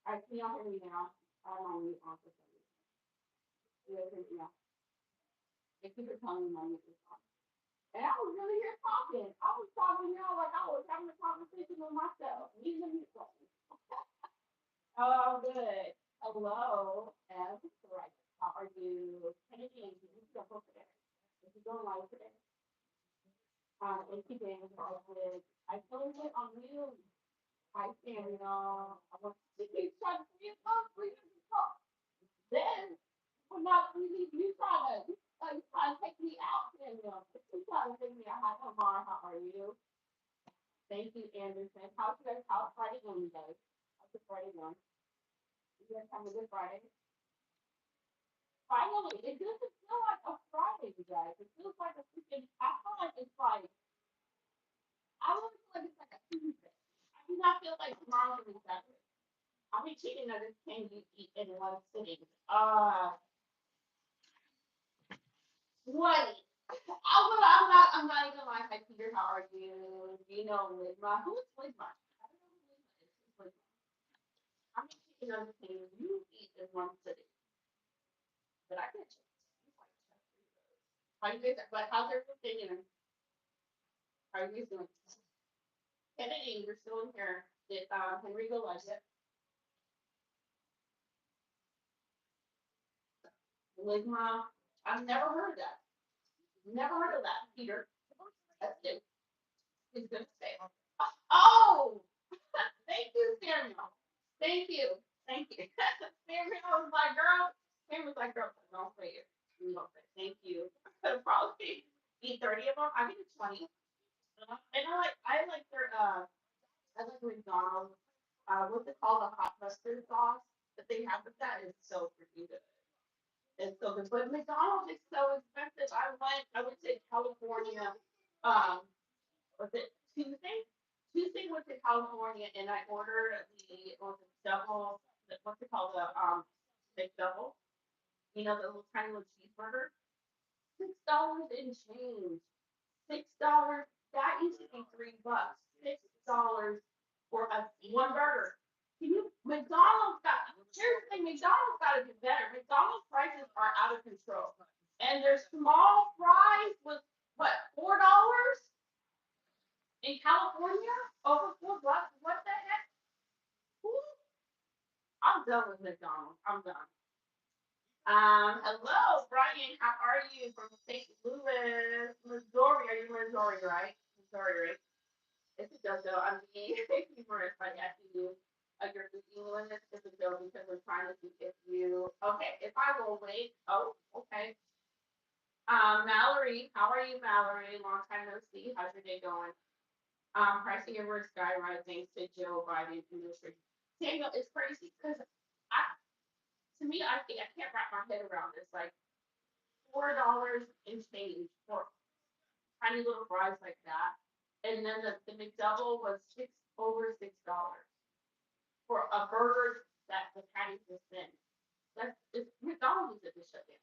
Can y'all hear me now? I'm on mute on for some reason. You guys hear me now? They keep telling me my mute is on. And I was really here talking. I was talking, like I was having a conversation with myself. Leave the mute button. Oh, good. Hello, Ev. Right. How are you? Kennedy and you jump over there. If you're going live today. And keeping with I told it on you. Hi, Samuel. I want to keep trying to be up. We can talk. Then, when not really, you trying to take me out, Samuel. You trying to take me out. Hi, Omar. How are you? Thank you, Anderson. How's Friday going, you guys? How's your Friday going? You guys having a good Friday? Finally, it doesn't feel like a Friday, you guys. It feels like a freaking. I feel like it's like. I don't feel like it's like a Tuesday. I do not feel like tomorrow's gonna be Saturday. I'll be cheating that this can you eat in one sitting. What? I'm not even lying. Hi, Peter. How are you? Do you know Ligma? Who is Ligma? I don't know who Ligma is. Who's Ligma? I'm cheating on this thing you eat in one sitting. But I get you. How you guys? But how's everything? And how are you guys doing? Kennedy, you're still in here. Did Henrico like it? Ligma? I've never heard of that. Never heard of that, Peter. That's new. He's gonna say. Oh, thank you, Samuel. Thank you. Thank you. Samuel was like, girl. Samuel was like, girl, don't say it. You don't say. Thank you. Probably eat 30 of them. I think it's 20. And I like their I like McDonald's. What's it called? The hot mustard sauce that they have with that is so freaking good. It's so good. But McDonald's is so expensive. I would say California. Um, was it Tuesday? Tuesday went to California and I ordered was it double what's it called McDouble? You know the little tiny little cheeseburger. $6 and change. $6. That used to be $3. $6 for a one burger. Can you McDonald's got here's the thing, McDonald's gotta do better. McDonald's prices are out of control. And their small fries was what, $4? In California? Over what the heck? I'm done with McDonald's. I'm done. Hello, Brian. How are you from St. Louis, Missouri? Are you Missouri, right? Missouri, right? It's a joke, though. I'm being humorous by asking you your English. It's a joke because we're trying to see if you. Okay, if I will wait. Oh, okay. Mallory, how are you, Mallory? Long time no see. How's your day going? Pricing everywhere skyrocketing to Joe Biden administration. Samuel, it's crazy because I, to me, I think I can't wrap my head around this. Like $4 and change for tiny little fries like that, and then the McDouble was over $6 for a burger that the patties was thin. That's it's McDonald's at the shutdown.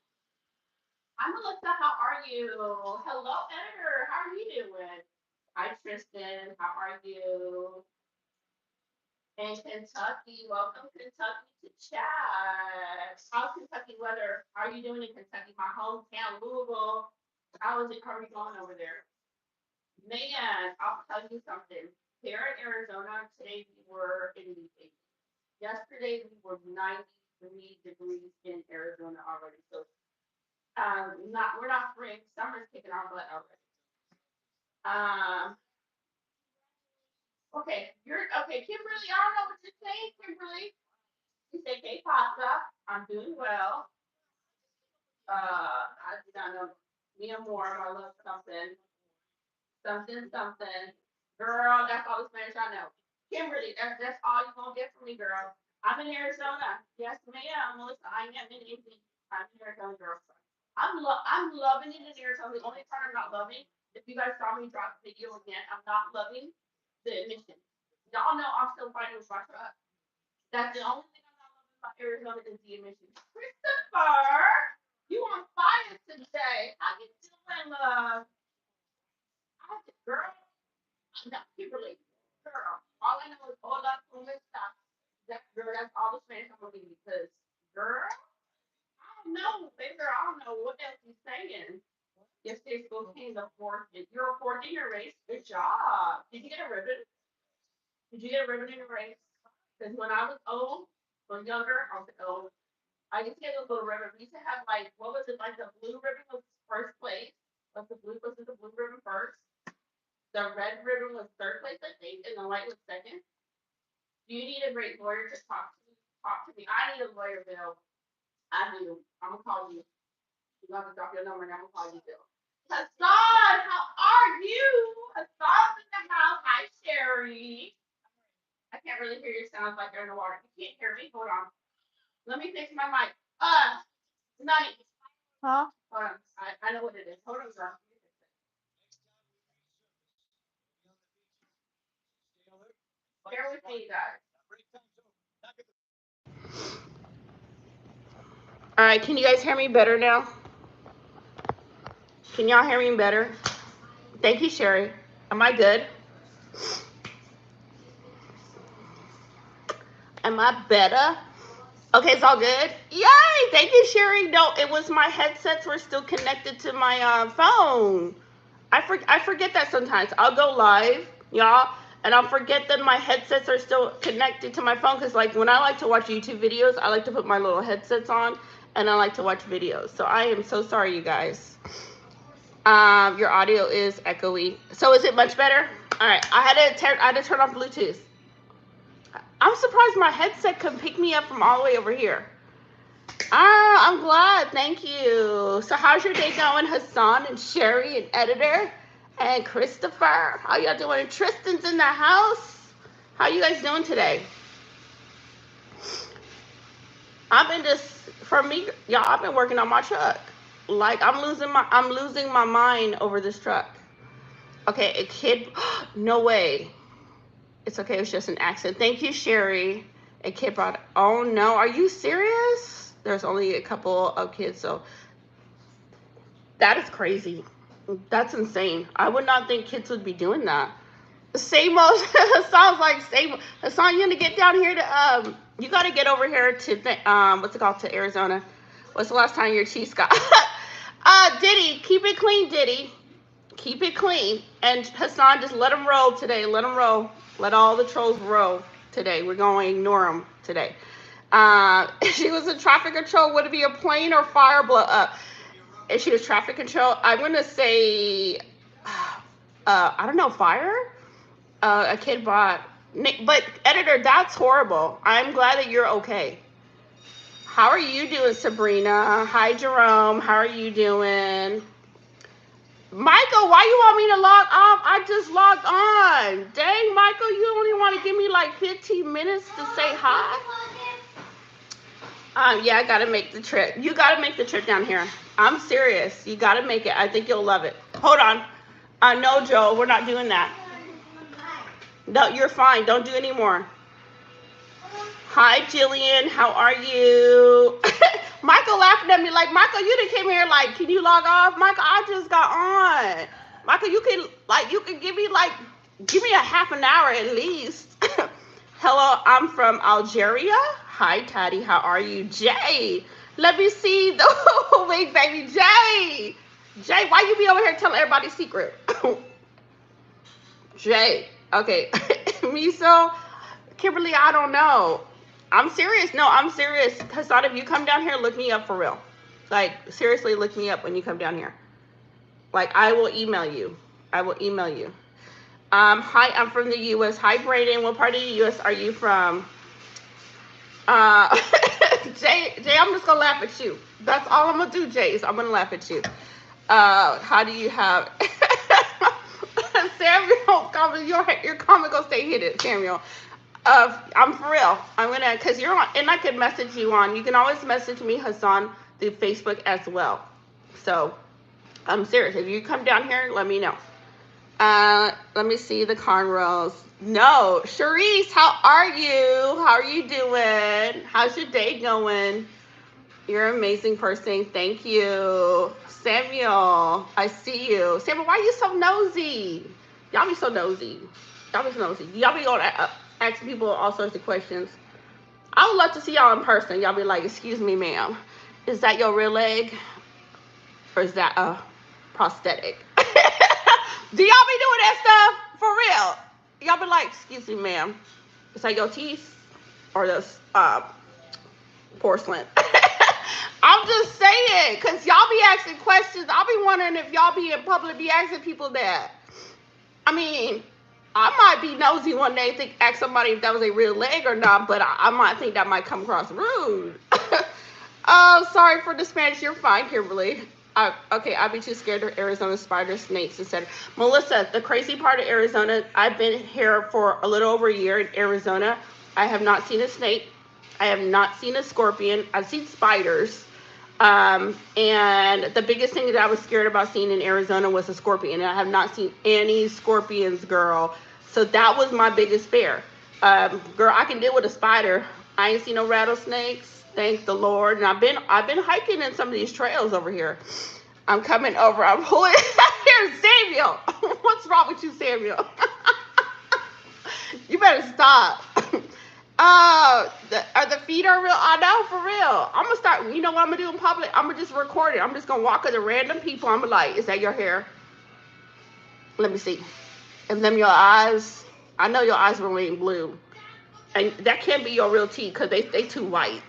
I'm Melissa. How are you? Hello, editor. How are you doing? Hi, Tristan. How are you? And Kentucky, welcome Kentucky to chat. How's Kentucky weather? How are you doing in Kentucky? My hometown, Louisville. How is it? How are you going over there? Man, I'll tell you something. Here in Arizona, today we were in the 80s. Yesterday we were 93 degrees in Arizona already. So not we're not spring. Summer's kicking our butt already. Um, okay, you're okay, Kimberly. I don't know what you're saying, Kimberly. You say, "Hey, Pasta, I'm doing well." I do not know. Mia Moore, I love something, something. Girl, that's all the Spanish I know. Kimberly, that's all you're gonna get from me, girl. I'm in Arizona. Yes, ma'am. Melissa, I am in Indy. I'm in Arizona, girl. I'm loving it in Arizona. The only part I'm not loving, if you guys saw me drop the video again, I'm not loving the emissions. Y'all know I'm still fighting with my truck. That's the only thing I'm not loving about Arizona is the emissions. Christopher, you on fire today. How you doing, love? Girl, I'm not Kimberly. Girl, all I know is hola, como esta. That girl, that's all the Spanish I'm gonna be because, girl, I don't know, baby girl, I don't know what else he's saying. Yesterday's school came the fourth. You're a fourth in your race. Good job. Did you get a ribbon? Did you get a ribbon in your race? Because when I was old, or younger, I was old. I used to get a little ribbon. We used to have like, what was it, like the blue ribbon was first place. Was it the blue ribbon first? The red ribbon was third place, I think, and the white was second. Do you need a great lawyer to talk to? Talk to me. I need a lawyer, Bill. I do. I'm gonna call you. You're gonna drop your number and I'm gonna call you, Bill. Hassan, how are you? Hassan's in the house. Hi, Sherry. I can't really hear your sounds like you're in the water. You can't hear me. Hold on. Let me fix my mic. Night. Huh? Hold on. I know what it is. Hold on, girl. Bear with me, guys. All right, can you guys hear me better now? Can y'all hear me better? Thank you, Sherry. Am I good? Am I better? Okay, it's all good. Yay! Thank you, Sherry. No, it was my headsets were still connected to my phone. I forget that sometimes. I'll go live, y'all, and I'll forget that my headsets are still connected to my phone because, like, when I like to watch YouTube videos, I like to put my little headsets on, and I like to watch videos. So I am so sorry, you guys. Your audio is echoey. So is it much better? All right. I had to turn off Bluetooth. I'm surprised my headset could pick me up from all the way over here. I'm glad. Thank you. So how's your day going, Hassan and Sherry and Editor and Christopher? How y'all doing? And Tristan's in the house. How you guys doing today? I've been just, for me, y'all, I've been working on my truck. Like I'm losing my mind over this truck. Okay, a kid, no way. It's okay, it was just an accident. Thank you, Sherry. A kid brought, oh no, are you serious? There's only a couple of kids, so that is crazy. That's insane. I would not think kids would be doing that. Same old, sounds like same. Hassan, you need to get down here to, you got to get over here to, what's it called, to Arizona. What's the last time your Chiefs got? Diddy, keep it clean, Diddy. Keep it clean. And Hassan, just let them roll today. Let them roll. Let all the trolls roll today. We're going to ignore them today. If she was in traffic control, would it be a plane or fire blow up? If she was traffic control, I'm going to say, I don't know, fire? A kid bought, but Editor, that's horrible. I'm glad that you're okay. How are you doing, Sabrina? Hi, Jerome. How are you doing? Michael, why you want me to log off? I just logged on. Dang, Michael, you only want to give me like 15 minutes to say hi? Yeah, I got to make the trip. You got to make the trip down here. I'm serious. You got to make it. I think you'll love it. Hold on. No, Joel, we're not doing that. No, you're fine. Don't do any more. Hi, Jillian. How are you? Michael laughing at me like, Michael, you done came here like, can you log off? Michael, I just got on. Michael, you can give me a half an hour at least. Hello, I'm from Algeria. Hi, Taddy. How are you? Jay. Let me see the wait, baby. Jay. Jay, why you be over here telling everybody secret? Jay. Okay. Miso. Kimberly, I don't know. I'm serious. No, I'm serious. Hassan, if you come down here, look me up for real. Like, seriously, look me up when you come down here. Like, I will email you. I will email you. Hi, I'm from the U.S. Hi, Brayden. What part of the U.S. are you from? Jay, I'm just going to laugh at you. That's all I'm going to do, Jay, is I'm going to laugh at you. How do you have... Samuel, your comment going to stay hidden, Samuel. I'm for real. I'm going to... Because you're on... And I could message you on... You can always message me, Hassan, through Facebook as well. So, I'm serious. If you come down here, let me know. Let me see the cornrows. No, Charisse, how are you? How are you doing? How's your day going? You're an amazing person. Thank you. Samuel, I see you. Samuel, why are you so nosy? Y'all be so nosy. Y'all be so nosy. Y'all be going asking people all sorts of questions. I would love to see y'all in person. Y'all be like, excuse me, ma'am, is that your real leg? Or is that a prosthetic? Do y'all be doing that stuff? For real? Y'all be like, excuse me, ma'am, is that your teeth? Or this porcelain? I'm just saying, because y'all be asking questions. I'll be wondering if y'all be in public be asking people that. I mean, I might be nosy one day, ask somebody if that was a real leg or not, but I might think that might come across rude. Oh, sorry for the Spanish. You're fine, Kimberly. Okay, I'd be too scared of Arizona spiders, snakes, etc. Melissa, the crazy part of Arizona, I've been here for a little over a year in Arizona. I have not seen a snake. I have not seen a scorpion. I've seen spiders. And the biggest thing that I was scared about seeing in Arizona was a scorpion. And I have not seen any scorpions, girl. So that was my biggest fear. Girl, I can deal with a spider. I ain't seen no rattlesnakes. Thank the Lord. And I've been hiking in some of these trails over here. I'm coming over. I'm pulling. Here's Samuel. What's wrong with you, Samuel? You better stop. Are the feet are real? I know, for real. I'm gonna start. You know what I'm gonna do in public? I'm gonna just record it. I'm just gonna walk up to random people. I'm gonna like, is that your hair? Let me see. And them your eyes. I know your eyes were really blue. And that can't be your real teeth because they too white.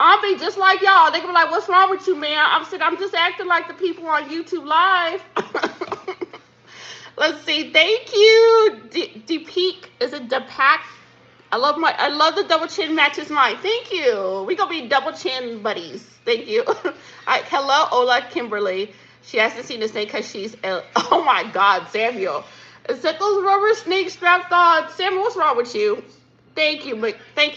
I'll be just like y'all. They gonna be like, what's wrong with you, man? I'm just acting like the people on YouTube Live. Let's see. Thank you, Deepak. Is it Deepak? I love the double chin matches mine. Thank you. We gonna be double chin buddies. Thank you. Hello, Ola Kimberly. She hasn't seen the snake because she's oh my God, Samuel. Is that those rubber snakes strapped on? Samuel, what's wrong with you? Thank you,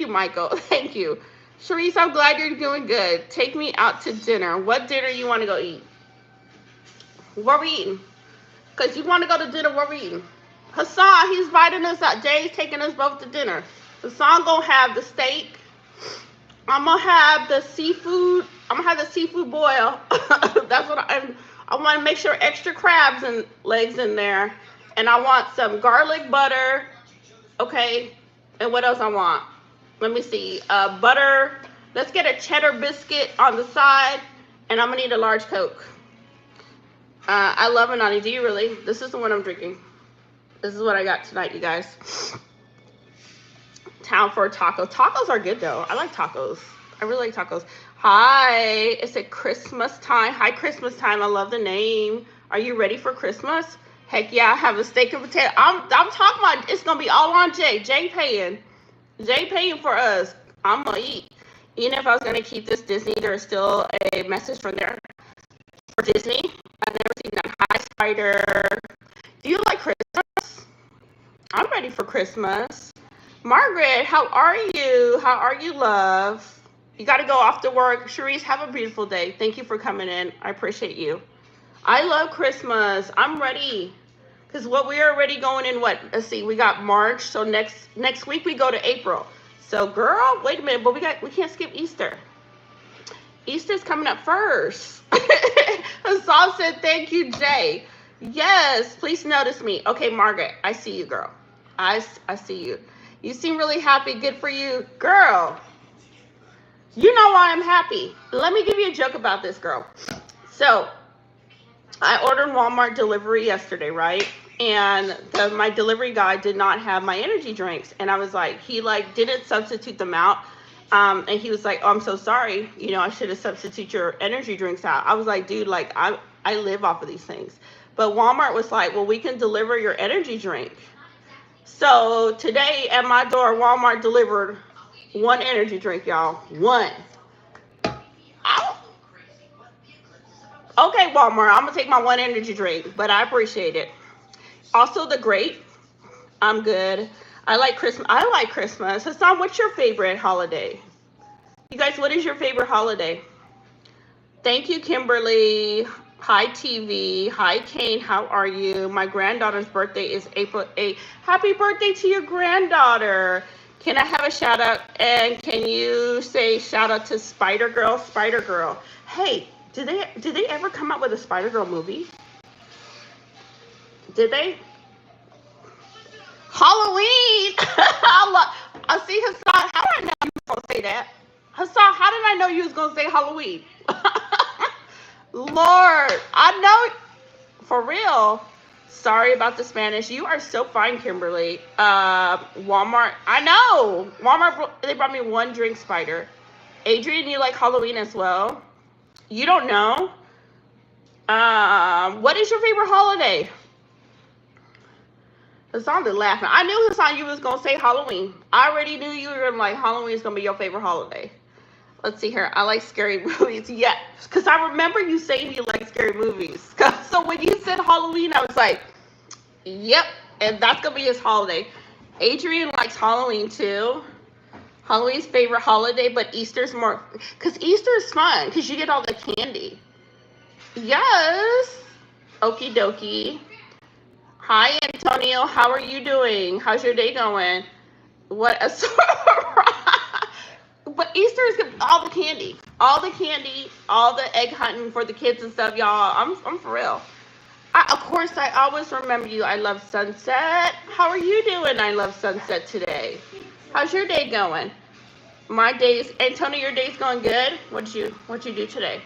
Michael. Thank you. Sharice, I'm glad you're doing good. Take me out to dinner. What dinner you want to go eat? What are we eating? Because you want to go to dinner, what are we eating? Hassan, he's inviting us out. Jay's taking us both to dinner. Hassan gonna have the steak. I'm gonna have the seafood. I'm gonna have the seafood boil. That's what I want to make sure extra crabs and legs in there. And I want some garlic butter. Okay. And what else I want? Let me see. Butter. Let's get a cheddar biscuit on the side. And I'm gonna need a large Coke. I love Anani. Do you really? This is the one I'm drinking. This is what I got tonight, you guys. Town for a taco. Tacos are good though. I like tacos. I really like tacos. Hi, it's a Christmas time. Hi, Christmas time. I love the name. Are you ready for Christmas? Heck yeah, I have a steak and potato. I'm talking about it's gonna be all on Jay. Jay paying for us. I'm gonna eat. Even if I was gonna keep this Disney, there's still a message from there for Disney. I've never seen that. Hi, Spider. Do you like Christmas? I'm ready for Christmas. Margaret, how are you? How are you, love? You got to go off to work. Sharice, have a beautiful day. Thank you for coming in. I appreciate you. I love Christmas. I'm ready. Because we're already going in what? Let's see. We got March. So next week we go to April. So girl, wait a minute. But we can't skip Easter. Easter's coming up first. Hassan said, thank you, Jay. Yes, please notice me. Okay, Margaret, I see you, girl. I see you. You seem really happy. Good for you. Girl, you know why I'm happy. Let me give you a joke about this, girl. So, I ordered Walmart delivery yesterday, right? And my delivery guy did not have my energy drinks. And I was like, he didn't substitute them out. And he was like, oh, I'm so sorry. You know, I should have substituted your energy drinks out. I was like, dude, I live off of these things. But Walmart was like, well, we can deliver your energy drink. So today at my door, Walmart delivered one energy drink, y'all. One. Okay, Walmart, I'm going to take my one energy drink, but I appreciate it. Also, the grape. I'm good. I like Christmas. Hassan, what's your favorite holiday? You guys, what is your favorite holiday? Thank you, Kimberly. Hi, TV. Hi, Kane. How are you? My granddaughter's birthday is April 8th. Happy birthday to your granddaughter. Can I have a shout out? And can you say shout out to Spider Girl? Spider Girl. Hey, did they ever come out with a Spider Girl movie? Did they? Halloween. I see Hassan. How did I know you was gonna say that? Hassan, how did I know you was gonna say Halloween? Lord, I know for real. Sorry about the Spanish. You are so fine, Kimberly. Walmart. I know. Walmart. They brought me one drink, Spider. Adrian, you like Halloween as well? You don't know. What is your favorite holiday? Hassan is laughing. I knew Hassan you was gonna say Halloween. I already knew you were gonna like Halloween is gonna be your favorite holiday. Let's see here. I like scary movies. Yeah, because I remember you saying you like scary movies. So when you said Halloween, I was like, yep, and that's gonna be his holiday. Adrian likes Halloween too. Halloween's favorite holiday, but Easter's more, because Easter is fun because you get all the candy. Yes. Okie dokie. Hi, Antonio. How are you doing? How's your day going? What a surprise. But Easter is all the candy. All the candy, all the egg hunting for the kids and stuff, y'all. I'm for real. Of course, I always remember you. I love sunset. How are you doing? I love sunset today. How's your day going? My day's, Antonio, your day's going good? What'd you do today?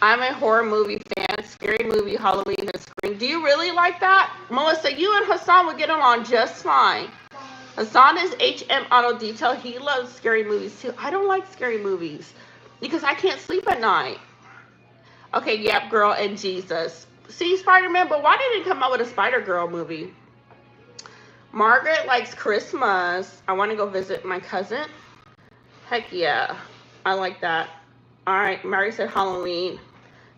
I'm a horror movie fan, scary movie, Halloween, and Scream. Do you really like that? Melissa, you and Hassan would get along just fine. Hassan is HM Auto Detail. He loves scary movies too. I don't like scary movies because I can't sleep at night. Okay, yep, girl and Jesus. See, Spider-Man, but why didn't it come out with a Spider-Girl movie? Margaret likes Christmas. I want to go visit my cousin. Heck yeah, I like that. All right, Mary said Halloween.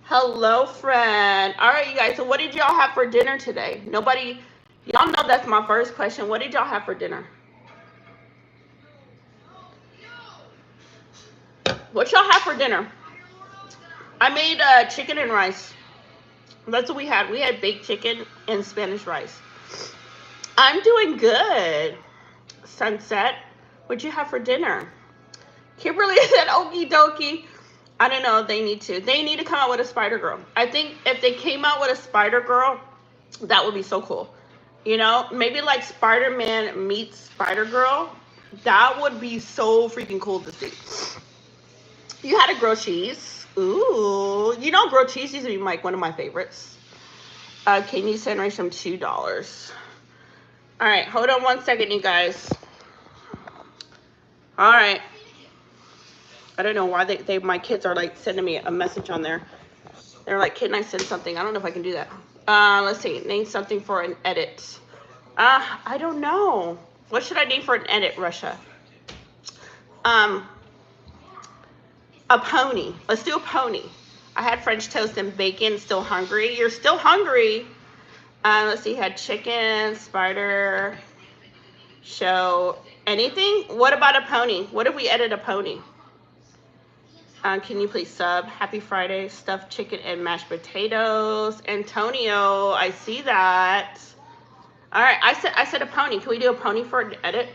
Hello, friend. All right, you guys. So what did y'all have for dinner today? Nobody, y'all know that's my first question. What did y'all have for dinner? What y'all have for dinner? I made chicken and rice. That's what we had. We had baked chicken and Spanish rice. I'm doing good. Sunset. What'd you have for dinner? Kimberly said okie dokie. I don't know. They need to. They need to come out with a Spider-Girl. I think if they came out with a Spider-Girl, that would be so cool. You know, maybe like Spider-Man meets Spider-Girl. That would be so freaking cool to see. You had a grilled cheese. Ooh. You know, grilled cheese used to be like one of my favorites. Can you send me some $2? All right. Hold on one second, you guys. All right. I don't know why they my kids are like sending me a message on there. They're like, can I send something? I don't know if I can do that. Let's see. Name something for an edit. I don't know. What should I name for an edit, Russia? A pony. Let's do a pony. I had French toast and bacon. Still hungry? You're still hungry? Let's see. Had chicken, spider, show. Anything? What about a pony? What if we edit a pony? Can you please sub? Happy Friday. Stuffed chicken and mashed potatoes. Antonio, I see that. All right. I said a pony. Can we do a pony for an edit?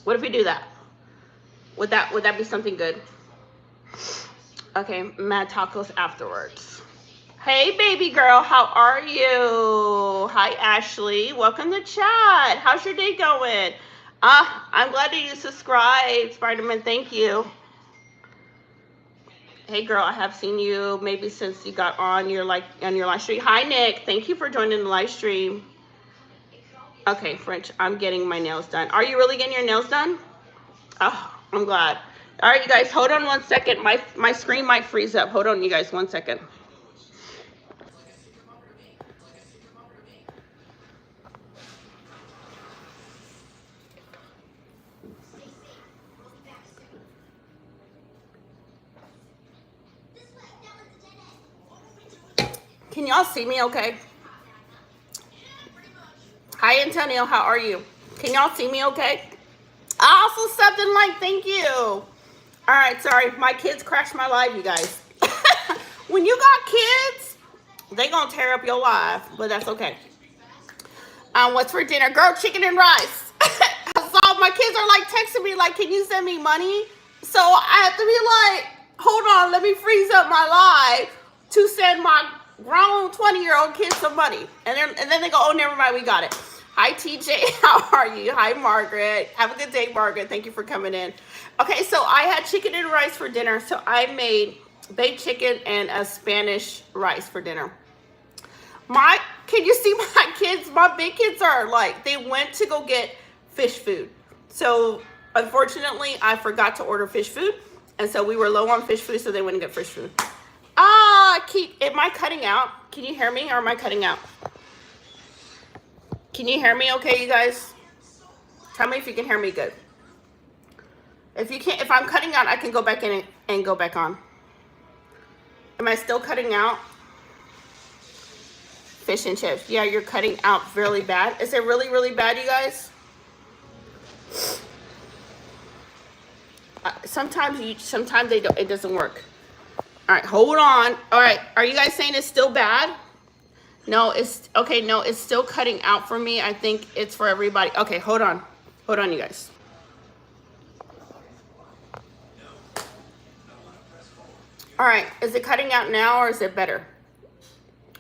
What if we do that? Would that be something good? Okay, mad tacos afterwards. Hey, baby girl, how are you? Hi, Ashley. Welcome to chat. How's your day going? I'm glad that you subscribed, Spider-Man. Thank you. Hey, girl, I have seen you maybe since you got on your live stream. Hi, Nick. Thank you for joining the live stream. Okay, French, I'm getting my nails done. Are you really getting your nails done? Oh, I'm glad. All right, you guys, hold on one second. My screen might freeze up. Hold on, you guys, 1 second. Can y'all see me okay? Hi, Antonio. How are you? Can y'all see me okay? Also, something like, thank you. All right, sorry. My kids crashed my live, you guys. When you got kids, they gonna tear up your life, but that's okay. What's for dinner? Girl, chicken and rice. So my kids are like texting me like, can you send me money? So I have to be like, hold on, let me freeze up my live to send my grown 20-year-old kids some money. And then they go, oh, never mind, we got it. Hi, TJ. How are you? Hi, Margaret. Have a good day, Margaret. Thank you for coming in. Okay, so I had chicken and rice for dinner. So I made baked chicken and a Spanish rice for dinner. Can you see my kids? My big kids are like, they went to go get fish food. So unfortunately, I forgot to order fish food. And so we were low on fish food, so they went and get fish food. Am I cutting out? Can you hear me or am I cutting out? Can you hear me okay, you guys? Tell me if you can hear me good. If you can't, if I'm cutting out, I can go back in and go back on. Am I still cutting out? Fish and chips. Yeah, you're cutting out really bad. Is it really, really bad, you guys? Sometimes it doesn't work. All right, hold on. All right, are you guys saying it's still bad? No, it's okay. No, it's still cutting out for me. I think it's for everybody. Okay, hold on, you guys. All right, is it cutting out now or is it better?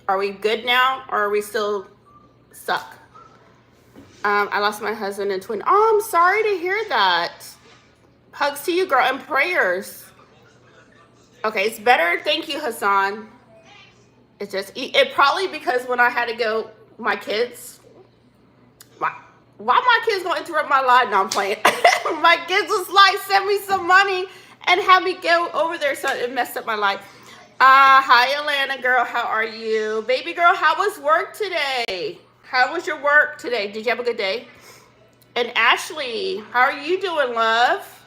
Are we good now or are we still suck? I lost my husband and twin. Oh, I'm sorry to hear that. Hugs to you, girl, and prayers. Okay, it's better. Thank you, Hassan. It's just, it probably because when I had to go, my kids, why my kids gonna interrupt my live? No, I'm playing. My kids was like, send me some money and have me go over there, so it messed up my life. Hi, Atlanta girl, how are you? Baby girl, how was work today? How was your work today? Did you have a good day? And Ashley, how are you doing, love?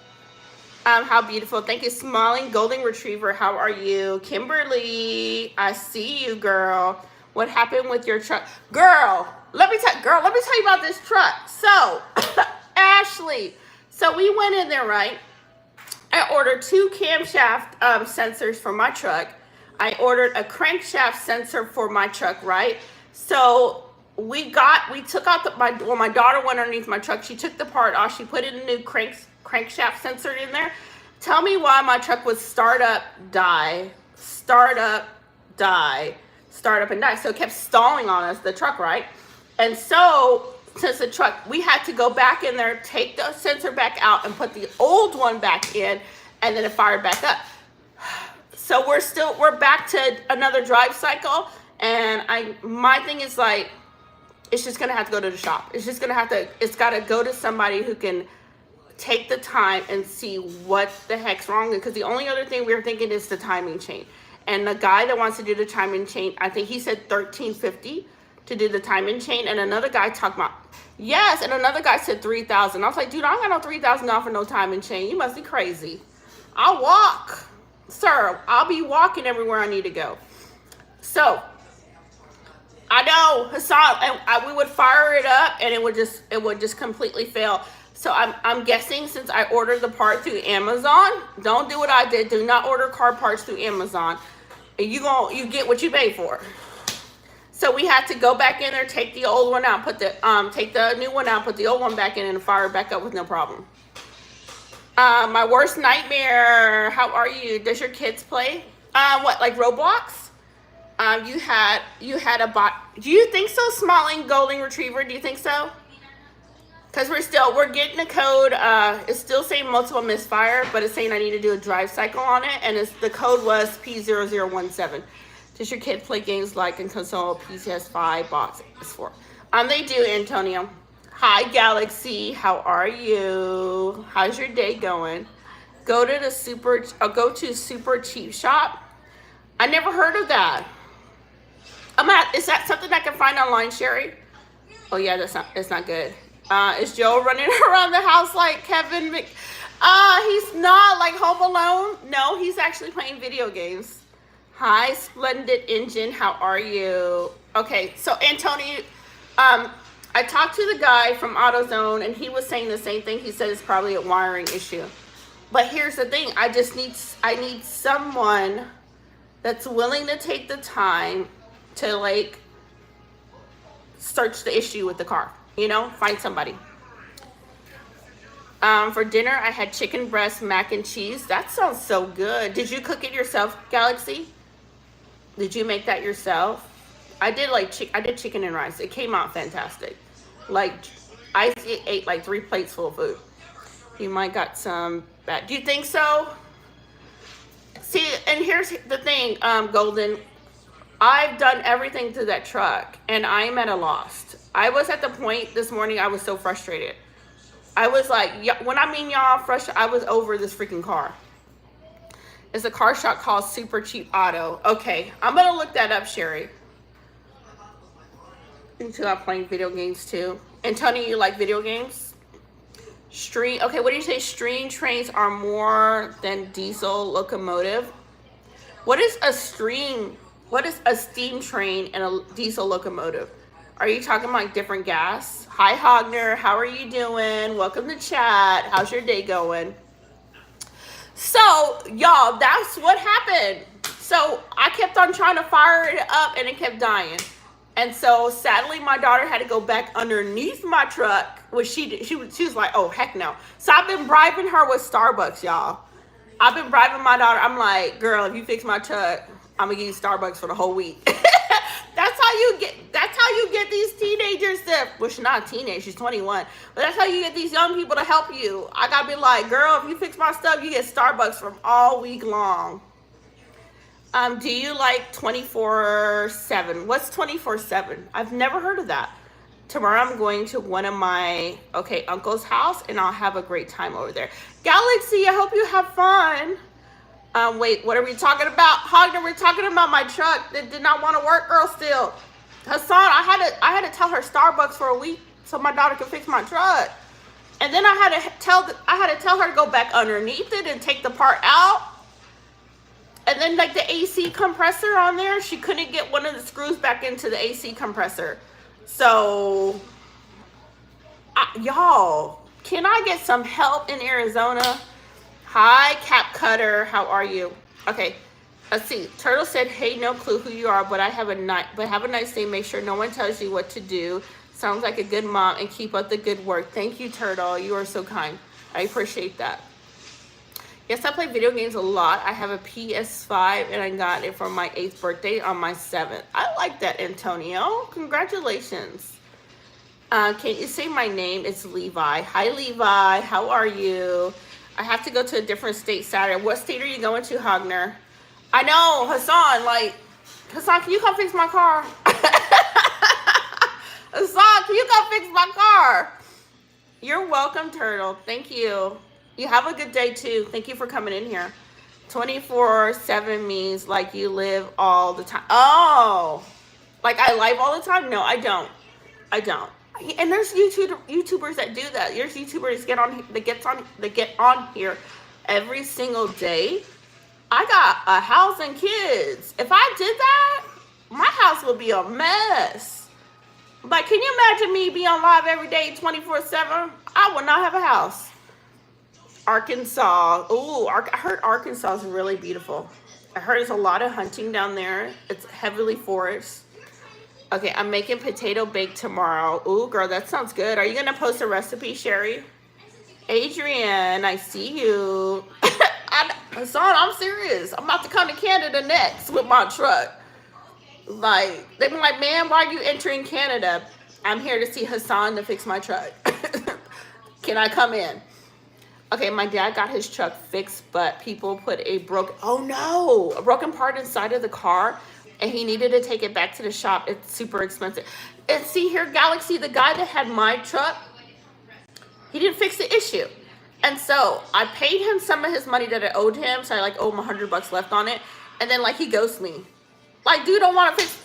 How beautiful. Thank you, Smiling Golden Retriever. How are you? Kimberly, I see you, girl. What happened with your truck? Girl, let me tell you about this truck. So, Ashley, so we went in there, right? I ordered 2 camshaft sensors for my truck. I ordered a crankshaft sensor for my truck, right? So we took out my daughter went underneath my truck. She took the part off. She put in a new crankshaft sensor in there. Tell me why my truck was start up, die, start up, die, start up and die. So it kept stalling on us, the truck, right? And so since the truck, we had to go back in there, take the sensor back out and put the old one back in, and then it fired back up. So we're back to another drive cycle. And my thing is like, it's just gonna have to go to the shop. It's gotta go to somebody who can take the time and see what the heck's wrong. Because the only other thing we were thinking is the timing chain. And the guy that wants to do the timing chain, I think he said $1,350 to do the timing chain. And another guy talked about, yes, and another guy said $3,000. I was like, dude, I don't got no $3,000 for no timing chain. You must be crazy. I'll walk, sir. I'll be walking everywhere I need to go. So I know, Hassan, and we would fire it up and it would just completely fail. So I'm guessing since I ordered the part through Amazon, don't do what I did. Do not order car parts through Amazon. You get what you pay for. So we had to go back in there, take the old one out, take the new one out, put the old one back in, and fire it back up with no problem. My worst nightmare. How are you? Does your kids play? What, like Roblox? You had a bot. Do you think so, Smiling Golden Retriever? Do you think so? Because we're getting a code. It's still saying multiple misfire, but it's saying I need to do a drive cycle on it, and the code was P0017. Does your kid play games like in console, PS5, box, PS4? They do, Antonio. Hi, Galaxy. How are you? How's your day going? Go to Super Cheap Shop. I never heard of that. Is that something I can find online, Sherry? Oh yeah, it's not good. Is Joe running around the house like Kevin he's not like Home Alone. No, he's actually playing video games. Hi, Splendid Engine. How are you? Okay, so Antonio, I talked to the guy from AutoZone and he was saying the same thing. He said it's probably a wiring issue. But here's the thing. I need someone that's willing to take the time to like search the issue with the car, find somebody. For dinner, I had chicken breast, mac and cheese. That sounds so good. Did you cook it yourself, Galaxy? Did you make that yourself? I did chicken and rice. It came out fantastic. Like, I ate like 3 plates full of food. You might got some bad. Do you think so? See, and here's the thing, Golden. I've done everything to that truck, and I am at a loss. I was at the point this morning, I was so frustrated. I was like, when I mean y'all frustrated, I was over this freaking car. It's a car shop called Super Cheap Auto. Okay, I'm going to look that up, Sherry. Until I'm playing video games, too. And Tony, you like video games? Okay, what do you say? Steam trains are more than diesel locomotive. What is a steam train and a diesel locomotive? Are you talking like different gas? Hi, Hogner. How are you doing? Welcome to chat. How's your day going? So, y'all, that's what happened. So, I kept on trying to fire it up, and it kept dying. And so, sadly, my daughter had to go back underneath my truck, which she was like, oh, heck no. So, I've been bribing her with Starbucks, y'all. I've been bribing my daughter. I'm like, girl, if you fix my truck, I'm going to give you Starbucks for the whole week. That's how you get these teenagers to, well, she's not a teenager, she's 21, but that's how you get these young people to help you. I gotta be like, girl, if you fix my stuff, you get Starbucks from all week long. Do you like 24/7? What's 24/7? I've never heard of that. Tomorrow I'm going to one of my, uncle's house, and I'll have a great time over there. Galaxy, I hope you have fun. Wait, what are we talking about? Hogner, we're talking about my truck that did not want to work, girl, still. Hassan, I had to tell her Starbucks for a week so my daughter could fix my truck. And then I had to tell her to go back underneath it and take the part out. And then like the AC compressor on there, she couldn't get one of the screws back into the AC compressor. So, y'all, can I get some help in Arizona? Hi, Cap Cutter. How are you? Okay, let's see. Turtle said, "Hey, no clue who you are, but have a nice day. Make sure no one tells you what to do. Sounds like a good mom, and keep up the good work." Thank you, Turtle. You are so kind. I appreciate that. Yes, I play video games a lot. I have a PS5, and I got it for my 8th birthday on my 7th. I like that, Antonio. Congratulations. Can you say my name? It's Levi. Hi, Levi. How are you? I have to go to a different state Saturday. What state are you going to, Hogner? I know, Hassan, can you come fix my car? Hassan, can you come fix my car? You're welcome, Turtle. Thank you. You have a good day, too. Thank you for coming in here. 24/7 means like you live all the time. Oh, like I live all the time? No, I don't. And there's YouTubers that do that. There's YouTubers that get on here every single day. I got a house and kids. If I did that, my house would be a mess. Like, can you imagine me being on live every day, 24/7? I would not have a house. Arkansas. Ooh, I heard Arkansas is really beautiful. I heard there's a lot of hunting down there. It's heavily forest. Okay, I'm making potato bake tomorrow. Ooh, girl, that sounds good. Are you going to post a recipe, Sherry? Adrian, I see you. Hassan, I'm serious. I'm about to come to Canada next with my truck. Like, they be like, man, why are you entering Canada? I'm here to see Hassan to fix my truck. Can I come in? Okay, my dad got his truck fixed, but people put a broken part inside of the car. And he needed to take it back to the shop. It's super expensive. And see here, Galaxy, the guy that had my truck, he didn't fix the issue. And so I paid him some of his money that I owed him. So I like owe him $100 left on it. And then like he ghosts me. Like, dude don't want to fix.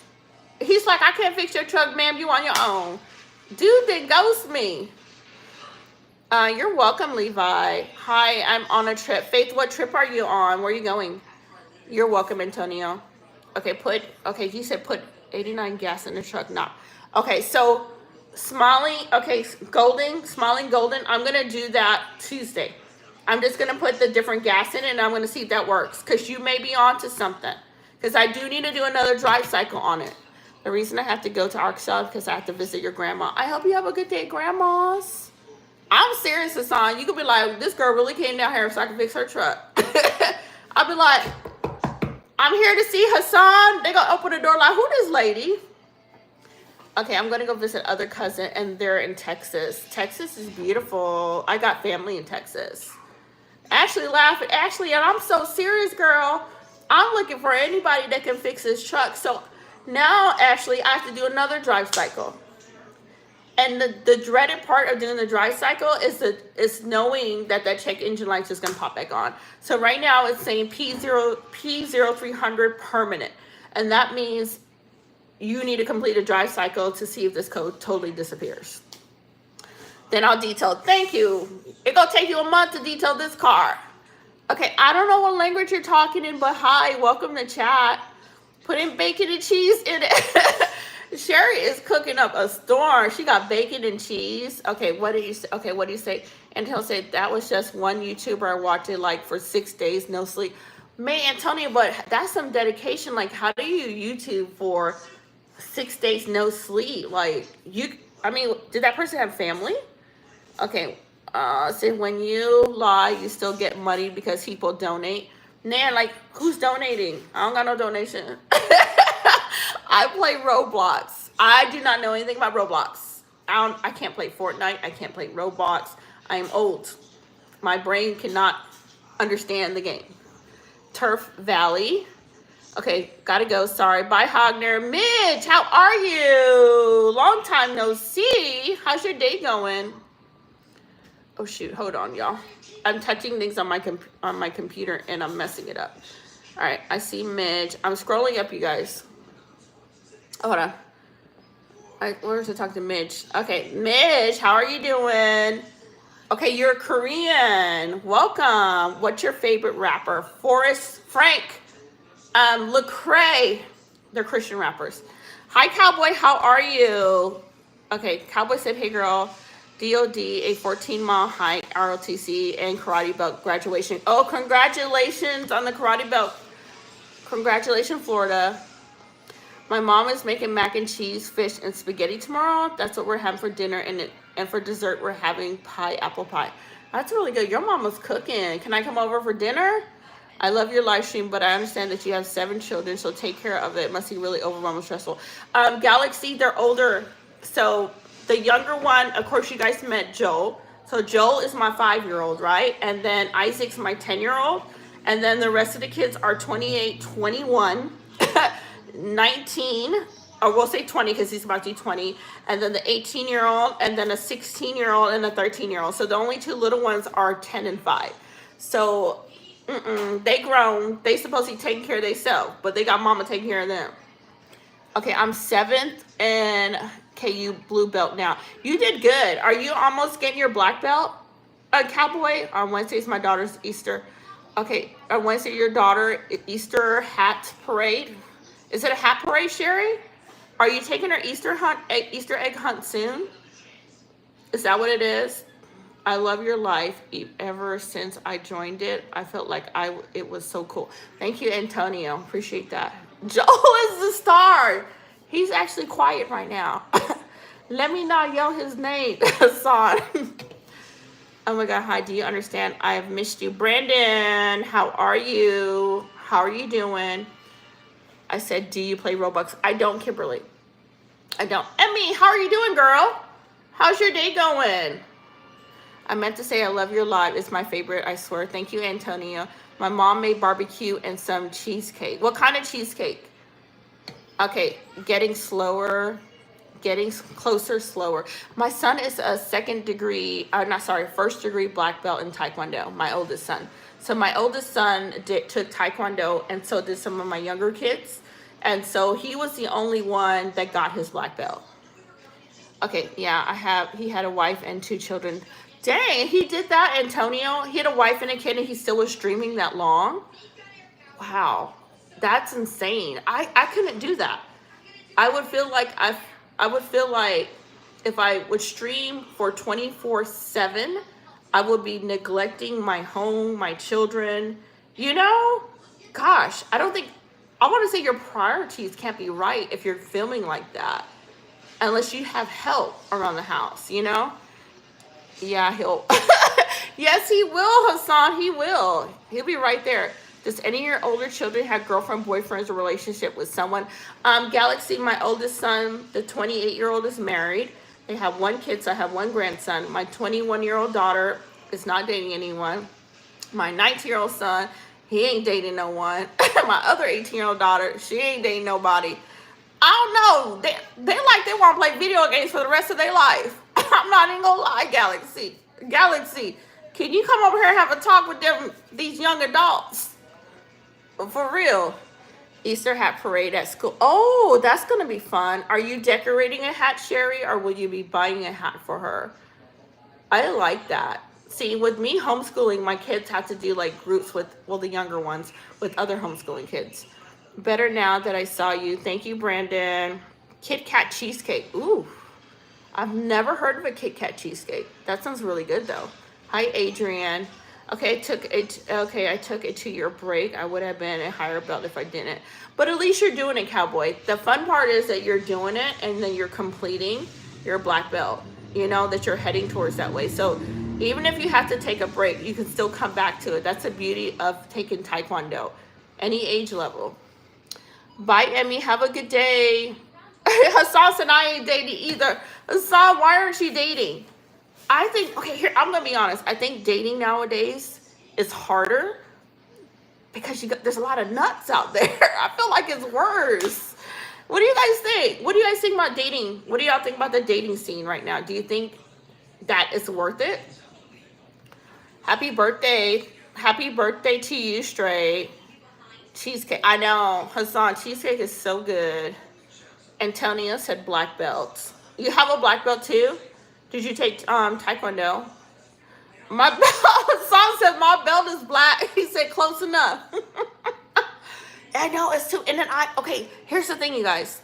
He's like, I can't fix your truck, ma'am. You on your own. Dude then ghosts me. You're welcome, Levi. Hi, I'm on a trip. Faith, what trip are you on? Where are you going? You're welcome, Antonio. Okay, he said put 89 gas in the truck. No. Okay, so Smiling Golden, I'm going to do that Tuesday. I'm just going to put the different gas in it, and I'm going to see if that works. Because you may be on to something. Because I do need to do another drive cycle on it. The reason I have to go to Arkansas is because I have to visit your grandma. I hope you have a good day, grandmas. I'm serious, Hassan. You could be like, this girl really came down here so I can fix her truck. I'll be like, I'm here to see Hassan. They gonna open the door like, who this lady? Okay, I'm gonna go visit other cousin, and they're in Texas. Texas is beautiful. I got family in Texas. Ashley laughing. Ashley, and I'm so serious, girl. I'm looking for anybody that can fix this truck. So now, Ashley, I have to do another drive cycle. And the dreaded part of doing the dry cycle is knowing that check engine light's just gonna pop back on. So right now it's saying P0300 permanent, and that means you need to complete a dry cycle to see if this code totally disappears. Then I'll detail. Thank you. It's gonna take you a month to detail this car. Okay, I don't know what language you're talking in, but hi, welcome to chat. Put in bacon and cheese in it. Sherry is cooking up a storm. She got bacon and cheese. Okay, what did you say? Okay, what do you say? And he'll say, that was just one YouTuber I watched it like for 6 days, no sleep. Man, Antonio, but that's some dedication. Like, how do you YouTube for 6 days, no sleep? Like, I mean, did that person have family? Okay, so when you lie, you still get money because people donate. Man, like, who's donating? I don't got no donation. I play Roblox. I do not know anything about Roblox. I can't play Fortnite. I can't play Roblox. I am old. My brain cannot understand the game. Turf Valley. Okay, gotta go. Sorry. Bye, Hogner. Midge, how are you? Long time no see. How's your day going? Oh shoot, hold on, y'all. I'm touching things on my computer and I'm messing it up. All right, I see Midge. I'm scrolling up, you guys. Oh, hold on. Where's to talk to Midge? Okay, Midge, how are you doing? Okay, you're Korean. Welcome. What's your favorite rapper? Forrest Frank, Lecrae. They're Christian rappers. Hi, Cowboy. How are you? Okay, Cowboy said, hey, girl. DOD, a 14-mile hike, ROTC, and karate belt graduation. Oh, congratulations on the karate belt. Congratulations, Florida. My mom is making mac and cheese, fish, and spaghetti tomorrow. That's what we're having for dinner, and for dessert, we're having apple pie. That's really good. Your mama's cooking. Can I come over for dinner? I love your live stream, but I understand that you have 7 children, so take care of it. It must be really overwhelming, stressful. Galaxy, they're older, so the younger one, of course, you guys met Joel. So Joel is my 5-year-old, right? And then Isaac's my 10-year-old. And then the rest of the kids are 28, 21, 19, or we'll say 20 because he's about to be 20. And then the 18-year-old, and then a 16-year-old, and a 13-year-old. So the only 2 little ones are 10 and 5. So they grown. They supposed to be taking care of themselves, but they got mama taking care of them. Okay, I'm 7th and KU blue belt now. You did good. Are you almost getting your black belt? Cowboy, on Wednesday is my daughter's Easter. Okay, on Wednesday, your daughter, Easter hat parade. Is it a hat parade, Sherry? Are you taking her Easter egg hunt soon? Is that what it is? I love your life. Ever since I joined it, I felt like it was so cool. Thank you, Antonio. Appreciate that. Joel is the star. He's actually quiet right now. Let me not yell his name, Hassan. Oh my God, hi, do you understand? I have missed you. Brandon, how are you? How are you doing? I said, do you play Roblox? I don't, Kimberly. I don't. Emmy, how are you doing, girl? How's your day going? I meant to say I love your live. It's my favorite, I swear. Thank you, Antonio. My mom made barbecue and some cheesecake. What kind of cheesecake? Okay, getting slower, getting closer, slower. My son is a first degree black belt in Taekwondo, my oldest son. So my oldest son took Taekwondo, and so did some of my younger kids. And so he was the only one that got his black belt. Okay, yeah, he had a wife and 2 children. Dang, he did that, Antonio. He had a wife and a kid, and he still was streaming that long. Wow, that's insane. I couldn't do that. I would feel like if I would stream for 24/7, I would be neglecting my home, my children. You know, gosh, I want to say your priorities can't be right if you're filming like that, unless you have help around the house. You know. Yeah, he'll. Yes, he will, Hassan. He will. He'll be right there. Does any of your older children have girlfriend, boyfriends, or relationship with someone? Galaxy, my oldest son, the 28-year-old, is married. They have one kid, so I have one grandson. My 21-year-old daughter is not dating anyone. My 19-year-old son, he ain't dating no one. My other 18-year-old daughter, she ain't dating nobody. I don't know. They like they want to play video games for the rest of their life. I'm not even gonna lie, Galaxy. Galaxy, can you come over here and have a talk with them, these young adults? For real. Easter hat parade at school. Oh, that's gonna be fun. Are you decorating a hat, Sherry, or will you be buying a hat for her? I like that. See, with me homeschooling, my kids have to do like groups with, well, the younger ones with other homeschooling kids. Better now that I saw you. Thank you, Brandon. Kit Kat cheesecake. Ooh, I've never heard of a Kit Kat cheesecake. That sounds really good though. Hi, Adrienne. Okay, I took a 2-year break. I would have been a higher belt if I didn't. But at least you're doing it, Cowboy. The fun part is that you're doing it and then you're completing your black belt. You know, that you're heading towards that way. So even if you have to take a break, you can still come back to it. That's the beauty of taking Taekwondo. Any age level. Bye, Emmy. Have a good day. Hassan said I ain't dating either. Hassan, why aren't you dating? I think, okay, here, I'm going to be honest. I think dating nowadays is harder because there's a lot of nuts out there. I feel like it's worse. What do you guys think? What do you guys think about dating? What do y'all think about the dating scene right now? Do you think that it's worth it? Happy birthday. Happy birthday to you, Stray. Cheesecake. I know. Hassan, cheesecake is so good. Antonio said black belt. You have a black belt too? Did you take Taekwondo? My belt, Hassan said my belt is black. He said close enough. I know, it's too, and then okay, here's the thing, you guys.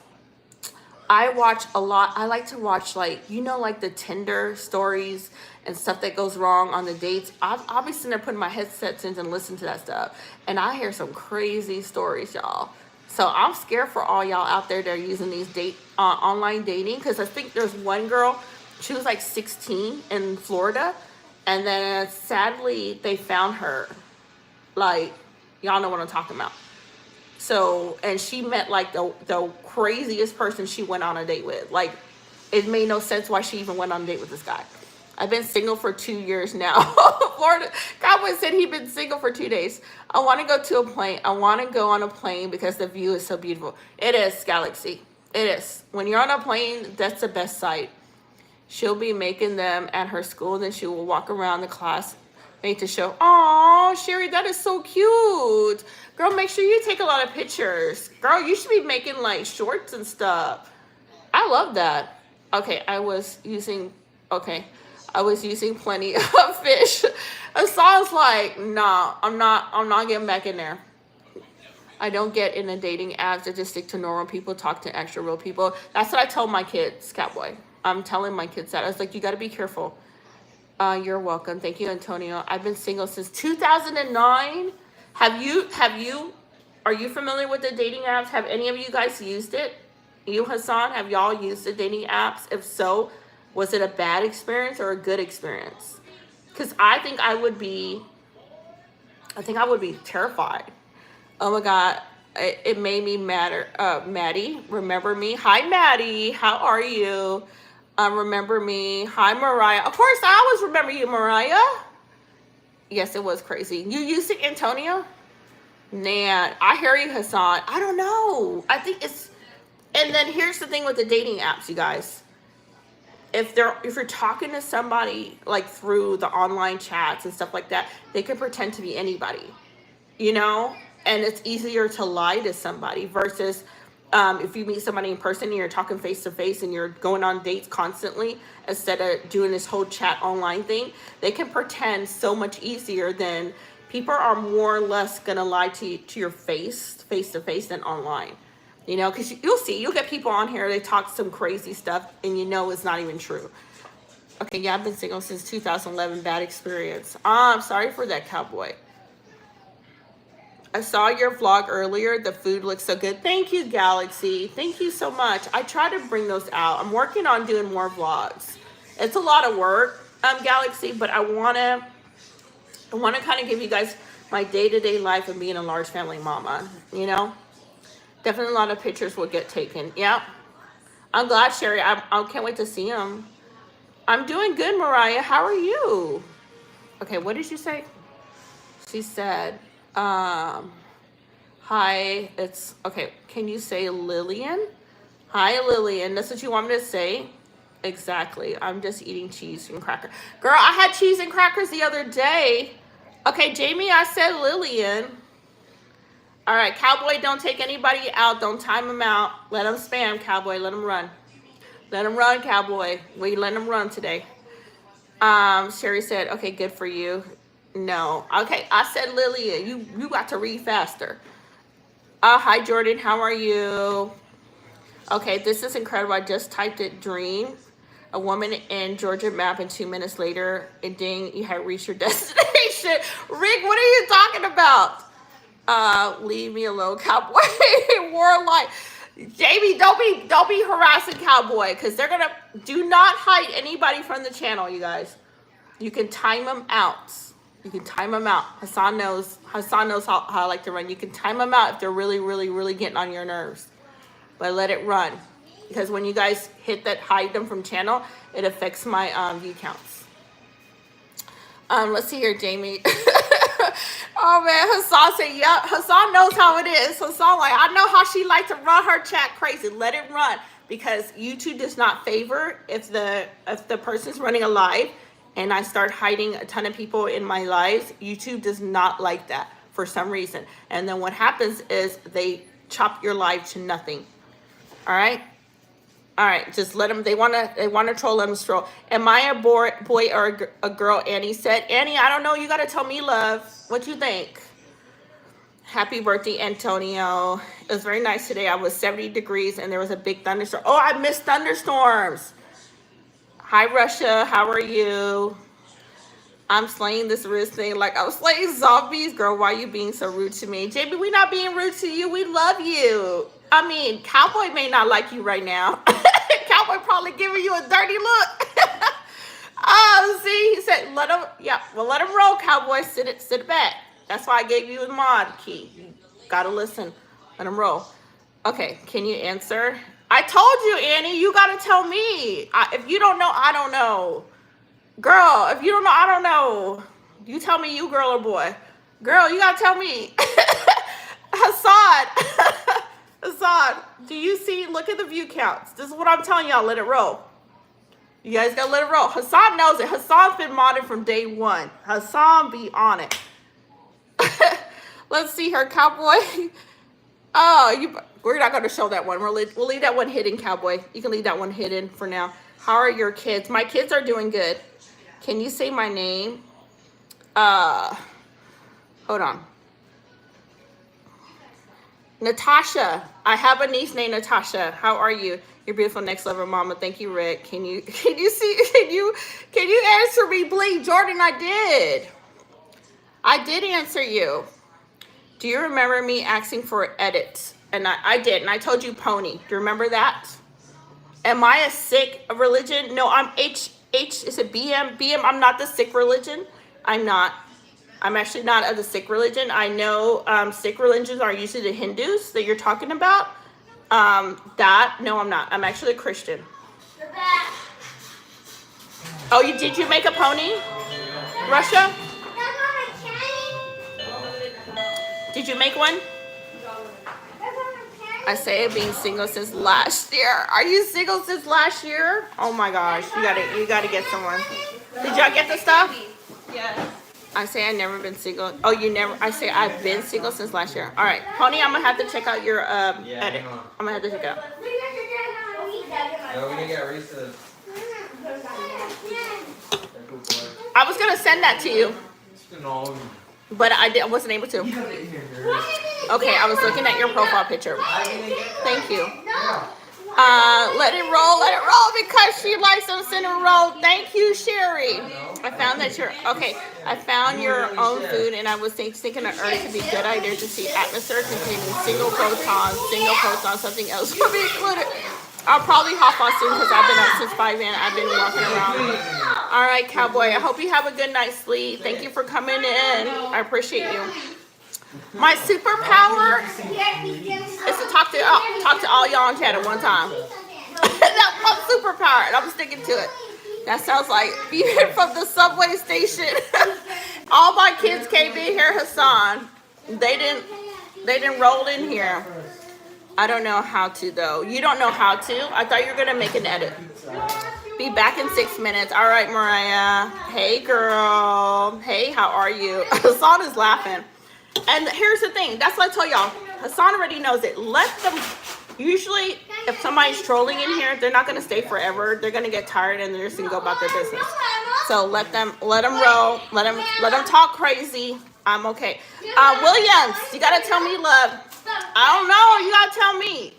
I watch a lot. I like to watch, like, you know, like the Tinder stories and stuff that goes wrong on the dates. I'll be sitting there putting my headsets in and listen to that stuff. And I hear some crazy stories, y'all. So I'm scared for all y'all out there that are using these online dating. Because I think there's one girl, she was like 16 in Florida. And then sadly, they found her. Like, y'all know what I'm talking about. So, and she met like the craziest person she went on a date with. Like, it made no sense why she even went on a date with this guy. I've been single for 2 years now. Florida Cowboy said he'd been single for 2 days. I want to go to a plane. I want to go on a plane because the view is so beautiful. It is, Galaxy. It is. When you're on a plane, that's the best sight. She'll be making them at her school, then she will walk around the class, made to show. Oh, Sherry, that is so cute. Girl, make sure you take a lot of pictures. Girl, you should be making like shorts and stuff. I love that. Okay, I was using plenty of fish. Hassan's like, nah, I'm not getting back in there. I don't get in the dating apps. I just stick to normal people, talk to extra real people. That's what I tell my kids, Catboy. I'm telling my kids that. I was like, you got to be careful. You're welcome. Thank you, Antonio. I've been single since 2009. Are you familiar with the dating apps? Have any of you guys used it? You, Hassan, have y'all used the dating apps? If so, was it a bad experience or a good experience? Because I think I would be terrified. Oh my God. It made me matter. Maddie, remember me? Hi, Maddie. How are you? Remember me? Hi, Mariah. Of course, I always remember you, Mariah. Yes, it was crazy. You used it, Antonio? Nah, I hear you, Hassan. I don't know. I think it's... And then here's the thing with the dating apps, you guys. If you're talking to somebody like through the online chats and stuff like that, they can pretend to be anybody, you know? And it's easier to lie to somebody versus if you meet somebody in person and you're talking face to face and you're going on dates constantly instead of doing this whole chat online thing. They can pretend so much easier than people are more or less gonna lie to your face to face than online. You know, because you'll get people on here, they talk some crazy stuff and you know it's not even true. Okay, yeah, I've been single since 2011. Bad experience. I'm sorry for that, Cowboy. I saw your vlog earlier. The food looks so good. Thank you, Galaxy. Thank you so much. I try to bring those out. I'm working on doing more vlogs. It's a lot of work, Galaxy, but I wanna kind of give you guys my day-to-day life of being a large family mama, you know? Definitely a lot of pictures will get taken. Yeah. I'm glad, Sherry. I can't wait to see them. I'm doing good, Mariah. How are you? Okay, what did you say? She said, hi, it's, okay, can you say Lillian? Hi, Lillian. That's what you want me to say? Exactly. I'm just eating cheese and crackers. Girl, I had cheese and crackers the other day. Okay, Jamie, I said Lillian. All right, Cowboy, don't take anybody out. Don't time them out. Let them spam, Cowboy. Let them run. Let them run, Cowboy. We let them run today. Sherry said, okay, good for you. No. Okay, I said Lillian. You got to read faster. Hi, Jordan. How are you? Okay, this is incredible. I just typed it, dream. A woman in Georgia map, and 2 minutes later, and ding, you had reached your destination. Rick, what are you talking about? Leave me alone, Cowboy. Warlike. Jamie, don't be harassing Cowboy, because they're gonna do not hide anybody from the channel, you guys. You can time them out. You can time them out. Hassan knows how I like to run. You can time them out if they're really, really, really getting on your nerves. But let it run. Because when you guys hit that hide them from channel, it affects my view counts. Let's see here, Jamie. Oh man, Hassan said, yeah, Hassan knows how it is. Hassan, like, I know how she likes to run her chat crazy. Let it run. Because YouTube does not favor if the person's running a live and I start hiding a ton of people in my lives. YouTube does not like that for some reason. And then what happens is they chop your live to nothing. All right. All right, just let them. They wanna troll. Let them troll. Am I a boy or a girl? Annie said. Annie, I don't know. You gotta tell me, love. What you think? Happy birthday, Antonio. It was very nice today. I was 70 degrees and there was a big thunderstorm. Oh, I missed thunderstorms. Hi, Russia. How are you? I'm slaying this wrist thing like I was slaying zombies. Girl, why are you being so rude to me? JB, we not being rude to you. We love you. I mean, Cowboy may not like you right now. Cowboy probably giving you a dirty look. Oh, see, he said, let him, yeah, well, let him roll, Cowboy. Sit back. That's why I gave you the mod key. You gotta listen. Let him roll. Okay, can you answer? I told you, Annie, you gotta tell me. If you don't know, I don't know. Girl, if you don't know, I don't know. You tell me, you girl or boy. Girl, you gotta tell me. Hassan. Hassan, do you see? Look at the view counts. This is what I'm telling y'all. Let it roll. You guys gotta let it roll. Hassan knows it. Hassan's been modded from day one. Hassan be on it. Let's see her, Cowboy. Oh, we're not gonna show that one. We'll leave that one hidden, Cowboy. You can leave that one hidden for now. How are your kids? My kids are doing good. Can you say my name? Hold on. Natasha. I have a niece named Natasha. How are you? You're beautiful, next level mama. Thank you, Rick. Can you answer me, please? Jordan, I did answer you. Do you remember me asking for edits? And I did, and I told you pony. Do you remember that? Am I a Sikh religion? No, I'm H, is it BM? I'm not the Sikh religion. I'm not. I'm actually not of the Sikh religion. I know Sikh religions are usually the Hindus that you're talking about. No, I'm not. I'm actually a Christian. Oh, did you make a pony? Russia? Did you make one? I say being single since last year. Are you single since last year? Oh my gosh, you gotta get someone. Did y'all get the stuff? Yes. I say I've never been single. Oh, you never. I say I've been single since last year. All right, Pony, I'm gonna have to check out your edit. I'm gonna have to check it out. No, we didn't get Reese's. I was gonna send that to you, but I wasn't able to. Okay, I was looking at your profile picture. Thank you. Let it roll because she likes them cinnamon roll. Thank you, Sherry. I found that I found your own food, and I was thinking of Earth would be a good idea to see atmosphere containing single protons, something else will be included. I'll probably hop on soon because I've been up since 5 a.m. I've been walking around. All right, cowboy. I hope you have a good night's sleep. Thank you for coming in. I appreciate you. My superpower is to talk to all y'all in chat at one time. That's my superpower, and I'm sticking to it. That sounds like even from the subway station. All my kids came in here, Hassan. They didn't roll in here. I don't know how to though. You don't know how to? I thought you were gonna make an edit. Be back in 6 minutes. All right, Mariah. Hey, girl. Hey, how are you? Hassan is laughing. And here's the thing. That's what I tell y'all. Hassan already knows it. Let them. Usually, if somebody's trolling in here, they're not going to stay forever. They're going to get tired and they're just going to go about their business. So let them roll. Let them talk crazy. I'm okay. Williams, you got to tell me, love. I don't know. You got to tell me.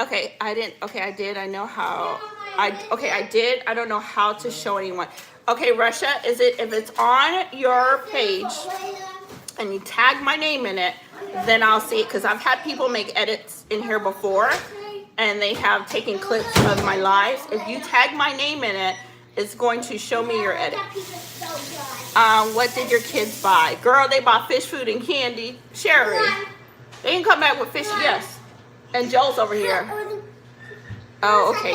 Okay, I didn't. Okay, I did. I know how. I did. I don't know how to show anyone. Okay, Russia, is it if it's on your page and you tag my name in it, then I'll see it, because I've had people make edits in here before and they have taken clips of my lives. If you tag my name in it, it's going to show me your edit. What did your kids buy? Girl, they bought fish food and candy. Sherry, they didn't come back with fish. Yes. And Joel's over here. Oh, okay.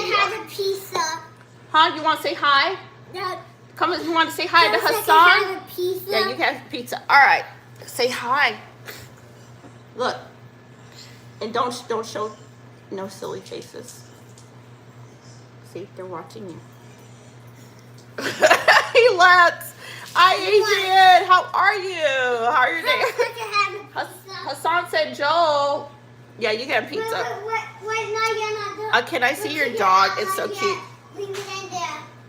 Huh? You want to say hi? Come on, you want to say hi to Hassan? Yeah, you can have pizza. All right. Say hi. Look. And don't show no silly faces. See, they're watching you. He left. Hi, Adrian. How are you? How are your day? Hassan said Joel. Yeah, you can have pizza. Can I see your dog? It's so cute.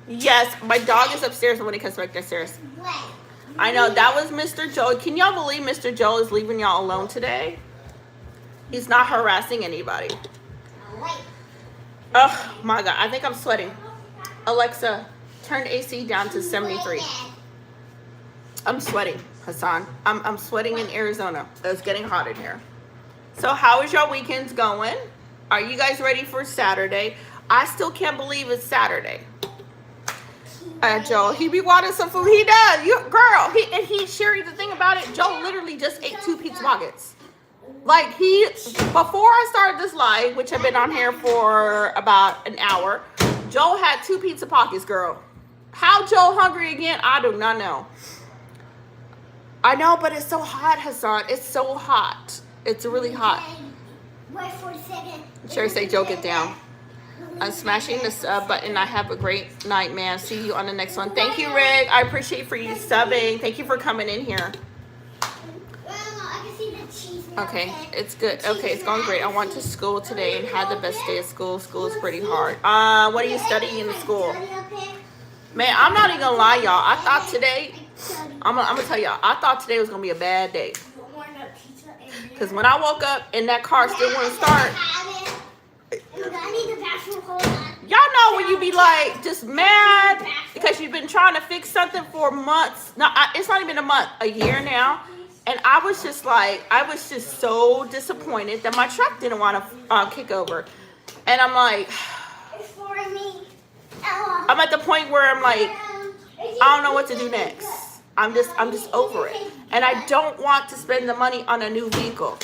Yes, my dog is upstairs when he comes back downstairs. I know, that was Mr. Joel. Can y'all believe Mr. Joel is leaving y'all alone today? He's not harassing anybody. Oh my God, I think I'm sweating. Alexa, turn AC down to 73. I'm sweating, Hassan. I'm sweating in Arizona. It's getting hot in here. So how is your weekends going? Are you guys ready for Saturday? I still can't believe it's Saturday. Joel, he be wanting some food. He does. Girl, Sherry, the thing about it, Joel literally just ate 2 pizza pockets. Like before I started this live, which I've been on here for about an hour, Joel had 2 pizza pockets, girl. How Joel hungry again? I do not know. I know, but it's so hot, Hassan. It's so hot. It's really hot. Wait for a second. Sherry say, Joe, get down. I'm smashing this button. I have a great night, man. See you on the next one. Thank you, Rick. I appreciate for you subbing. Thank you for coming in here. Okay, it's good. Okay, it's going great. I went to school today and had the best day of school. School is pretty hard. What are you studying in school? Man, I'm not even gonna lie, y'all. I thought today, I'm gonna tell y'all, I thought today was gonna be a bad day. Because when I woke up and that car still wouldn't start. Y'all know when you be like just mad because you've been trying to fix something for months. No, it's not even a month, a year now. And I was just so disappointed that my truck didn't want to kick over. And I'm like, I'm at the point where I'm like, I don't know what to do next. I'm just over it. And I don't want to spend the money on a new vehicle.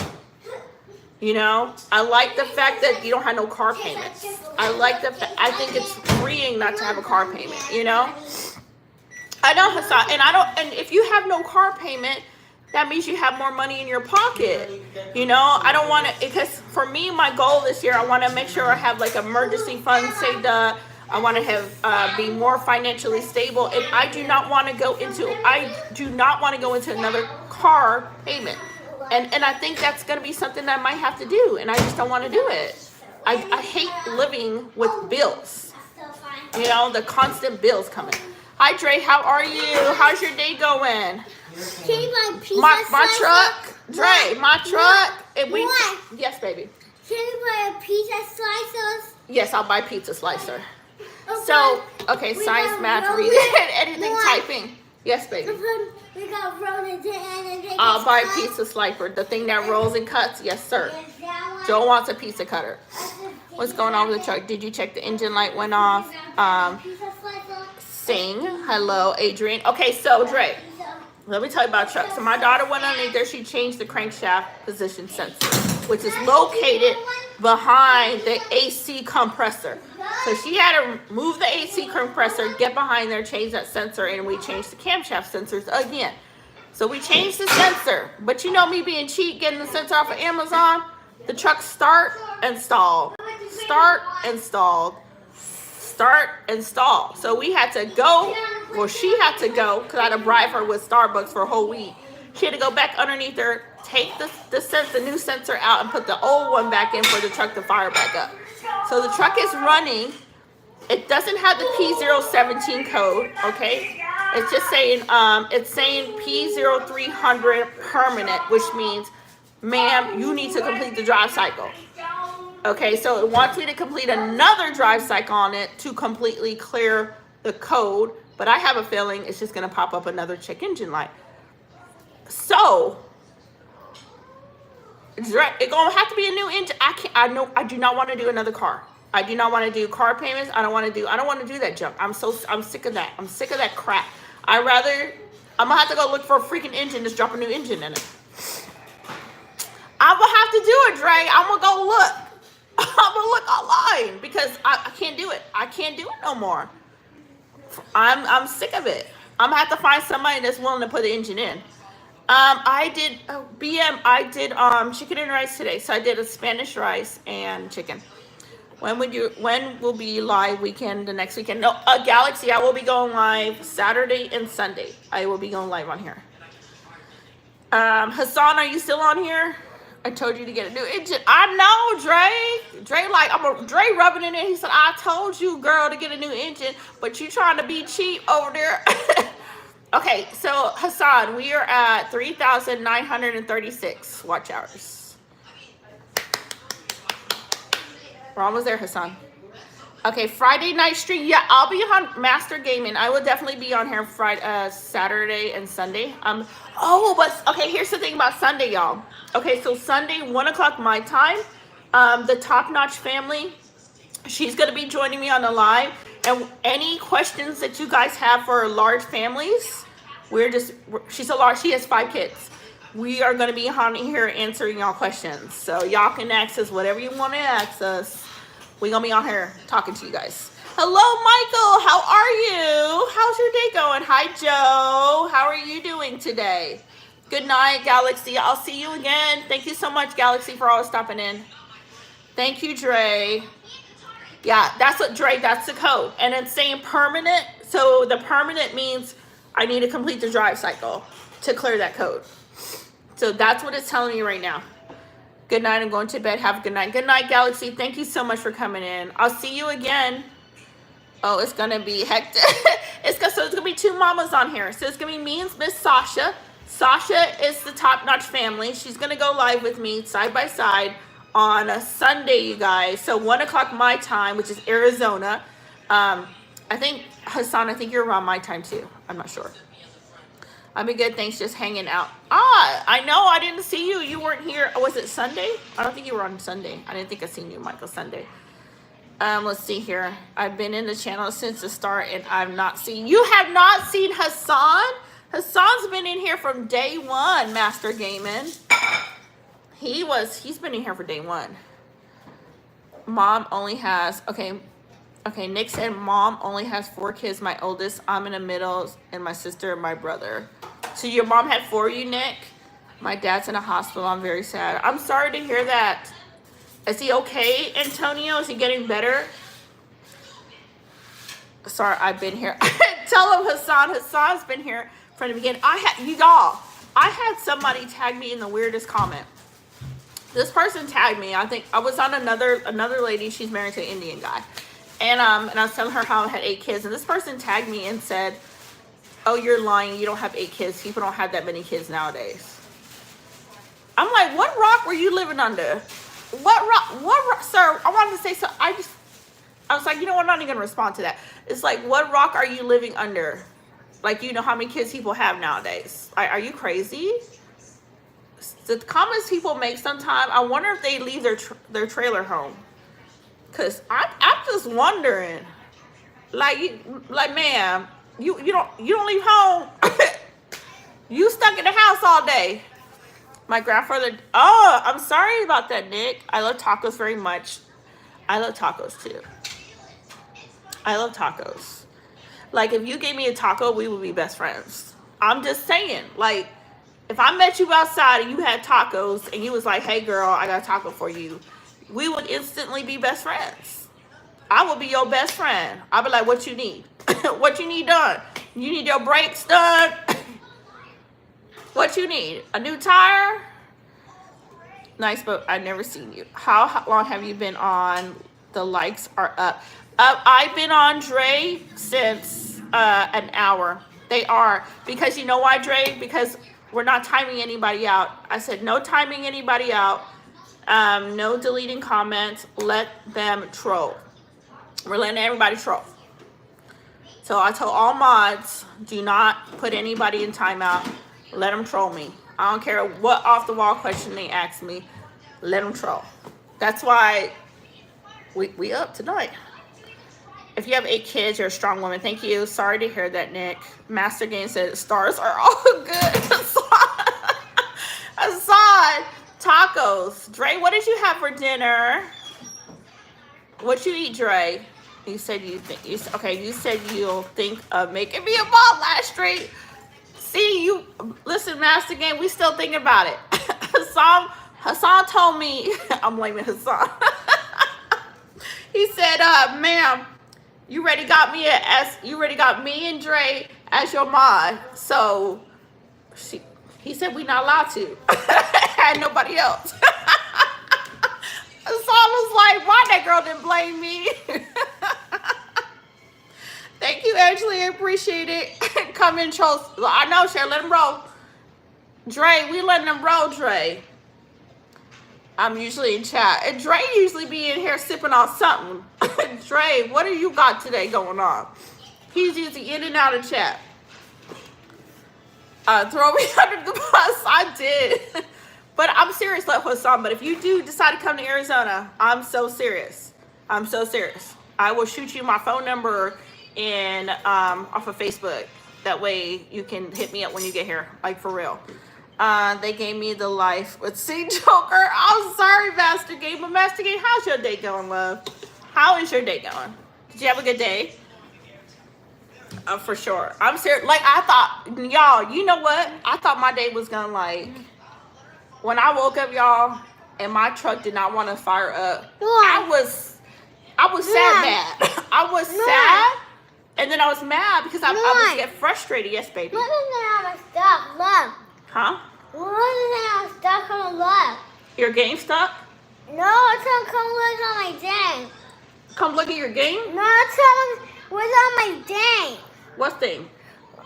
You know, I like the fact that you don't have no car payments. I think it's freeing not to have a car payment, you know? I know, Hassan, and if you have no car payment, that means you have more money in your pocket. You know, I don't want to, because for me, my goal this year, I want to make sure I have like emergency funds saved up. I want to have be more financially stable, and I do not want to go into another car payment. And I think that's going to be something that I might have to do, and I just don't want to do it. I hate living with bills. You know, the constant bills coming. Hi, Dre. How are you? How's your day going? Can you buy pizza my truck, Dre. My truck. Yes, baby. Can you buy a pizza slicer? Yes, I'll buy pizza slicer. So, okay, science, math, reading, anything, typing. Yes, baby. We got rolling and I'll buy a pizza slicer, the thing that rolls and cuts. Yes, sir. Joe wants a pizza cutter. What's going on with the truck? Did you check the engine light went off? Sing. Hello, Adrian. Okay, so Dre, let me tell you about truck. So my daughter went underneath there. She changed the crankshaft position sensor, which is located behind the AC compressor. So she had to move the AC compressor, get behind there, change that sensor, and we changed the camshaft sensors again. So we changed the sensor, but you know me being cheap, getting the sensor off of Amazon, the truck start and stall, start and stall, start and stall. So we had to go, well, she had to go, because I had to bribe her with Starbucks for a whole week. She had to go back underneath her, take the new sensor out, and put the old one back in for the truck to fire back up. So the truck is running. It doesn't have the P017 code, okay? It's just saying, it's saying P0300 permanent, which means, ma'am, you need to complete the drive cycle. Okay, so it wants me to complete another drive cycle on it to completely clear the code, but I have a feeling it's just gonna pop up another check engine light. So, it's gonna have to be a new engine. I do not want to do another car. I do not want to do car payments. I don't want to do that junk. I'm sick of that. I'm sick of that crap. I'm gonna have to go look for a freaking engine, just drop a new engine in it. I'm gonna have to do it, Dre. I'm gonna go look. I'm gonna look online because I can't do it. I can't do it no more. I'm sick of it. I'm gonna have to find somebody that's willing to put the engine in. I did chicken and rice today. So I did a Spanish rice and chicken. When will be live weekend, the next weekend? No, Galaxy, I will be going live Saturday and Sunday. I will be going live on here. Hassan, are you still on here? I told you to get a new engine. I know, Dre. Dre rubbing it in. He said, I told you, girl, to get a new engine, but you trying to be cheap over there. Okay, so Hassan, we are at 3,936 watch hours. We're almost there, Hassan. Okay, Friday night stream. Yeah, I'll be on Master Gaming. I will definitely be on here Friday, Saturday, and Sunday. Okay, here's the thing about Sunday, y'all. Okay, so Sunday, 1 o'clock my time. The Top Notch family, she's gonna be joining me on the live. And any questions that you guys have for large families, she has 5 kids. We are gonna be on here answering y'all questions. So y'all can ask us whatever you want to ask us. We're gonna be on here talking to you guys. Hello, Michael. How are you? How's your day going? Hi, Joe. How are you doing today? Good night, Galaxy. I'll see you again. Thank you so much, Galaxy, for always stopping in. Thank you, Dre. Yeah, that's the code. And it's saying permanent. So the permanent means I need to complete the drive cycle to clear that code. So that's what it's telling me right now. Good night. I'm going to bed. Have a good night. Good night, Galaxy. Thank you so much for coming in. I'll see you again. Oh, it's going to be hectic. So it's going to be 2 mamas on here. So it's going to be me and Miss Sasha. Sasha is the Top Notch family. She's going to go live with me side by side on a Sunday, you guys. So 1 o'clock my time, which is Arizona. I think, Hassan, you're around my time too. I'm not sure. I've been good, thanks, just hanging out. I know, I didn't see you. You weren't here. Was it Sunday? I don't think you were on Sunday. I didn't think I seen you, Michael, Sunday. Let's see here. I've been in the channel since the start, and I've not seen. You have not seen Hassan? Hassan's been in here from day 1, Master Gaming. He's been in here for day 1. Mom only has, okay, Nick said mom only has 4 kids. My oldest, I'm in the middle, and my sister and my brother. So your mom had 4 of you, Nick? My dad's in a hospital. I'm very sad. I'm sorry to hear that. Is he okay, Antonio? Is he getting better? Sorry, I've been here. Tell him Hassan's been here from the beginning. I had somebody tag me in the weirdest comment. This person tagged me. I think I was on another lady. She's married to an Indian guy. And I was telling her how I had 8 kids. And this person tagged me and said, oh, you're lying. You don't have 8 kids. People don't have that many kids nowadays. I'm like, what rock were you living under? What rock, sir? I wanted to say so. I was like, you know what? I'm not even going to respond to that. It's like, what rock are you living under? Like, you know how many kids people have nowadays? Are you crazy? The comments people make sometimes, I wonder if they leave their trailer home. Because I'm just wondering. Like, ma'am, You don't leave home. You stuck in the house all day. My grandfather. Oh, I'm sorry about that, Nick. I love tacos very much. I love tacos too. I love tacos. Like, if you gave me a taco, we would be best friends. I'm just saying. Like, if I met you outside and you had tacos and you was like, hey, girl, I got a taco for you, we would instantly be best friends. I would be your best friend. I'd be like, what you need? What you need done? You need your brakes done? What you need? A new tire? Nice, but I've never seen you. How long have you been on? The likes are up. I've been on Dre since an hour. They are. Because you know why, Dre? Because we're not timing anybody out. I said no timing anybody out. No deleting comments. Let them troll. We're letting everybody troll. So I told all mods, do not put anybody in timeout. Let them troll me. I don't care what off the wall question they ask me. Let them troll. That's why we up tonight. If you have 8 kids, you're a strong woman. Thank you. Sorry to hear that, Nick. Master Game said stars are all good. Assad, tacos. Dre, what did you have for dinner? What you eat, Dre? You said you think you okay. You said you'll think of making me a ball last street. See, you listen, Master Game. We still thinking about it. Hassan told me. I'm blaming Hassan. He said, "Ma'am, you already got me and Dre as your mod." So he said we not allowed to. Had nobody else. Hassan was like, "Why that girl didn't blame me?" Thank you, Ashley. I appreciate it. Come in, trolls. I know, Cher. Let them roll. Dre, we letting them roll, Dre. I'm usually in chat. And Dre usually be in here sipping on something. Dre, what do you got today going on? He's usually in and out of chat. Throw me under the bus. I did. But I'm serious, Let Hassan. But if you do decide to come to Arizona, I'm so serious. I'm so serious. I will shoot you my phone number and off of Facebook. That way you can hit me up when you get here, like for real. They gave me the life with Sea Joker. I'm sorry, Master Game, but Master Game, how's your day going, love? How is your day going? Did you have a good day? For sure. I'm serious. Like, I thought, y'all, you know what? I thought my day was gonna, like, when I woke up, y'all, and my truck did not want to fire up, I was sad, mad. I was sad. And then I was mad because I was get frustrated. Yes, baby. Look at my stuff. Look. Huh? Look at my stuff on the left. Your game stuck? No, it's gonna come look on my thing. Come look at your game? No, it's coming what's on my thing. What thing?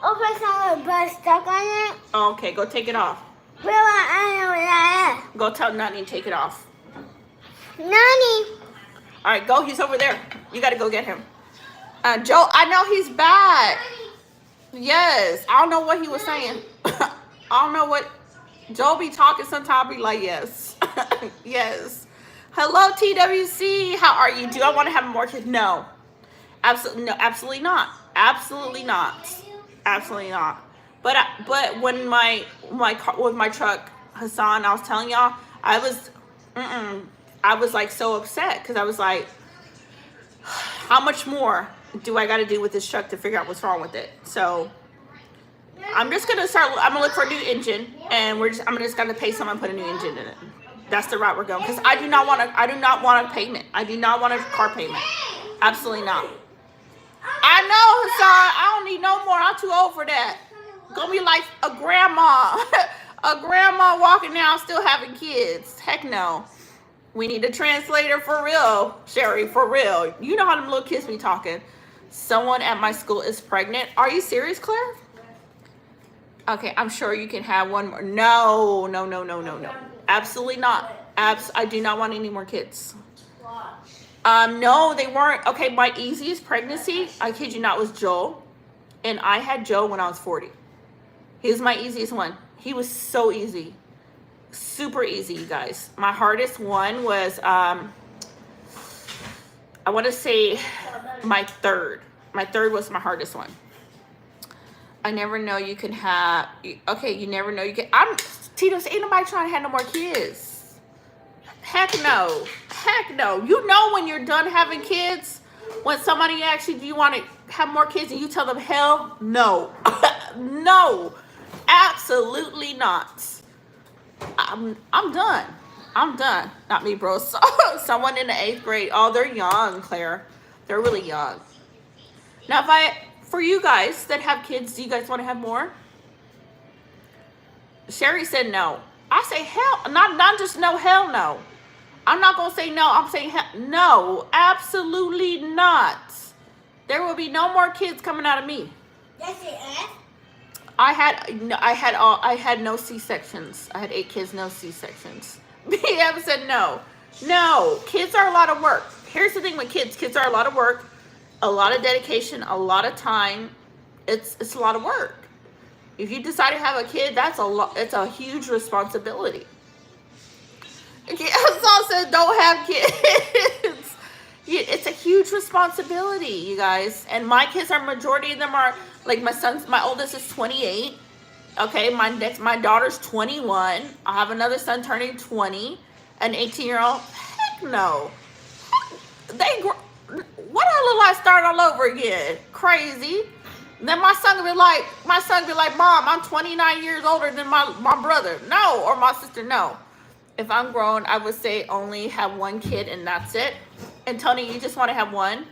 Oh, it's not a bus stuck on it. Oh, okay, go take it off. Well, I know what that is. Go tell Nani to take it off. Nani. All right, go. He's over there. You got to go get him. Joe, I know he's back. Yes. I don't know what he was saying. I don't know what. Joe be talking sometimes. Be like, yes. Yes. Hello, TWC. How are you? Do I want to have more kids? No. Absolutely no. Absolutely not. Absolutely not. Absolutely not. But when my car with my truck, Hassan, I was telling y'all, I was like so upset because I was like, how much more do I got to do with this truck to figure out what's wrong with it? So I'm just gonna I'm gonna look for a new engine, and I'm just gonna pay someone to put a new engine in it. That's the route we're going, because I do not want a payment. I do not want a car payment. Absolutely not. I know, Hassan. I don't need no more. I'm too old for that. Gonna be like a grandma. A grandma walking down still having kids. Heck no. We need a translator for real, Sherry, for real. You know how them little kids be talking. Someone at my school is pregnant. Are you serious, Claire? Okay, I'm sure you can have one more. No. Absolutely not. I do not want any more kids. No, they weren't. Okay, my easiest pregnancy, I kid you not, was Joel. And I had Joe when I was 40. He was my easiest one. He was so easy. Super easy, you guys. My hardest one was, I want to say my third. My third was my hardest one. I never know you can have. Okay, you never know you can. I'm Tito's. Ain't nobody trying to have no more kids. Heck no. Heck no. You know when you're done having kids, when somebody asks you, do you want to have more kids, and you tell them, hell no. No. Absolutely not. I'm done. I'm done. Not me, bro. So, someone in the 8th grade. Oh, they're young, Claire. They're really young. Now, for you guys that have kids, do you guys want to have more? Sherry said no. I say hell, not just no, hell no. I'm not going to say no. I'm saying hell, no, absolutely not. There will be no more kids coming out of me. That's it, I had no C-sections. I had 8 kids, no C-sections. BM said no. No, kids are a lot of work. Here's the thing with kids. Kids are a lot of work, a lot of dedication, a lot of time. It's a lot of work. If you decide to have a kid, that's a lot. It's a huge responsibility. Saul said don't have kids. It's a huge responsibility, you guys. And my kids are, majority of them are, like my oldest is 28. Okay, my daughter's 21. I have another son turning 20, an 18-year-old. Heck no. What I look like start all over again? Crazy. Then my son would be like, Mom, I'm 29 years older than my brother. No, or my sister, no. If I'm grown, I would say only have 1 kid and that's it. And Tony, you just want to have 1?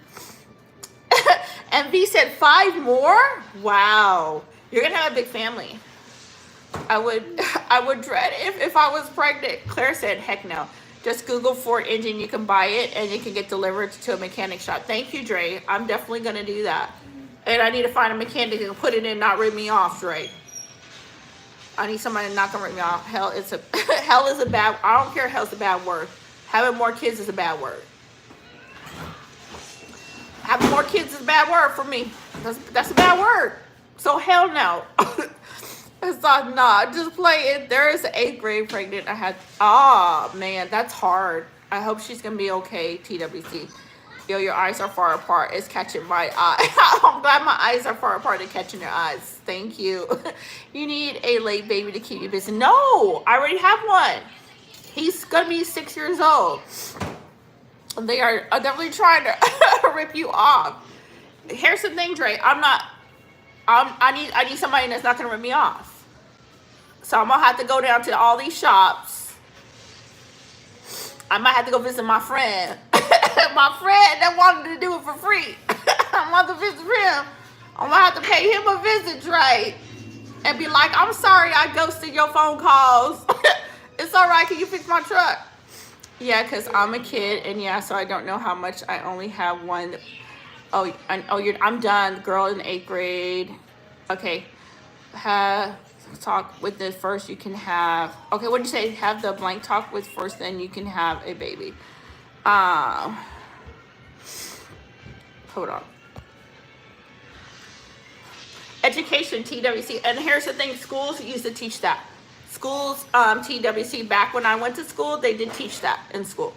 And V said 5 more? Wow. You're going to have a big family. I would dread if I was pregnant. Claire said, heck no. Just Google Ford engine. You can buy it and it can get delivered to a mechanic shop. Thank you, Dre. I'm definitely going to do that. And I need to find a mechanic who can put it in, not rip me off, Dre. I need somebody not gonna rip me off. Hell is a bad. I don't care. Hell's a bad word. Having more kids is a bad word. Having more kids is a bad word for me. That's a bad word. So hell no. It's not. Nah, just play it. There is an 8th grade pregnant. Oh man, that's hard. I hope she's gonna be okay. TWC. Yo, your eyes are far apart. It's catching my eye. I'm glad my eyes are far apart and catching your eyes. Thank you. You need a late baby to keep you busy. No, I already have one. He's gonna be 6 years old. They are definitely trying to rip you off. Here's the thing, Dre. I need somebody that's not gonna rip me off. So I'm gonna have to go down to all these shops. I might have to go visit my friend. My friend that wanted to do it for free. I want to visit him. I'm gonna have to pay him a visit, Dre, and be like, I'm sorry I ghosted your phone calls. It's all right. Can you fix my truck? Yeah, because I'm a kid, and yeah, so I don't know how much. I only have 1. I'm done. Girl in 8th grade. Okay. Talk with this first. You can have. Okay, what did you say? Have the blank talk with first, then you can have a baby. Hold on. Education, TWC. And here's the thing, schools used to teach that. Schools, TWC, back when I went to school, they did teach that in school.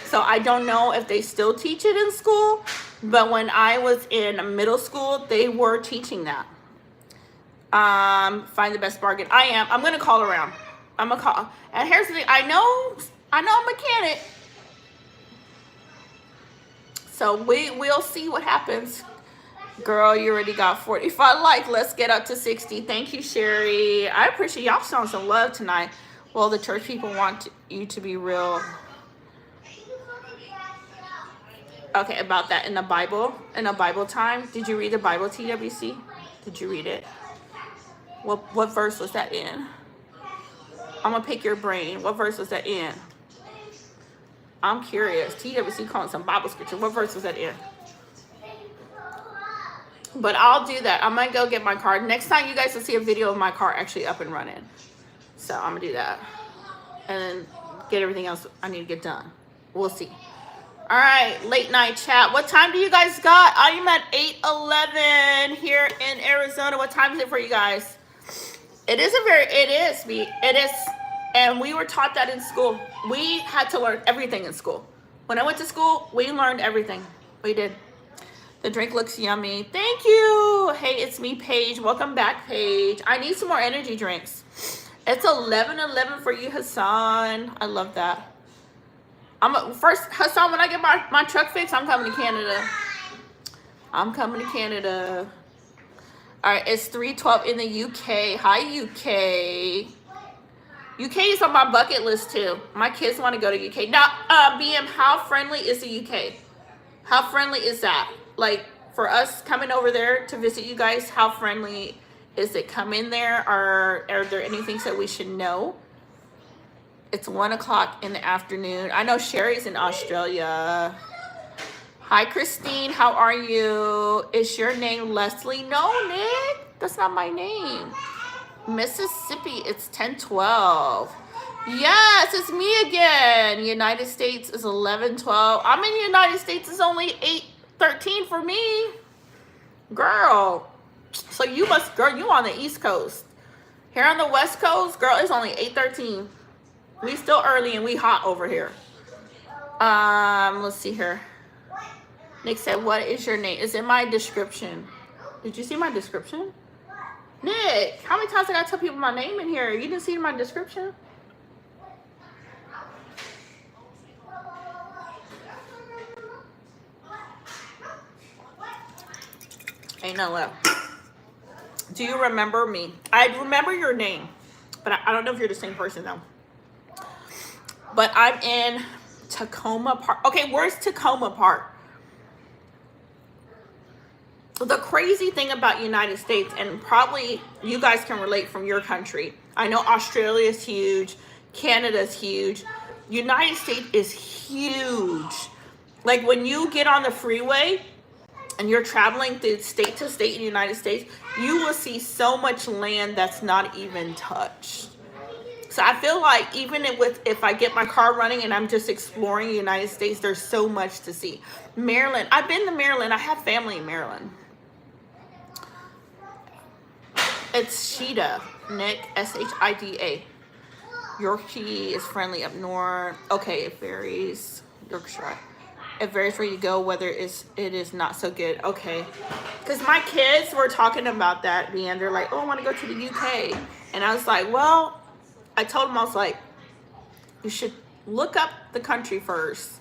So I don't know if they still teach it in school, but when I was in middle school, they were teaching that. Find the best bargain. I'm going to call around. I'm going to call. And here's the thing, I know a mechanic. So we'll see what happens. Girl, you already got 45 likes. Let's get up to 60. Thank you, Sherry. I appreciate y'all showing some love tonight. Well, the church people want you to be real. Okay, about that in the Bible time. Did you read the Bible, TWC? Did you read it? What verse was that in? I'm going to pick your brain. What verse was that in? I'm curious. TWC calling some Bible scripture. What verse was that in? But I'll do that. I might go get my car. Next time you guys will see a video of my car actually up and running. So I'm going to do that. And then get everything else I need to get done. We'll see. All right. Late night chat. What time do you guys got? I am at 8:11 here in Arizona. What time is it for you guys? It is. And we were taught that in school. We had to learn everything in school. When I went to school, we learned everything. We did. The drink looks yummy. Thank you. Hey, it's me, Paige. Welcome back, Paige. I need some more energy drinks. It's 11:11 for you, Hassan. I love that. First, Hassan, when I get my truck fixed, I'm coming to Canada. I'm coming to Canada. All right, it's 3:12 in the UK. Hi, UK. UK is on my bucket list too. My kids want to go to UK. Now, BM, how friendly is the UK? How friendly is that? Like, for us coming over there to visit you guys, how friendly is it? Come in there, or are there any things that we should know? It's 1 o'clock in the afternoon. I know Sherry's in Australia. Hi, Christine. How are you? Is your name Leslie? No, Nick. That's not my name. Mississippi, it's 10:12. Yes, it's me again. United States is 11:12. I'm in the United States. It's only 8:13 for me. Girl. So you must, girl, you on the East Coast. Here on the West Coast, girl, it's only 8:13. We still early and we hot over here. Let's see here. Nick said, what is your name? It's in my description. Did you see my description? Nick, how many times I gotta tell people my name in here? You didn't see my description? Ain't no left. Do you remember me? I remember your name, but I don't know if you're the same person though. But I'm in Tacoma Park. Okay, where's Tacoma Park? The crazy thing about United States, and probably you guys can relate from your country. I know Australia is huge. Canada's huge. United States is huge. Like when you get on the freeway and you're traveling through state to state in the United States, you will see so much land that's not even touched. So I feel like even if I get my car running and I'm just exploring the United States, there's so much to see. Maryland, I've been to Maryland. I have family in Maryland. It's Shida, Nick, Shida. Yorkie is friendly up north. Okay, it varies. Yorkshire. It varies where you go, whether it is not so good. Okay. Because my kids were talking about that, and they're like, oh, I want to go to the UK. And I was like, well, I told them, I was like, you should look up the country first.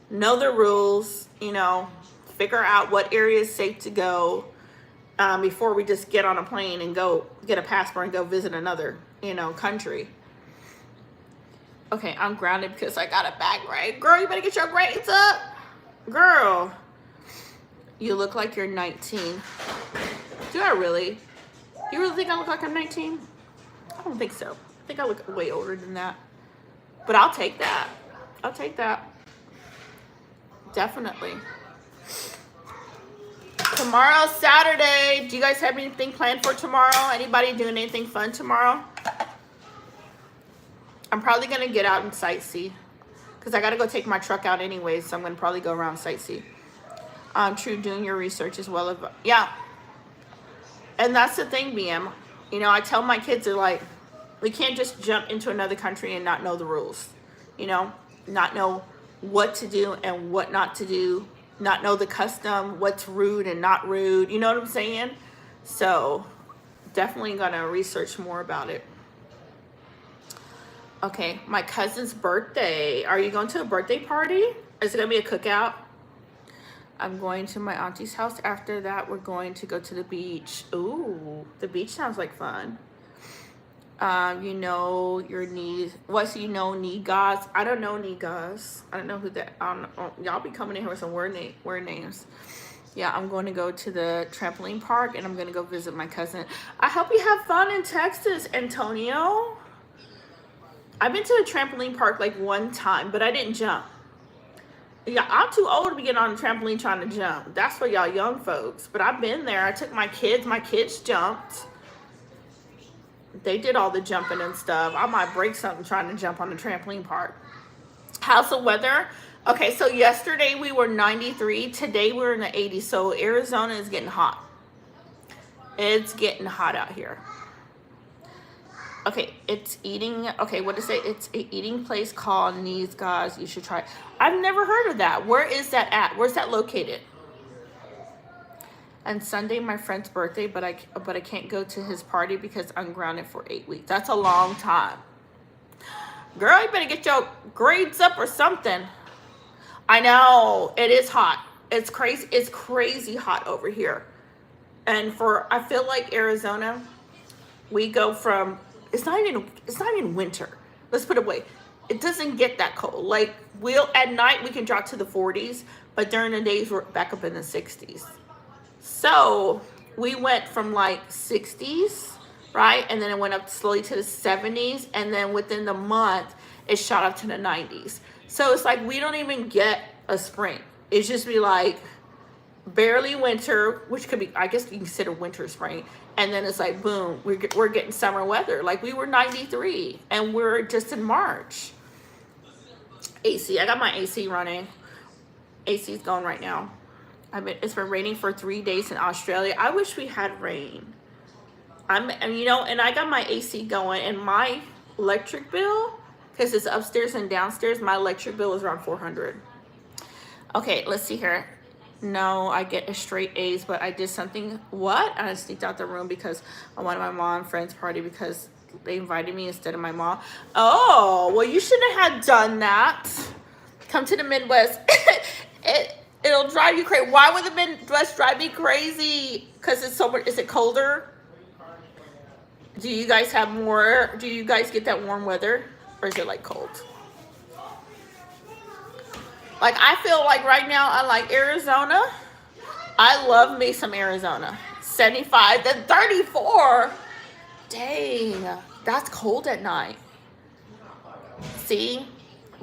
Know the rules, you know, figure out what area is safe to go. Before we just get on a plane and go get a passport and go visit another, you know, country. Okay, I'm grounded because I got a bad grade. Girl, you better get your grades up. Girl, you look like you're 19. Do I really? You really think I look like I'm 19? I don't think so. I think I look way older than that. But I'll take that. I'll take that. Definitely. Tomorrow's Saturday. Do you guys have anything planned for tomorrow? Anybody doing anything fun tomorrow? I'm probably going to get out and sightsee. Because I got to go take my truck out anyways. So I'm going to probably go around sightsee. True, doing your research as well. Yeah. And that's the thing, BM. You know, I tell my kids, they're like, we can't just jump into another country and not know the rules. You know, not know what to do and what not to do. Not know the custom, what's rude and not rude. You know what I'm saying? So definitely gonna research more about it. Okay, my cousin's birthday. Are you going to a birthday party? Is it gonna be a cookout? I'm going to my auntie's house. After that, we're going to go to the beach. Ooh, the beach sounds like fun. You know your knees. What's knee gods? I don't know knee gods. I don't know who that. Y'all be coming in here with some weird names. Yeah, I'm going to go to the trampoline park and I'm going to go visit my cousin. I hope you have fun in Texas, Antonio. I've been to a trampoline park like one time, but I didn't jump. Yeah, I'm too old to be getting on a trampoline trying to jump. That's for y'all young folks. But I've been there. I took my kids. My kids jumped. They did all the jumping and stuff. I might break something trying to jump on the trampoline park. How's the weather? Okay, so yesterday we were 93. Today we're in the 80s. So Arizona is getting hot. It's getting hot out here. Okay, it's eating. Okay, what to say? It's an eating place called Knees Guys. You should try it. I've never heard of that. Where is that at? Where's that located? And Sunday, my friend's birthday, but I can't go to his party because I'm grounded for 8 weeks. That's a long time. Girl, you better get your grades up or something. I know, it is hot. It's crazy. It's crazy hot over here. And I feel like Arizona, we go from, it's not even winter. Let's put it away. It doesn't get that cold. Like, at night we can drop to the 40s, but during the days we're back up in the 60s. So we went from like 60s, right? And then it went up slowly to the 70s. And then within the month, it shot up to the 90s. So it's like we don't even get a spring. It's just be like barely winter, which could be, I guess you can consider winter spring. And then it's like, boom, we're getting summer weather. Like we were 93 and we're just in March. AC, I got my AC running. AC's going right now. It's been raining for 3 days in Australia. I wish we had rain. And I got my AC going, and my electric bill, because it's upstairs and downstairs, my electric bill is around $400. Okay, let's see here. No, I get a straight A's, but I did something. What? I sneaked out the room because I wanted my mom friend's party because they invited me instead of my mom. Oh, well, you shouldn't have done that. Come to the Midwest. It'll drive you crazy. Why would the Midwest drive me crazy? Because it's so much. Is it colder? Do you guys get that warm weather? Or is it like cold? Like, I feel like right now I like Arizona. I love me some Arizona. 75 then 34. Dang, that's cold at night. See?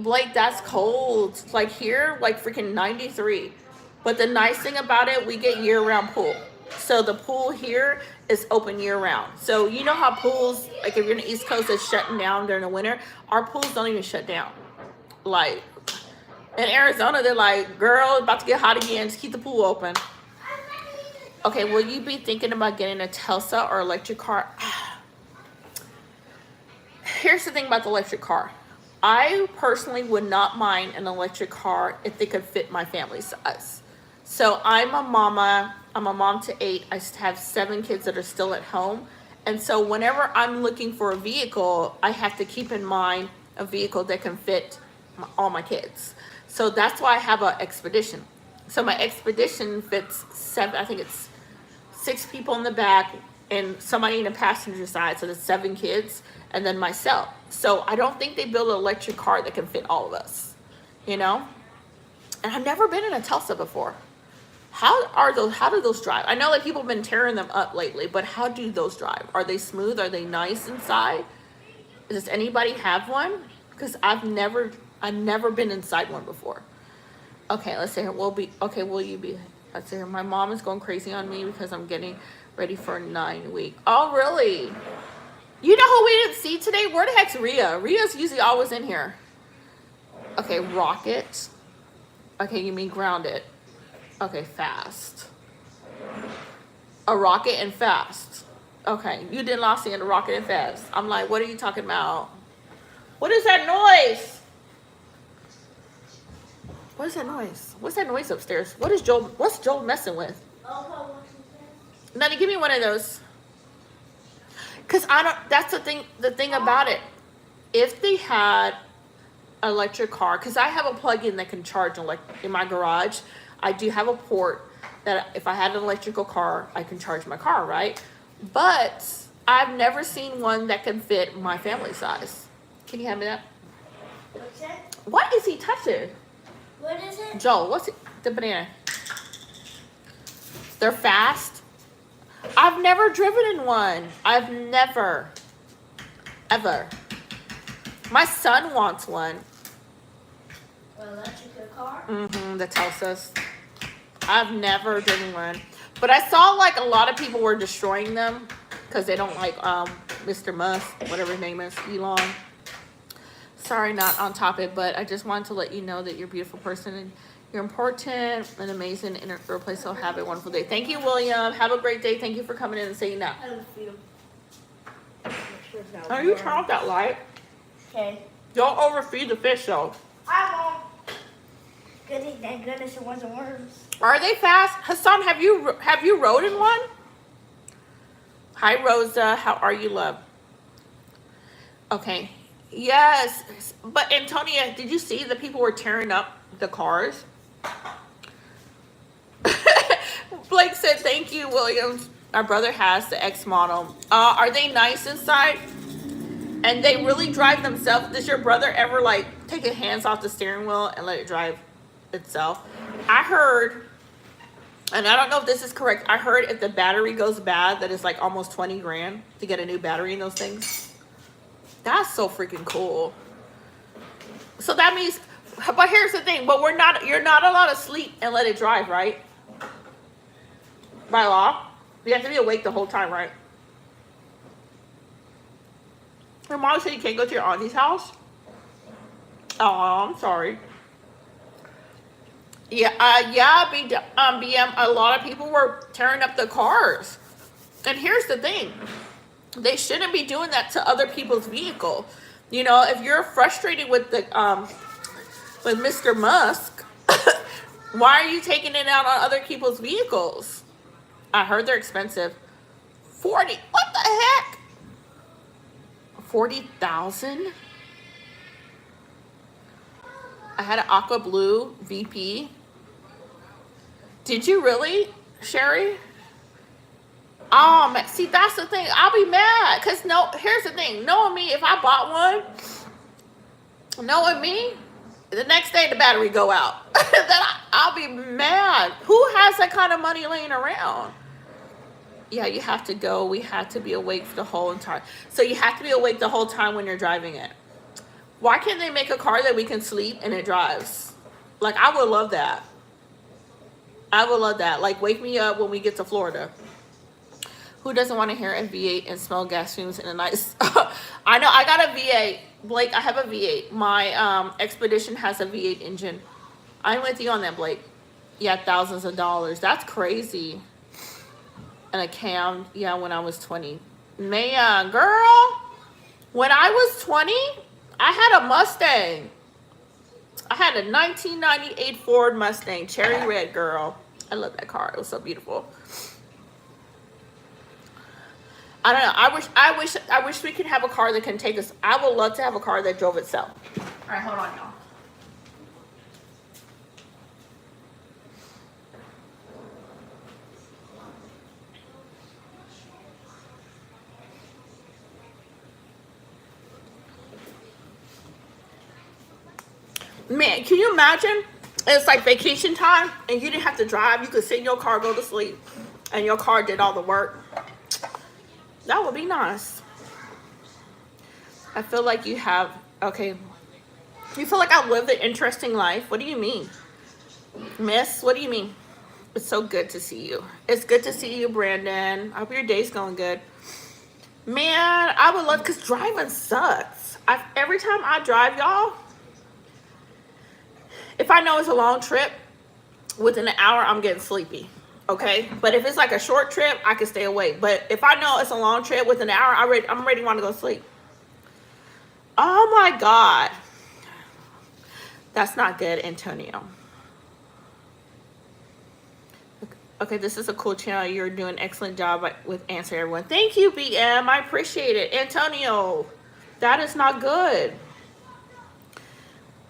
Blake, that's cold. Like here, like freaking 93. But the nice thing about it, we get year-round pool. So the pool here is open year-round. So you know how pools, like if you're in the East Coast, it's shutting down during the winter. Our pools don't even shut down. Like in Arizona, they're like, girl, it's about to get hot again. Just keep the pool open. Okay, will you be thinking about getting a Tesla or electric car? Here's the thing about the electric car. I personally would not mind an electric car if they could fit my family size. So I'm a mama. I'm a mom to 8. I have 7 kids that are still at home. And so whenever I'm looking for a vehicle, I have to keep in mind a vehicle that can fit all my kids. So that's why I have an Expedition. So my Expedition fits 7, I think it's 6 people in the back and somebody in the passenger side. So there's 7 kids and then myself. So I don't think they build an electric car that can fit all of us, And I've never been in a Tesla before. How do those drive? I know that people have been tearing them up lately, but how do those drive? Are they smooth? Are they nice inside? Does anybody have one? Because I've never been inside one before. Okay, let's say will you be? Let's say my mom is going crazy on me because I'm getting ready for a 9 week. Oh, really? You know who we didn't see today? Where the heck's Rhea? Rhea's usually always in here. Okay, rocket. Okay, you mean grounded. Okay, fast. A rocket and fast. Okay, you did not see in a rocket and fast. I'm like, what are you talking about? What is that noise? What is that noise? What's that noise upstairs? What's Joel messing with? Nani, give me one of those. Cause that's the thing about it. If they had an electric car, cause I have a plug-in that can charge in my garage. I do have a port that if I had an electrical car, I can charge my car, right? But I've never seen one that can fit my family size. Can you hand me that? What's that? What is he touching? What is it? Joel, what's it? The banana. They're fast. I've never driven in one. I've never. Ever. My son wants one. An electric car? That tells us. I've never driven one. But I saw like a lot of people were destroying them because they don't like Mr. Musk, whatever his name is, Elon. Sorry, not on topic, but I just wanted to let you know that you're a beautiful person and you're important and amazing and irreplaceable. Have a wonderful day. Thank you, William. Have a great day. Thank you for coming in and saying that. Are you turn off that light? Okay. Don't overfeed the fish, though. I won't. Thank goodness it wasn't worse. Are they fast? Hassan, have you rode in one? Hi, Rosa. How are you, love? Okay. Yes. But, Antonia, did you see the people were tearing up the cars? Blake said, thank you, Williams. Our brother has the X model. Are they nice inside? And they really drive themselves. Does your brother ever, like, take his hands off the steering wheel and let it drive itself? I heard, and I don't know if this is correct, I heard if the battery goes bad, that it's like almost 20 grand to get a new battery in those things. That's so freaking cool. So that means, but here's the thing, but you're not allowed to sleep and let it drive, right? By law. You have to be awake the whole time, right? Your mom said you can't go to your auntie's house? Oh, I'm sorry. Yeah, BM, a lot of people were tearing up the cars. And here's the thing. They shouldn't be doing that to other people's vehicle. You know, if you're frustrated with with Mr. Musk, why are you taking it out on other people's vehicles? I heard they're expensive. 40, what the heck? 40,000? I had an aqua blue VP. Did you really, Sherry? See, that's the thing. I'll be mad. Because here's the thing. Knowing me, if I bought one, knowing me, the next day the battery go out. Then I'll be mad. Who has that kind of money laying around? Yeah, you have to go. We have to be awake for the whole entire. So you have to be awake the whole time when you're driving it. Why can't they make a car that we can sleep and it drives? Like, I would love that. I would love that. Like, wake me up when we get to Florida. Who doesn't want to hear a V8 and smell gas fumes in a nice... I know, I got a V8. Blake, I have a V8. My Expedition has a V8 engine. I'm with you on that, Blake. Yeah, thousands of dollars. That's crazy. And a Cam, yeah, when I was 20. Man, girl, when I was 20, I had a Mustang. I had a 1998 Ford Mustang, cherry red, girl. I love that car. It was so beautiful. I don't know. I wish we could have a car that can take us. I would love to have a car that drove itself. All right, hold on, y'all. Man, can you imagine? It's like vacation time and you didn't have to drive. You could sit in your car, go to sleep, and your car did all the work. That would be nice. I feel like you have, okay. You feel like I've lived an interesting life. What do you mean? Miss, what do you mean? It's so good to see you. It's good to see you, Brandon. I hope your day's going good. Man, I would love, because driving sucks. Every time I drive, y'all, if I know it's a long trip, within an hour, I'm getting sleepy, okay? But if it's like a short trip, I can stay awake. But if I know it's a long trip, within an hour, I'm ready to want to go to sleep. Oh, my God. That's not good, Antonio. Okay, this is a cool channel. You're doing an excellent job with answering everyone. Thank you, BM. I appreciate it. Antonio, that is not good.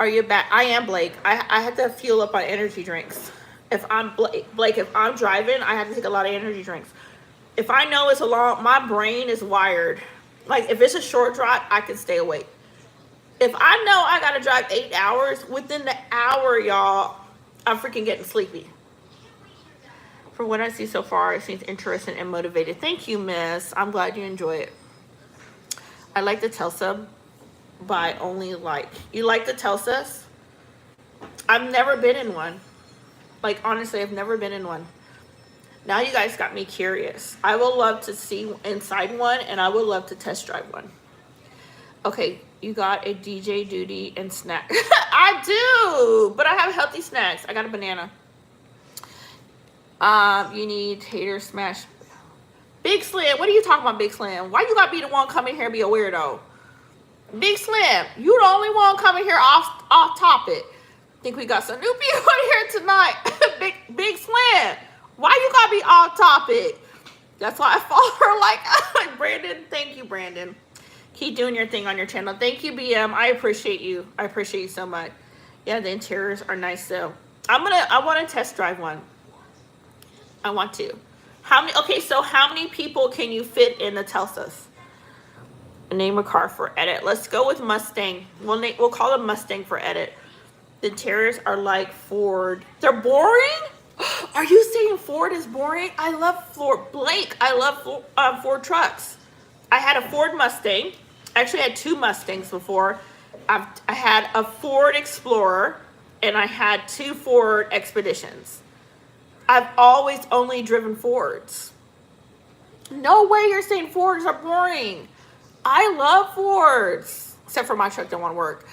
Are you back? I am, Blake. I had to fuel up on energy drinks. If I'm Blake, if I'm driving, I have to take a lot of energy drinks. If I know it's a long, my brain is wired. Like, if it's a short drive, I can stay awake. If I know I gotta drive 8 hours, within the hour, y'all, I'm freaking getting sleepy. From what I see so far, it seems interesting and motivated. Thank you, Miss. I'm glad you enjoy it. I like the Telsa. By only like, you like the Telsas? I've never been in one. Like, honestly, I've never been in one. Now you guys got me curious. I would love to see inside one, and I would love to test drive one. Okay, you got a DJ duty and snack. I do, but I have healthy snacks. I got a banana. You need tater smash. Big Slim, what are you talking about, Big Slim? Why you gotta be the one coming here and be a weirdo? Big Slim, you the only one coming here off topic. think we got some new people here tonight. Big Slam. Why you gotta be off topic? That's why I follow her like Brandon. Thank you, Brandon. Keep doing your thing on your channel. Thank you, BM. I appreciate you. I appreciate you so much. Yeah, the interiors are nice though. I want to test drive one. I want to. How many? Okay, so how many people can you fit in the Telsas? Name a car for edit. Let's go with Mustang. We'll call it Mustang for edit. The interiors are like Ford. They're boring? Are you saying Ford is boring? I love Ford. Blake, I love Ford trucks. I had a Ford Mustang. Actually, I had two Mustangs before. I had a Ford Explorer and I had two Ford Expeditions. I've always only driven Fords. No way you're saying Fords are boring. I love Fords. Except for my truck don't want to work.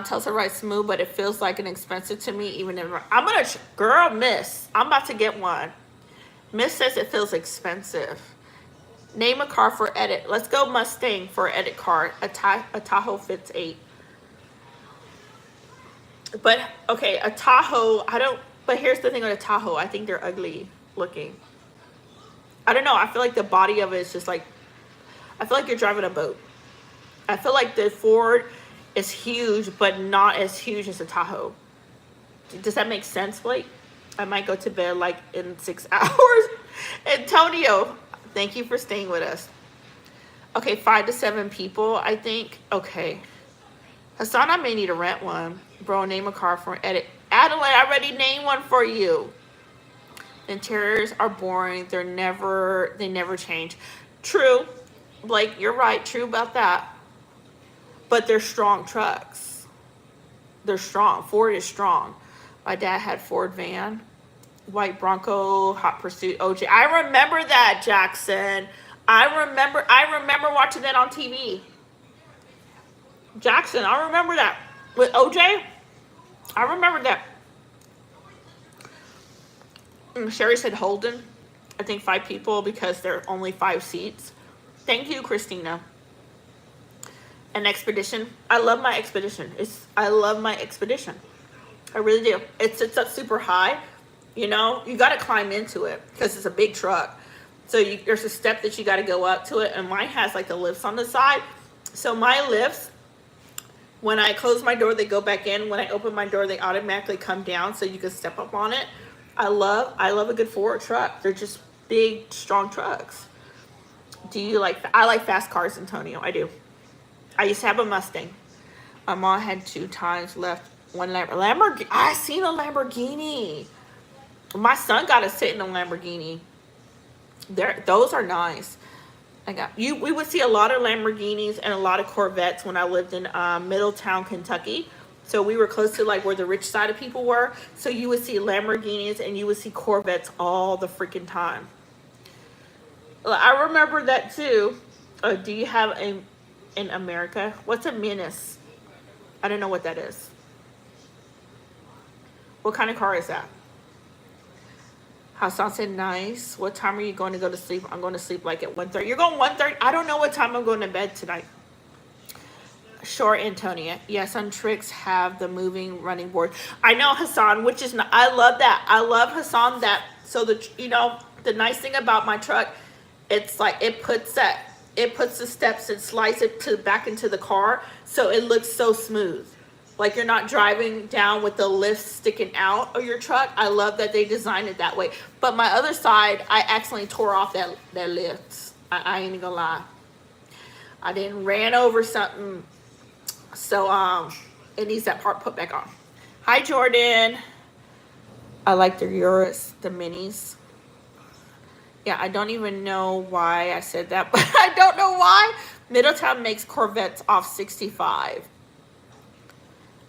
Tells her right smooth, but it feels like an expensive to me. Even if I'm gonna, girl, Miss, I'm about to get one. Miss says it feels expensive. Name a car for edit. Let's go Mustang for edit car. A Tahoe fits 8. But okay, a Tahoe. I don't. But here's the thing with a Tahoe. I think they're ugly looking. I don't know. I feel like the body of it is just like. I feel like you're driving a boat. I feel like the Ford is huge, but not as huge as a Tahoe. Does that make sense, Blake? I might go to bed like in 6 hours. Antonio, thank you for staying with us. Okay, 5 to 7 people, I think. Okay. Hassan, I may need to rent one. Bro, name a car for edit. Adelaide, I already named one for you. Interiors are boring. They never change. True. Blake, you're right. True about that. But they're strong trucks. They're strong. Ford is strong. My dad had Ford van. White Bronco, Hot Pursuit, OJ. I remember that, Jackson. I remember watching that on TV. Jackson, I remember that. With OJ, I remember that. Sherry said Holden. I think 5 people because there are only 5 seats. Thank you, Christina. An Expedition. I love my Expedition. I love my Expedition. I really do. It sits up super high. You know, you got to climb into it because it's a big truck. So there's a step that you got to go up to it. And mine has like the lifts on the side. So my lifts, when I close my door, they go back in. When I open my door, they automatically come down so you can step up on it. I love a good Ford truck. They're just big, strong trucks. I like fast cars, Antonio. I do. I used to have a Mustang. My mom had 2 times left. One Lamborghini. I seen a Lamborghini. My son got to sit in a Lamborghini. Those are nice. We would see a lot of Lamborghinis and a lot of Corvettes when I lived in Middletown, Kentucky. So we were close to like where the rich side of people were. So you would see Lamborghinis and you would see Corvettes all the freaking time. I remember that too. Do you have in America? What's a Menace? I don't know what that is. What kind of car is that? Hassan said, nice. What time are you going to sleep? I'm going to sleep like at 1:30. You're going 1:30? I don't know what time I'm going to bed tonight. Sure, Antonia. Yes, some tricks have the moving running board. I know, Hassan, which is not, I love that. I love, Hassan, that. So the nice thing about my truck, it's like it puts the steps and slides it back into the car, so it looks so smooth. Like you're not driving down with the lift sticking out of your truck. I love that they designed it that way. But my other side, I accidentally tore off that lift. I ain't gonna lie. I didn't ran over something. So it needs that part put back on. Hi, Jordan. I like the Urus, the minis. Yeah, I don't even know why I said that, but I don't know why. Middletown makes Corvettes off 65.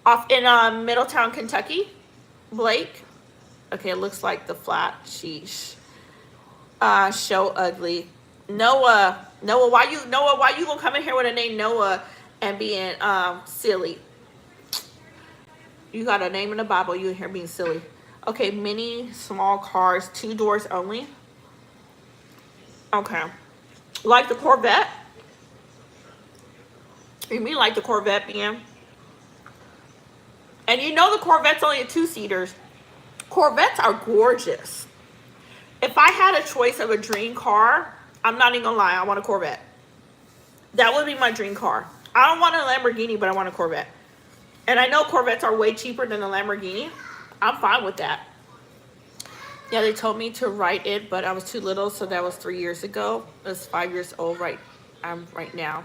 Off in Middletown, Kentucky, Blake. Okay, it looks like the flat. Sheesh. Show ugly. Noah, why you gonna come in here with a name Noah and being silly? You got a name in the Bible. You in here being silly. Okay, mini small cars, 2 doors only. Okay, like the Corvette. You mean like the Corvette, BM? And you know the Corvette's only a 2-seaters. Corvettes are gorgeous. If I had a choice of a dream car, I'm not even gonna lie, I want a Corvette. That would be my dream car. I don't want a Lamborghini, but I want a Corvette. And I know Corvettes are way cheaper than a Lamborghini. I'm fine with that. Yeah, they told me to write it, but I was too little, so that was 3 years ago. I was 5 years old right now.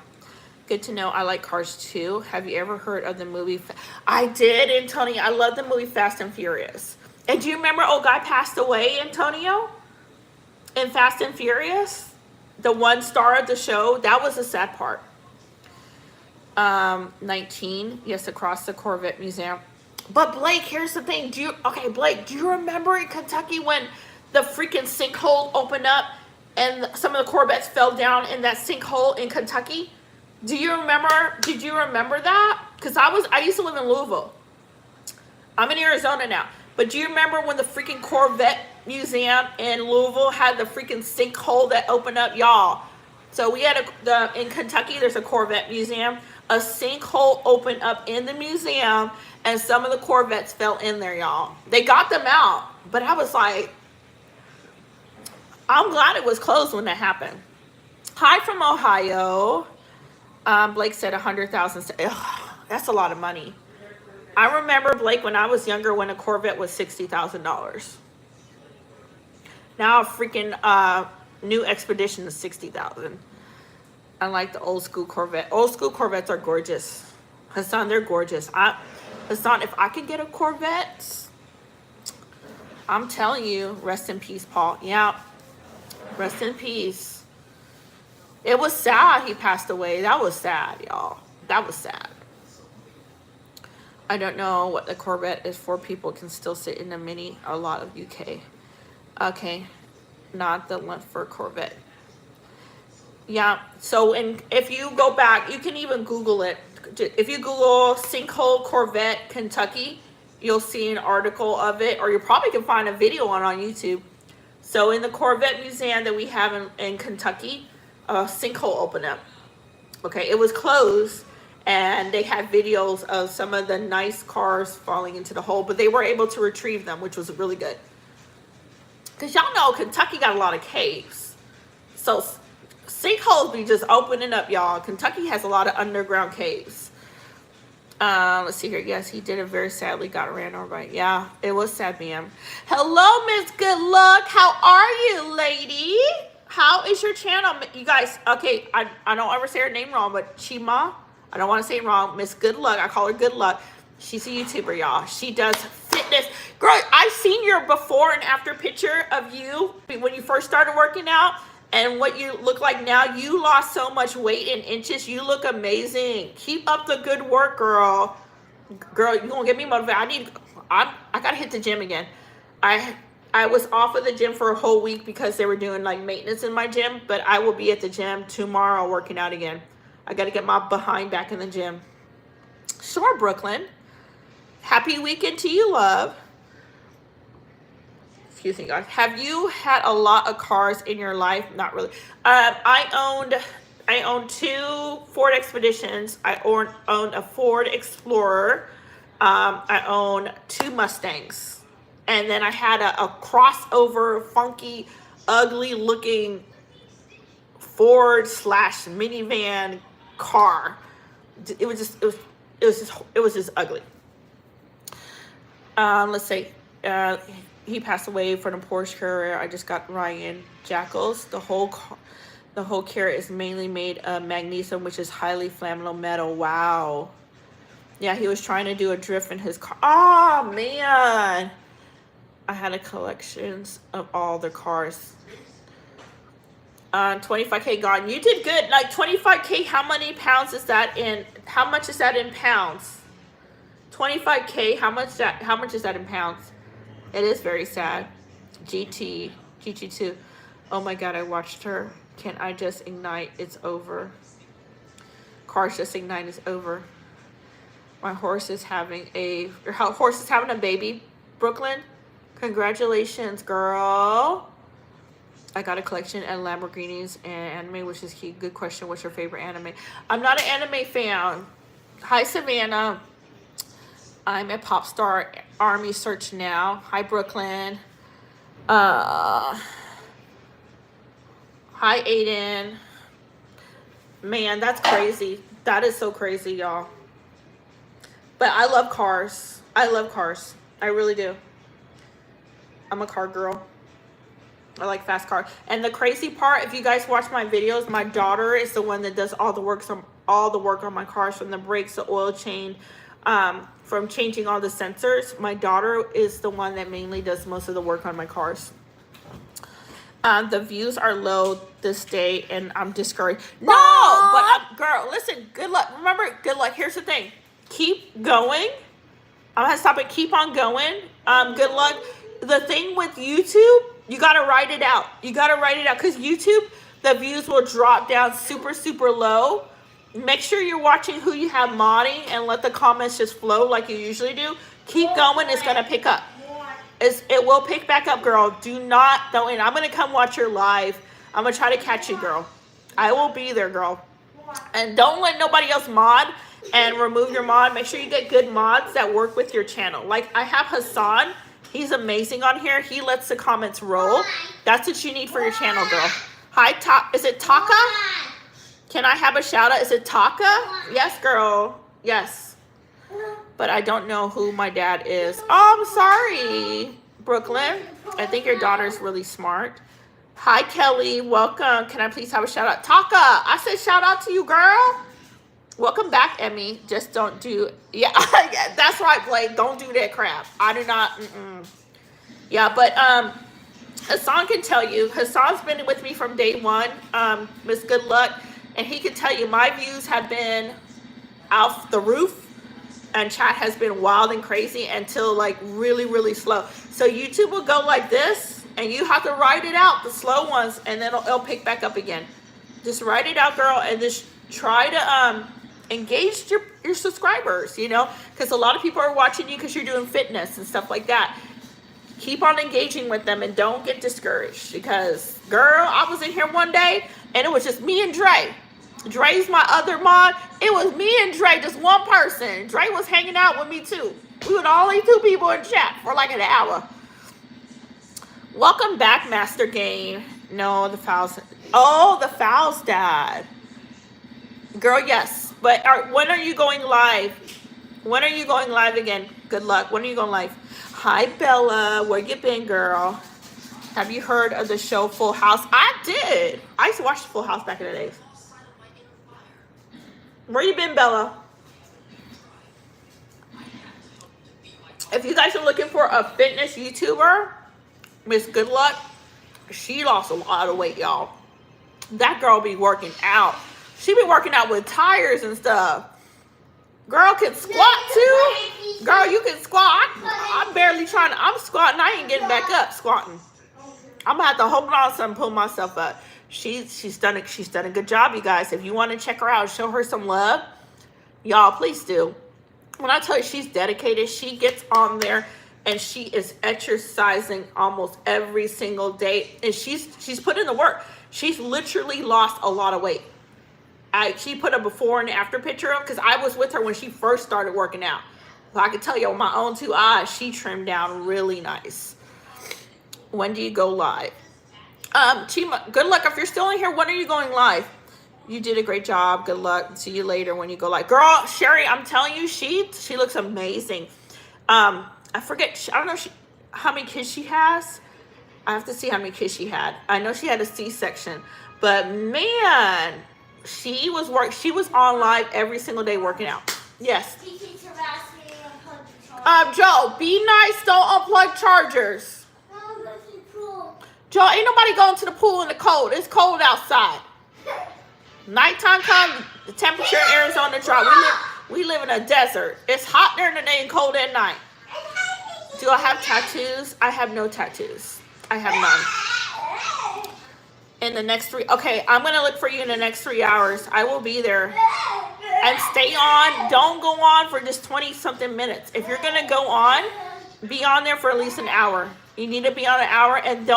Good to know. I like cars too. Have you ever heard of the movie? I did, Antonio. I love the movie Fast and Furious. And do you remember old guy passed away, Antonio? In Fast and Furious? The one star of the show. That was the sad part. 19. Yes, across the Corvette Museum. But Blake, here's the thing. Blake, do you remember in Kentucky when the freaking sinkhole opened up and some of the Corvettes fell down in that sinkhole in Kentucky? Do you remember? Did you remember that? Because I used to live in Louisville. I'm in Arizona now. But do you remember when the freaking Corvette Museum in Louisville had the freaking sinkhole that opened up, y'all? So we had in Kentucky, there's a Corvette museum. A sinkhole opened up in the museum, and some of the Corvettes fell in there, y'all. They got them out, but I was like, I'm glad it was closed when that happened. Hi from Ohio. Blake said 100,000. That's a lot of money. I remember, Blake, when I was younger, when a Corvette was $60,000. Now a freaking new Expedition is $60,000. I like the old school Corvette. Old school Corvettes are gorgeous. Hassan, they're gorgeous. Hassan, if I could get a Corvette, I'm telling you, rest in peace, Paul. Yeah, rest in peace. It was sad he passed away. That was sad, y'all. That was sad. I don't know what the Corvette is for. People can still sit in a Mini. A lot of UK. Okay, not the one for Corvette. Yeah, so if you go back, you can even Google it. If you Google sinkhole Corvette Kentucky, you'll see an article of it, or you probably can find a video on YouTube. So in the Corvette Museum that we have in Kentucky, a sinkhole opened up. Okay, it was closed, and they had videos of some of the nice cars falling into the hole, but they were able to retrieve them, which was really good. Because y'all know Kentucky got a lot of caves. So sinkholes be just opening up, y'all. Kentucky has a lot of underground caves. Let's see here. Yes, he did it very sadly. Got ran over by. Yeah, it was sad, ma'am. Hello, Miss Good Luck. How are you, lady? How is your channel? You guys, okay, I don't ever say her name wrong, but Chima, I don't want to say it wrong. Miss Good Luck. I call her Good Luck. She's a YouTuber, y'all. She does fitness. Girl, I've seen your before and after picture of you when you first started working out. And what you look like now, you lost so much weight in inches. You look amazing. Keep up the good work, girl. Girl, you're going to get me motivated. I got to hit the gym again. I was off of the gym for a whole week because they were doing like maintenance in my gym. But I will be at the gym tomorrow working out again. I got to get my behind back in the gym. Sure, Brooklyn. Happy weekend to you, love. Excuse me, guys. Have you had a lot of cars in your life? Not really. I owned 2 Ford Expeditions. I owned a Ford Explorer. I owned 2 Mustangs. And then I had a crossover, funky, ugly looking Ford / minivan car. It was just ugly. Let's say, he passed away from the Porsche Carrera. I just got Ryan Jackals. The whole carrot is mainly made of magnesium, which is highly flammable metal. Wow. Yeah, he was trying to do a drift in his car. Oh, man. I had a collection of all the cars. 25K gone. You did good. Like 25K, how many pounds is that in? How much is that in pounds? 25K, how much is that in pounds? It is very sad. GT2. Oh my God, I watched her. Can I just ignite? It's over. Cars just ignite. It's over. My horse is having a baby. Brooklyn, congratulations, girl. I got a collection of Lamborghinis and anime, which is key. Good question. What's your favorite anime? I'm not an anime fan. Hi, Savannah. I'm a pop star army search now. Hi, Brooklyn. Hi, Aiden. Man, that's crazy. That is so crazy, y'all. But I love cars. I love cars. I really do. I'm a car girl. I like fast cars. And the crazy part, if you guys watch my videos, my daughter is the one that does all the work on my cars, from the brakes, the oil change, from changing all the sensors. My daughter is the one that mainly does most of the work on my cars. The views are low this day, and I'm discouraged. No, but girl, listen. Good luck. Remember, good luck. Here's the thing. Keep going. I'm gonna stop it. Keep on going. Good luck. The thing with YouTube, you gotta write it out. You gotta write it out, because YouTube, the views will drop down super, super low. Make sure you're watching who you have modding, and let the comments just flow like you usually do. Keep going. It's gonna pick up. It will pick back up, girl. Do not, and I'm gonna come watch your live. I'm gonna try to catch you, girl. I will be there, girl. And don't let nobody else mod and remove your mod. Make sure you get good mods that work with your channel. Like, I have Hassan. He's amazing on here. He lets the comments roll. That's what you need for your channel, girl. Hi, is it Taka? Can I have a shout out? Is it Taka? Yes, girl. Yes. But I don't know who my dad is. Oh, I'm sorry, Brooklyn. I think your daughter's really smart. Hi, Kelly. Welcome. Can I please have a shout out? Taka, I said shout out to you, girl. Welcome back, Emmy. Just don't do, yeah, that's right, Blake. Don't do that crap. I do not, Yeah, but Hassan can tell you. Hassan's been with me from day one, Miss Good Luck, and he can tell you my views have been off the roof, and chat has been wild and crazy until like really, really slow. So YouTube will go like this, and you have to write it out, the slow ones, and then it'll pick back up again. Just write it out, girl, and just try to engage your subscribers, you know, because a lot of people are watching you because you're doing fitness and stuff like that. Keep on engaging with them, and don't get discouraged, because, girl, I was in here one day, and it was just me and Dre. Dre's my other mod. It was me and Dre, just one person. Dre was hanging out with me, too. We were the only two people in chat for like an hour. Welcome back, Master Game. No, the fouls. Oh, the fouls died. Girl, yes. But when are you going live? When are you going live again? Good luck. When are you going live? Hi, Bella. Where you been, girl? Have you heard of the show Full House? I did. I used to watch Full House back in the days. Where you been, Bella? If you guys are looking for a fitness YouTuber, Miss Good Luck, she lost a lot of weight, y'all. That girl be working out. She be working out with tires and stuff. Girl can squat too. Girl, you can squat. I'm barely trying to. I'm squatting. I ain't getting back up squatting. I'm gonna have to hold on to and pull myself up. She's done a good job, you guys. If you want to check her out, show her some love, y'all, please do. When I tell you she's dedicated, she gets on there and she is exercising almost every single day, and she's put in the work. She's literally lost a lot of weight. She put a before and after picture up, because I was with her when she first started working out. So I can tell you with my own two eyes, she trimmed down really nice. When do you go live? Chima, good luck. If you're still in here, when are you going live? You did a great job. Good luck. See you later when you go live. Girl, Sherry, I'm telling you, she looks amazing. I forget, I don't know how many kids she has. I have to see how many kids she had. I know she had a C-section, but man, she was on live every single day working out. Yes. Joe, be nice. Don't unplug chargers. Joe, ain't nobody going to the pool in the cold. It's cold outside. Nighttime come, the temperature in Arizona drop. We live in a desert. It's hot during the day and cold at night. Do I have tattoos? I have no tattoos. I have none. In the next 3, okay, I'm going to look for you in the next 3 hours. I will be there. And stay on. Don't go on for just 20-something minutes. If you're going to go on, be on there for at least an hour. You need to be on an hour, and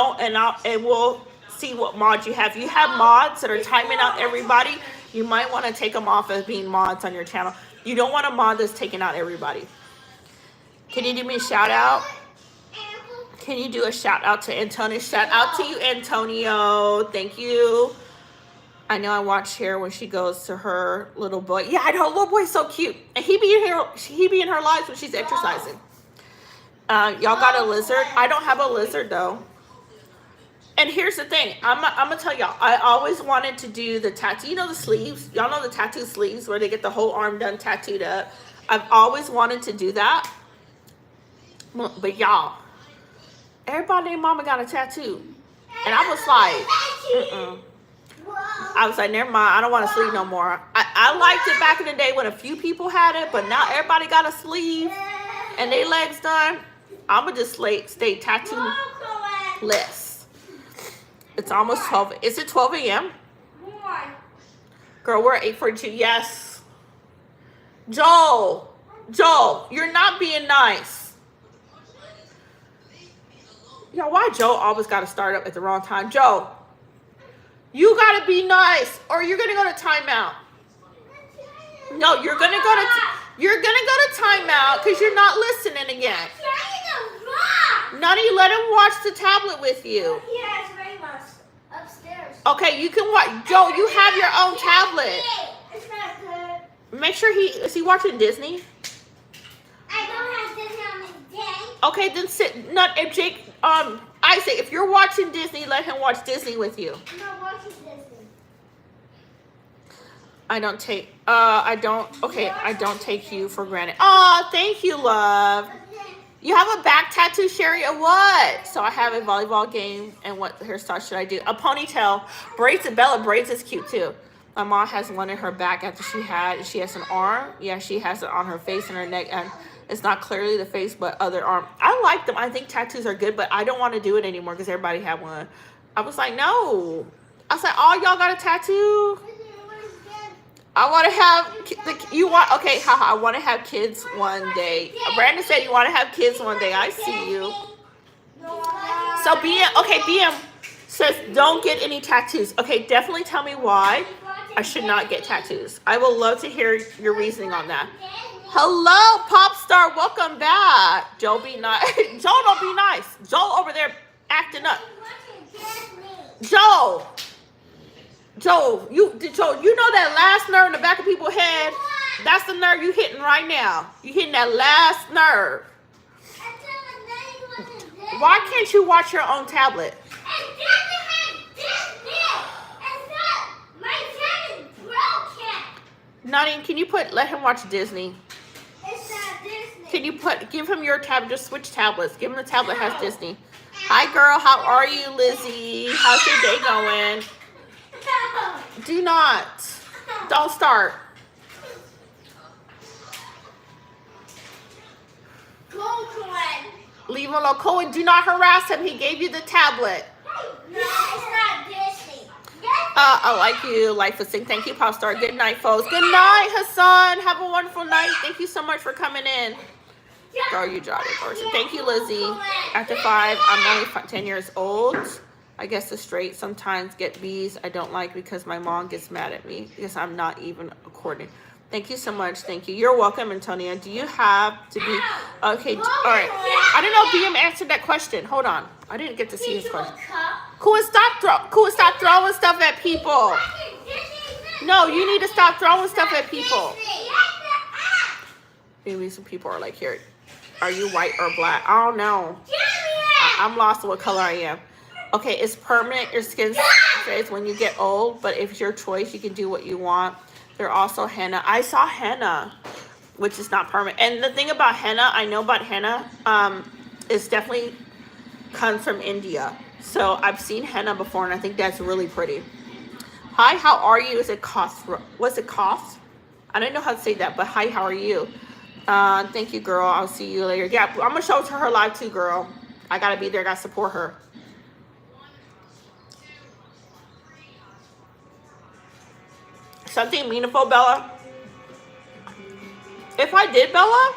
we'll see what mods you have. If you have mods that are timing out everybody, you might want to take them off as being mods on your channel. You don't want a mod that's taking out everybody. Can you do me a shout out? Can you do a shout out to Antonio? Shout out to you, Antonio. Thank you. I know I watch her when she goes to her little boy. Yeah, I know, little boy's so cute. And he be in her lives when she's exercising. Y'all got a lizard? I don't have a lizard though. And here's the thing, I'm gonna tell y'all, I always wanted to do the tattoo. You know the sleeves? Y'all know the tattoo sleeves where they get the whole arm done tattooed up. I've always wanted to do that. But y'all, everybody named mama got a tattoo. And I was like, I was like, never mind, I don't want a sleeve no more. I liked it back in the day when a few people had it, but now everybody got a sleeve and their legs done. I'ma just stay tattoo-less. It's almost 12. Is it 12 a.m.? Girl, we're at 8:42. Yes. Joel, you're not being nice. Yo, why Joe always got to start up at the wrong time? Joe, you got to be nice or you're going to go to timeout. No, you're going to go to timeout because you're not listening again. None of you let him watch the tablet with you. Yes, upstairs. Okay, you can watch. Joe, you have your own tablet. It's not good. Make sure is he watching Disney? I don't have Disney on the day. Okay, then sit. Not if Jake. Isaac, if you're watching Disney, let him watch Disney with you. I'm not watching Disney. I don't take you for granted. Oh, thank you, love. You have a back tattoo, Sherry, or what? So I have a volleyball game, and what hairstyle should I do? A ponytail. Braids, Bella braids is cute too. My mom has one in her back after she has an arm. Yeah, she has it on her face and her neck, and it's not clearly the face, but other arm. I like them. I think tattoos are good, but I don't want to do it anymore because everybody had one. I was like, no. I was like, oh, y'all got a tattoo? I want to have I want to have kids one day. Brandon said you want to have kids one day. I see you. So BM says don't get any tattoos. Okay, definitely tell me why I should not get tattoos. I will love to hear your reasoning on that. Hello, pop star. Welcome back. Joe, be nice. Joe, don't be nice. Joe over there acting up. Joe, you know that last nerve in the back of people's head? That's the nerve you hitting right now. You hitting that last nerve. Why can't you watch your own tablet? Nani, can you let him watch Disney? It's not Disney. Can you give him your tablet? Just switch tablets. Give him the tablet that has Disney. Hi, girl. How are you, Lizzie? How's your day going? Do not. Don't start. Leave him alone. Cohen, do not harass him. He gave you the tablet. No, it's not Disney. I like you. Life is sing. Thank you, Popstar. Good night, folks. Good night, Hassan. Have a wonderful night. Thank you so much for coming in. Girl, you dropped it. Thank you, Lizzie. After 5, I'm only 10 years old. I guess the straight sometimes get B's I don't like because my mom gets mad at me because I'm not even according. Thank you so much. Thank you. You're welcome, Antonia. Do you have to be... Okay, all right. I don't know if BM answered that question. Hold on. I didn't get to see his question. Cool, stop throwing stuff at people. No, you need to stop throwing stuff at people. Maybe some people are like, here, are you white or black? I don't know. I'm lost in what color I am. Okay, it's permanent. Your skin fades when you get old, but if it's your choice, you can do what you want. They're also henna. I saw henna, which is not permanent. And the thing about henna, I know about henna, is definitely comes from India. So I've seen henna before, and I think that's really pretty. Hi, how are you? Is it cost? Was it cost? I don't know how to say that, but hi, how are you? Thank you, girl. I'll see you later. Yeah, I'm gonna show it to her live too, girl. I gotta be there. Gotta support her. Something meaningful, Bella? If I did, Bella,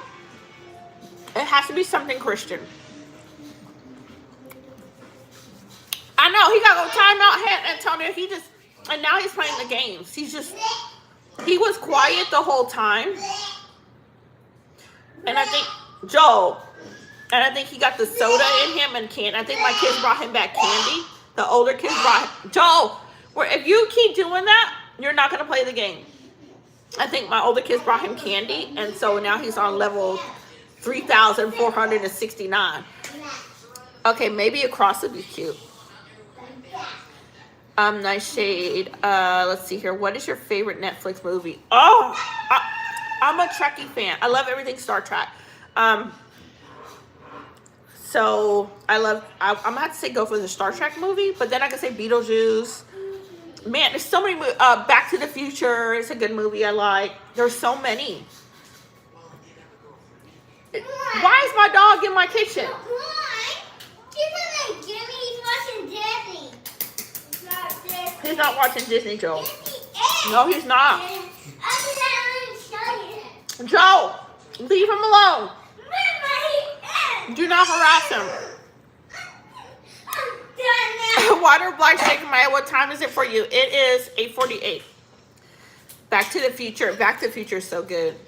it has to be something Christian. I know, he got to go time out, Antonio. And now he's playing the games. He was quiet the whole time. And I think, Joel. And I think he got the soda in him and candy. I think my kids brought him back candy. The older kids brought him. Joel, if you keep doing that, you're not going to play the game. I think my older kids brought him candy, and so now he's on level 3,469. Okay, maybe a cross would be cute. Nice shade. Let's see here. What is your favorite Netflix movie? Oh, I'm a Trekkie fan. I love everything Star Trek. So I'm gonna have to say go for the Star Trek movie, but then I can say Beetlejuice. Man, there's so many movies. Back to the Future is a good movie I like. There's so many. Why is my dog in my kitchen? He's not watching Disney, Joe. No, he's not. Joe, leave him alone. Do not harass him. Water black shaking my head. What time is it for you? It is 8:48. Back to the Future. Back to the Future is so good.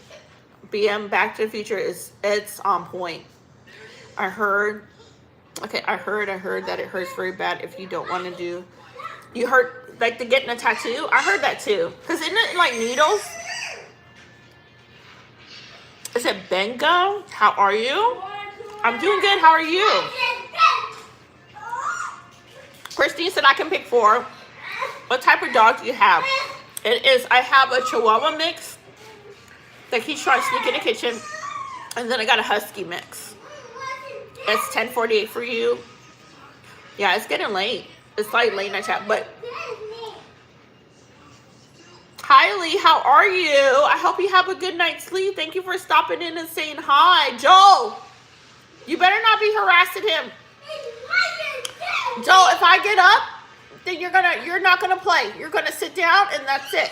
BM Back to the Future it's on point. I heard that it hurts very bad if you don't want to do. You heard like the getting a tattoo? I heard that too. Cause isn't it like needles? Is it Bengo? How are you? I'm doing good. How are you? Christine said I can pick 4. What type of dog do you have? I have a Chihuahua mix that he's trying to sneak in the kitchen. And then I got a Husky mix. It's 10:48 for you. Yeah, it's getting late. It's like late night chat. But hi, Lee. How are you? I hope you have a good night's sleep. Thank you for stopping in and saying hi. Joel, you better not be harassing him. Joel, if I get up, then you're not gonna play. You're gonna sit down and that's it.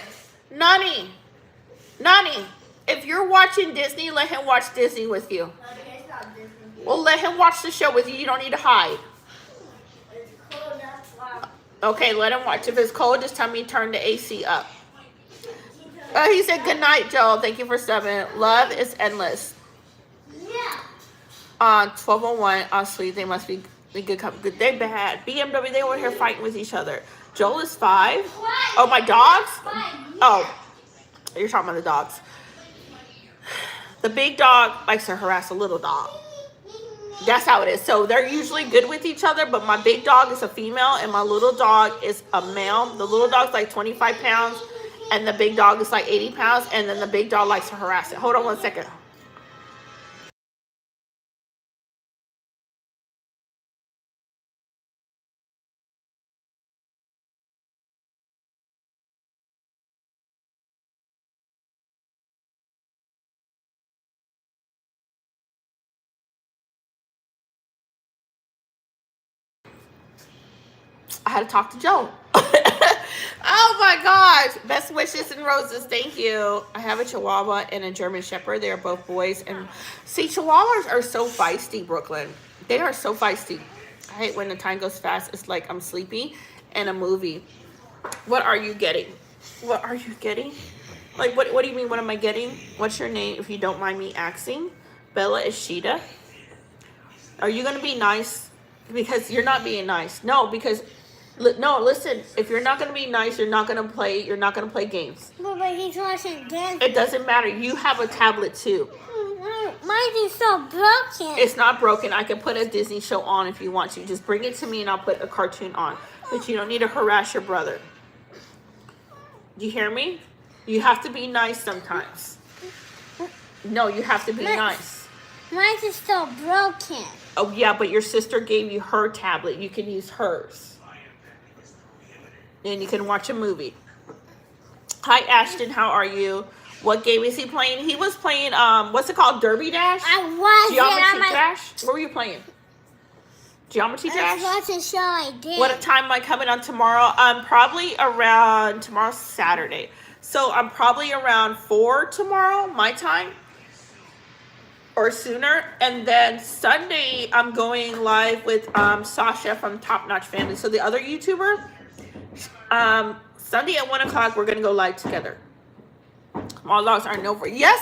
Nani, if you're watching Disney, let him watch Disney with you. Well, let him watch the show with you. You don't need to hide. Okay, let him watch. If it's cold, just tell me turn the AC up. He said good night, Joel. Thank you for 7. Love is endless. On 12:01, sweet. They must be good. They bad. BMW. They over here fighting with each other. Joel is 5. Oh, my dogs. Oh, you're talking about the dogs. The big dog likes to harass a little dog. That's how it is. So they're usually good with each other, but my big dog is a female and my little dog is a male. The little dog's like 25 pounds and the big dog is like 80 pounds, and then the big dog likes to harass it. Hold on 1 second. I had to talk to Joe. Oh my gosh. Best wishes and roses. Thank you. I have a Chihuahua and a German Shepherd. They are both boys. And see, Chihuahuas are so feisty, Brooklyn. They are so feisty. I hate when the time goes fast. It's like I'm sleepy in a movie. What are you getting? What are you getting? Like, what do you mean, what am I getting? What's your name, if you don't mind me asking? Bella Ishida. Are you going to be nice? Because you're not being nice. No, because... No, listen. If you're not gonna be nice, you're not gonna play games. But he's watching Disney. It doesn't matter. You have a tablet too. Mine is so broken. It's not broken. I can put a Disney show on if you want to. Just bring it to me and I'll put a cartoon on. But you don't need to harass your brother. Do you hear me? You have to be nice sometimes. No, you have to be nice. Mine is so broken. Oh yeah, but your sister gave you her tablet. You can use hers. And you can watch a movie. Hi, Ashton. How are you? What game is he playing? He was playing, what's it called? Derby Dash? Geometry Dash? What were you playing? Geometry Dash? I was watching show I did. What time am I coming on tomorrow? Probably around, tomorrow's Saturday. So I'm probably around 4 tomorrow, my time. Or sooner. And then Sunday, I'm going live with Sasha from Top Notch Family. So the other YouTuber... Sunday at 1 o'clock, we're going to go live together. Small dogs are no for. Yes,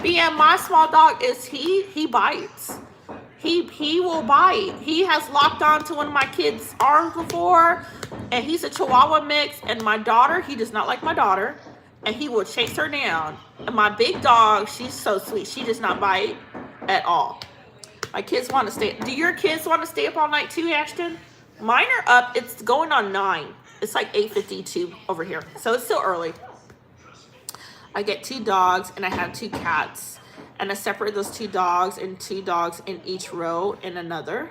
yeah, my small dog is he bites. He will bite. He has locked on to one of my kids' arms before, and he's a Chihuahua mix. And my daughter, he does not like my daughter, and he will chase her down. And my big dog, she's so sweet. She does not bite at all. My kids want to stay. Do your kids want to stay up all night too, Ashton? Mine are up. It's going on 9. It's like 8:52 over here, so it's still early. I get 2 dogs and I have 2 cats. And I separate those 2 dogs and 2 dogs in each row in another.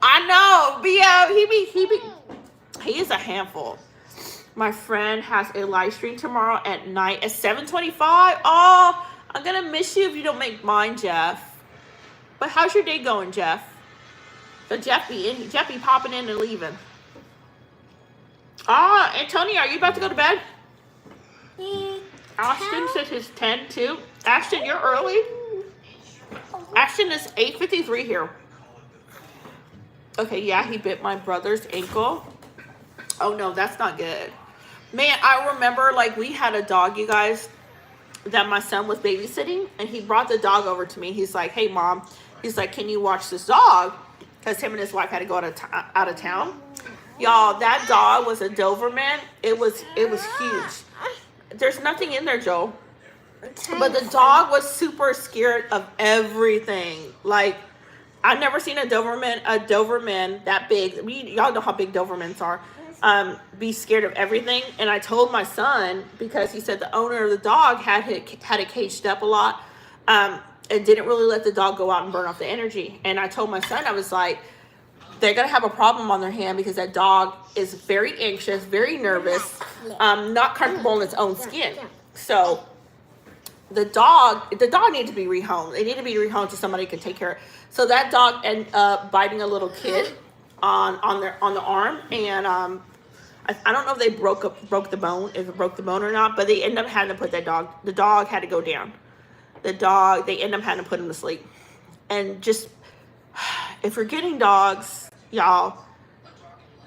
I know, but yeah, he is a handful. My friend has a live stream tomorrow at night at 7:25. Oh, I'm gonna miss you if you don't make mine, Jeff. But how's your day going, Jeff? So Jeff be popping in and leaving. Ah, Antonia, are you about to go to bed? Ashton says it's 10 too. Ashton, you're early. Ashton is 8:53 here. Okay, yeah, he bit my brother's ankle. Oh no, that's not good. Man, I remember like we had a dog, you guys, that my son was babysitting, and he brought the dog over to me. He's like, "Hey, Mom," he's like, "Can you watch this dog?" Because him and his wife had to go out of town. Y'all, that dog was a Doberman. It was huge. There's nothing in there, Joe. But the dog was super scared of everything. Like, I've never seen a Doberman that big. Y'all know how big Dobermans are. Be scared of everything. And I told my son, because he said the owner of the dog had it caged up a lot, and didn't really let the dog go out and burn off the energy. And I told my son, I was like, they're going to have a problem on their hand because that dog is very anxious, very nervous, not comfortable in its own skin. So the dog needs to be rehomed. They need to be rehomed so somebody can take care of it. So that dog ended up biting a little kid on the arm, and I don't know if they broke the bone, if it broke the bone or not, but they ended up having to put the dog had to go down. They ended up having to put him to sleep. And just, if you're getting dogs, y'all,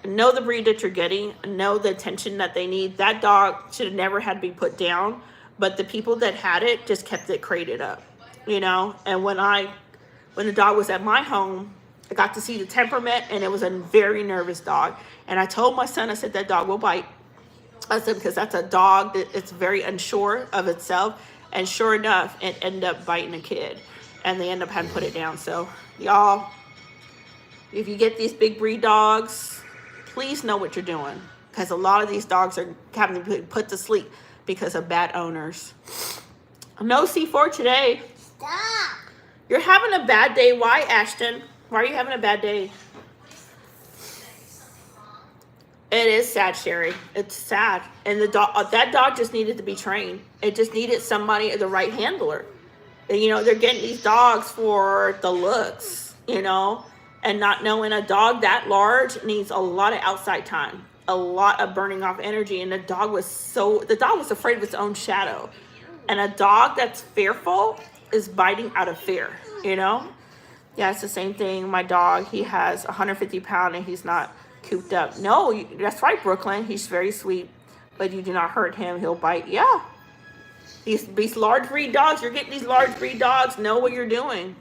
know the breed that you're getting, know the attention that they need. That dog should have never had to be put down, but the people that had it just kept it crated up, you know? And when the dog was at my home, I got to see the temperament, and it was a very nervous dog. And I told my son, I said, that dog will bite. I said, because that's a dog that it's very unsure of itself. And sure enough, it ended up biting a kid, and they end up having to put it down. So y'all, if you get these big breed dogs, please know what you're doing, because a lot of these dogs are having to be put to sleep because of bad owners. No C4 today. Stop. You're having a bad day. Why, Ashton? Why are you having a bad day? It is sad, Sherry. It's sad. And that dog just needed to be trained. It just needed somebody, the right handler. And, you know, they're getting these dogs for the looks, you know, and not knowing a dog that large needs a lot of outside time, a lot of burning off energy. And the dog was afraid of its own shadow. And a dog that's fearful is biting out of fear, you know? Yeah, it's the same thing. My dog, he has 150 pounds and he's not cooped up. No, that's right, Brooklyn. He's very sweet, but you do not hurt him. He'll bite. Yeah. These large breed dogs, you're getting these large breed dogs, know what you're doing.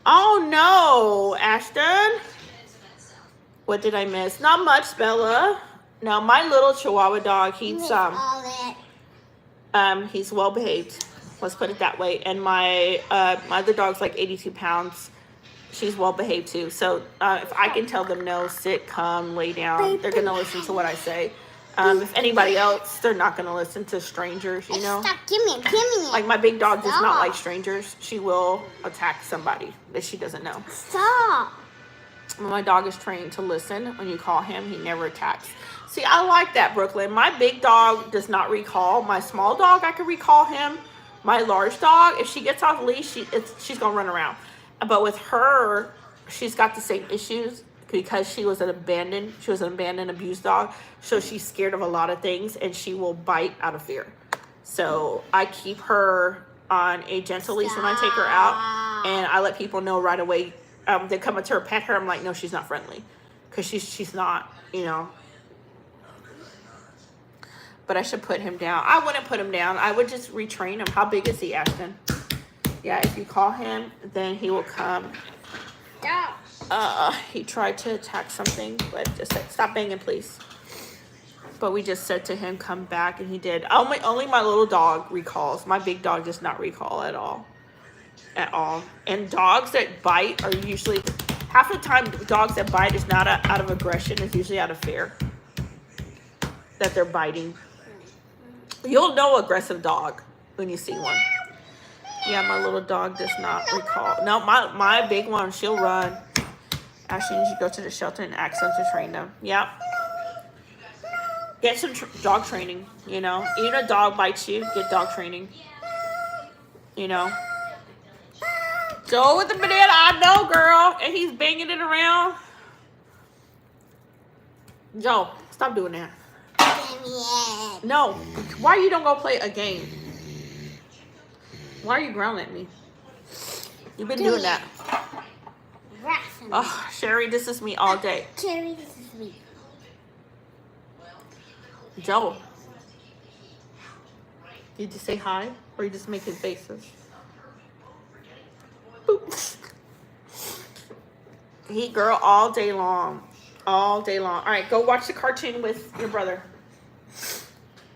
Oh no, Ashton. What did I miss? Not much, Bella. No, my little Chihuahua dog, he's well behaved. Let's put it that way. And my other dog's like 82 pounds. She's well behaved too. So if I can tell them no, sit, come, lay down, they're gonna listen to what I say. If anybody else, they're not gonna listen to strangers, you know. Stop, give me. Like my big dog does not like strangers. She will attack somebody that she doesn't know. Stop. My dog is trained to listen. When you call him, he never attacks. See, I like that, Brooklyn. My big dog does not recall. My small dog, I can recall him. My large dog, if she gets off the leash, she's gonna run around. But with her, she's got the same issues because she was an abandoned abused dog. So she's scared of a lot of things, and she will bite out of fear. So I keep her on a gentle leash when I take her out, and I let people know right away. They come up to her, pet her. I'm like, no, she's not friendly, because she's not, you know. but I should put him down. I wouldn't put him down. I would just retrain him. How big is he, Ashton? Yeah, if you call him, then he will come. He tried to attack something, but just said, stop banging, please. But we just said to him, come back, and he did. Only my little dog recalls. My big dog does not recall at all. At all. And dogs that bite are usually, half the time, dogs that bite is not out of aggression. It's usually out of fear that they're biting. You'll know aggressive dog when you see one. Yeah, my little dog does not recall. No, my big one, she'll run. Actually, you should go to the shelter and ask them to train them. Yep. Get some dog training, you know. Even a dog bites you, get dog training. You know. Joe with the banana, I know, girl. And he's banging it around. Joe, stop doing that. No. Why you don't go play a game? Why are you growling at me? You've been doing that. Oh, Sherry, this is me all day. Sherry, this is me. Joe. Did you say hi? Or are you just making faces? Boop. He girl all day long. All day long. All right, go watch the cartoon with your brother.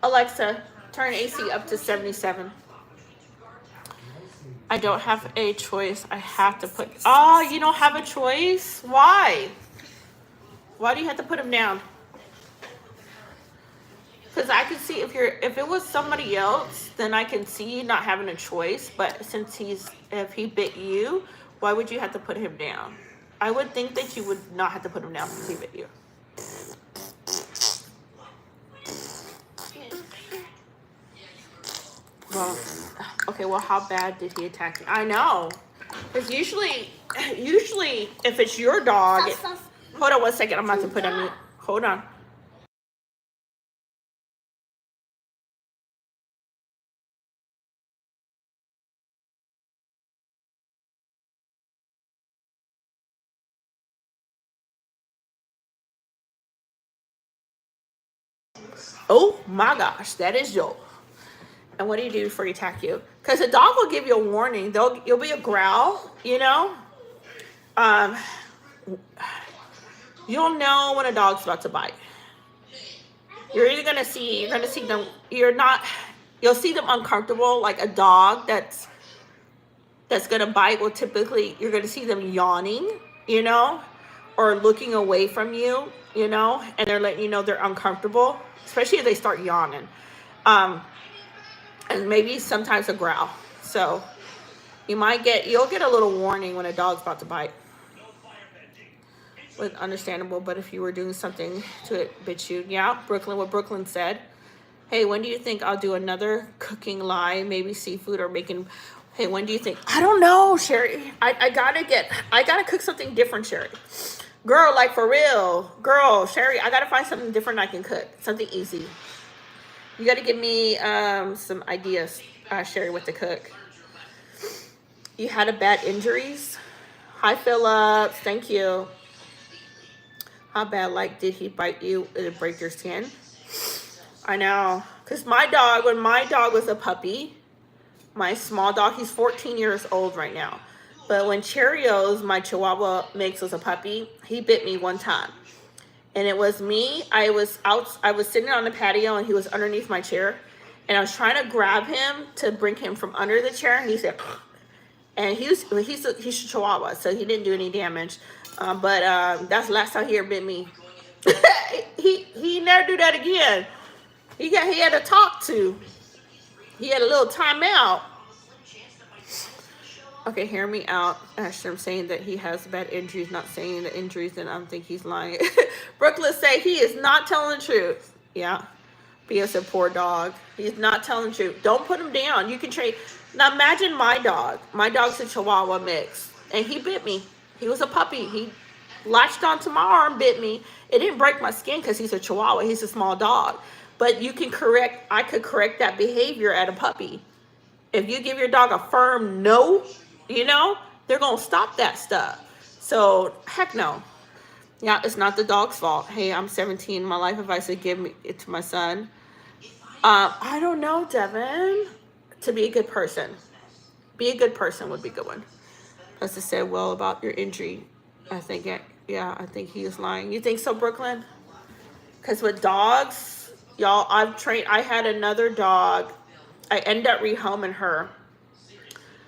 Alexa, turn AC up to 77. I don't have a choice. I have to put... Oh, you don't have a choice? Why? Why do you have to put him down? Because I can see if it was somebody else, then I can see you not having a choice. But since if he bit you, why would you have to put him down? I would think that you would not have to put him down because he bit you. Well, okay, well, how bad did he attack you? I know. Because usually if it's your dog... Hold on one second. I'm about to put on mute. Hold on. Oh my gosh, that is Joel. And what do you do before he attack you? Because the dog will give you a warning. You'll be a growl, you know. You'll know when a dog's about to bite. You're gonna see them. You'll see them uncomfortable. Like a dog that's gonna bite will typically, you're gonna see them yawning, you know, or looking away from you, you know, and they're letting you know they're uncomfortable, especially if they start yawning. And maybe sometimes a growl. So you'll get a little warning when a dog's about to bite. With understandable, but if you were doing something to it bit you, yeah, what Brooklyn said. Hey, when do you think I'll do another cooking lie? Maybe seafood or making. Hey, when do you think? I don't know, Sherry. I gotta cook something different, Sherry. Girl, like for real. Girl, Sherry, I gotta find something different I can cook. Something easy. You gotta give me some ideas, Sherry, what to cook. You had a bad injuries? Hi, Phillips. Thank you. How bad, did he bite you? Did it break your skin? I know. Because when my dog was a puppy, my small dog, he's 14 years old right now. But when Cheerios, my Chihuahua mix, was a puppy, he bit me one time. And it was me. I was sitting on the patio, and he was underneath my chair. And I was trying to grab him to bring him from under the chair, and he said, and he's a Chihuahua, so he didn't do any damage. But that's the last time he ever bit me. he never do that again. He had to talk to. He had a little timeout. Okay, hear me out. Ashton, I'm saying that he has bad injuries, not saying the injuries, and I don't think he's lying. Brooklyn say he is not telling the truth. Yeah. Because a poor dog. He's not telling the truth. Don't put him down. You can trade. Now imagine my dog. My dog's a Chihuahua mix. And he bit me. He was a puppy. He latched onto my arm, bit me. It didn't break my skin because he's a Chihuahua. He's a small dog. But I could correct that behavior at a puppy. If you give your dog a firm no, you know, they're going to stop that stuff. So, heck no. Yeah, it's not the dog's fault. Hey, I'm 17. My life advice is give it to my son. I don't know, Devin. To be a good person. Be a good person would be a good one. As I said, well, about your injury. I think, I think he is lying. You think so, Brooklyn? Because with dogs, y'all, I had another dog. I ended up rehoming her.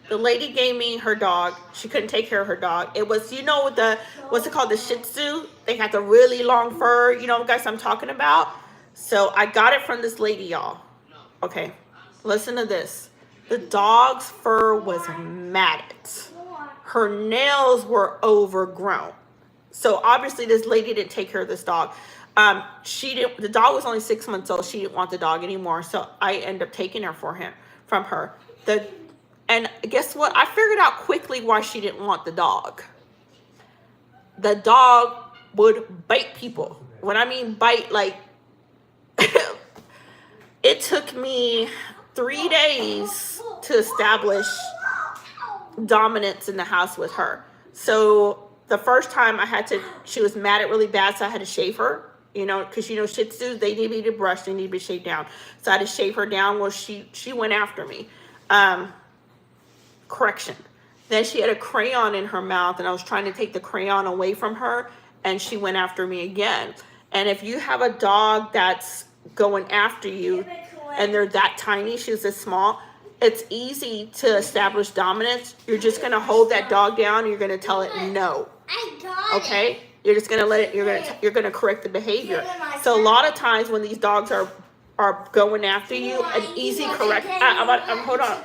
The lady gave me her dog. She couldn't take care of her dog. It was, what's it called? The Shih Tzu. They got the really long fur. You know, guys, I'm talking about. So I got it from this lady, y'all. Okay, listen to this. The dog's fur was matted. Her nails were overgrown. So obviously this lady didn't take care of this dog. The dog was only 6 months old. She didn't want the dog anymore. So I ended up taking her from her. And guess what? I figured out quickly why she didn't want the dog. The dog would bite people. When I mean bite, like, it took me 3 days to establish dominance in the house with her. So the first time she was matted really bad, so I had to shave her, because Shih Tzus, they need to be brushed, they need to be shaved down. So I had to shave her down. Well, she went after me. Correction. Then she had a crayon in her mouth, and I was trying to take the crayon away from her, and she went after me again. And if you have a dog that's going after you, and they're that tiny, she's this small, it's easy to establish dominance. You're just going to hold that dog down, and you're going to tell it no. Okay? You're just going to let it, you're going to correct the behavior. So a lot of times when these dogs are going after you, an easy correction. Hold on.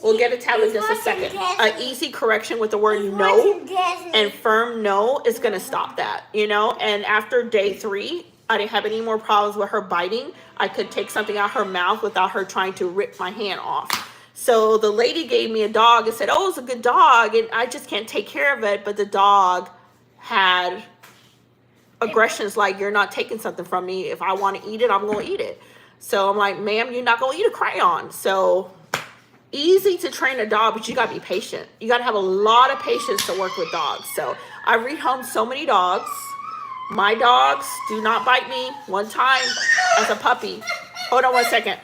We'll get a tablet in just a second. An easy correction with the word no and firm no is going to stop that, And after day 3, I didn't have any more problems with her biting. I could take something out her mouth without her trying to rip my hand off. So the lady gave me a dog and said, oh, it's a good dog, and I just can't take care of it. But the dog had aggressions like, you're not taking something from me. If I want to eat it, I'm going to eat it. So I'm like, ma'am, you're not going to eat a crayon. So easy to train a dog, but you got to be patient. You got to have a lot of patience to work with dogs. So I rehomed so many dogs. My dogs do not bite me. One time as a puppy. Hold on one second.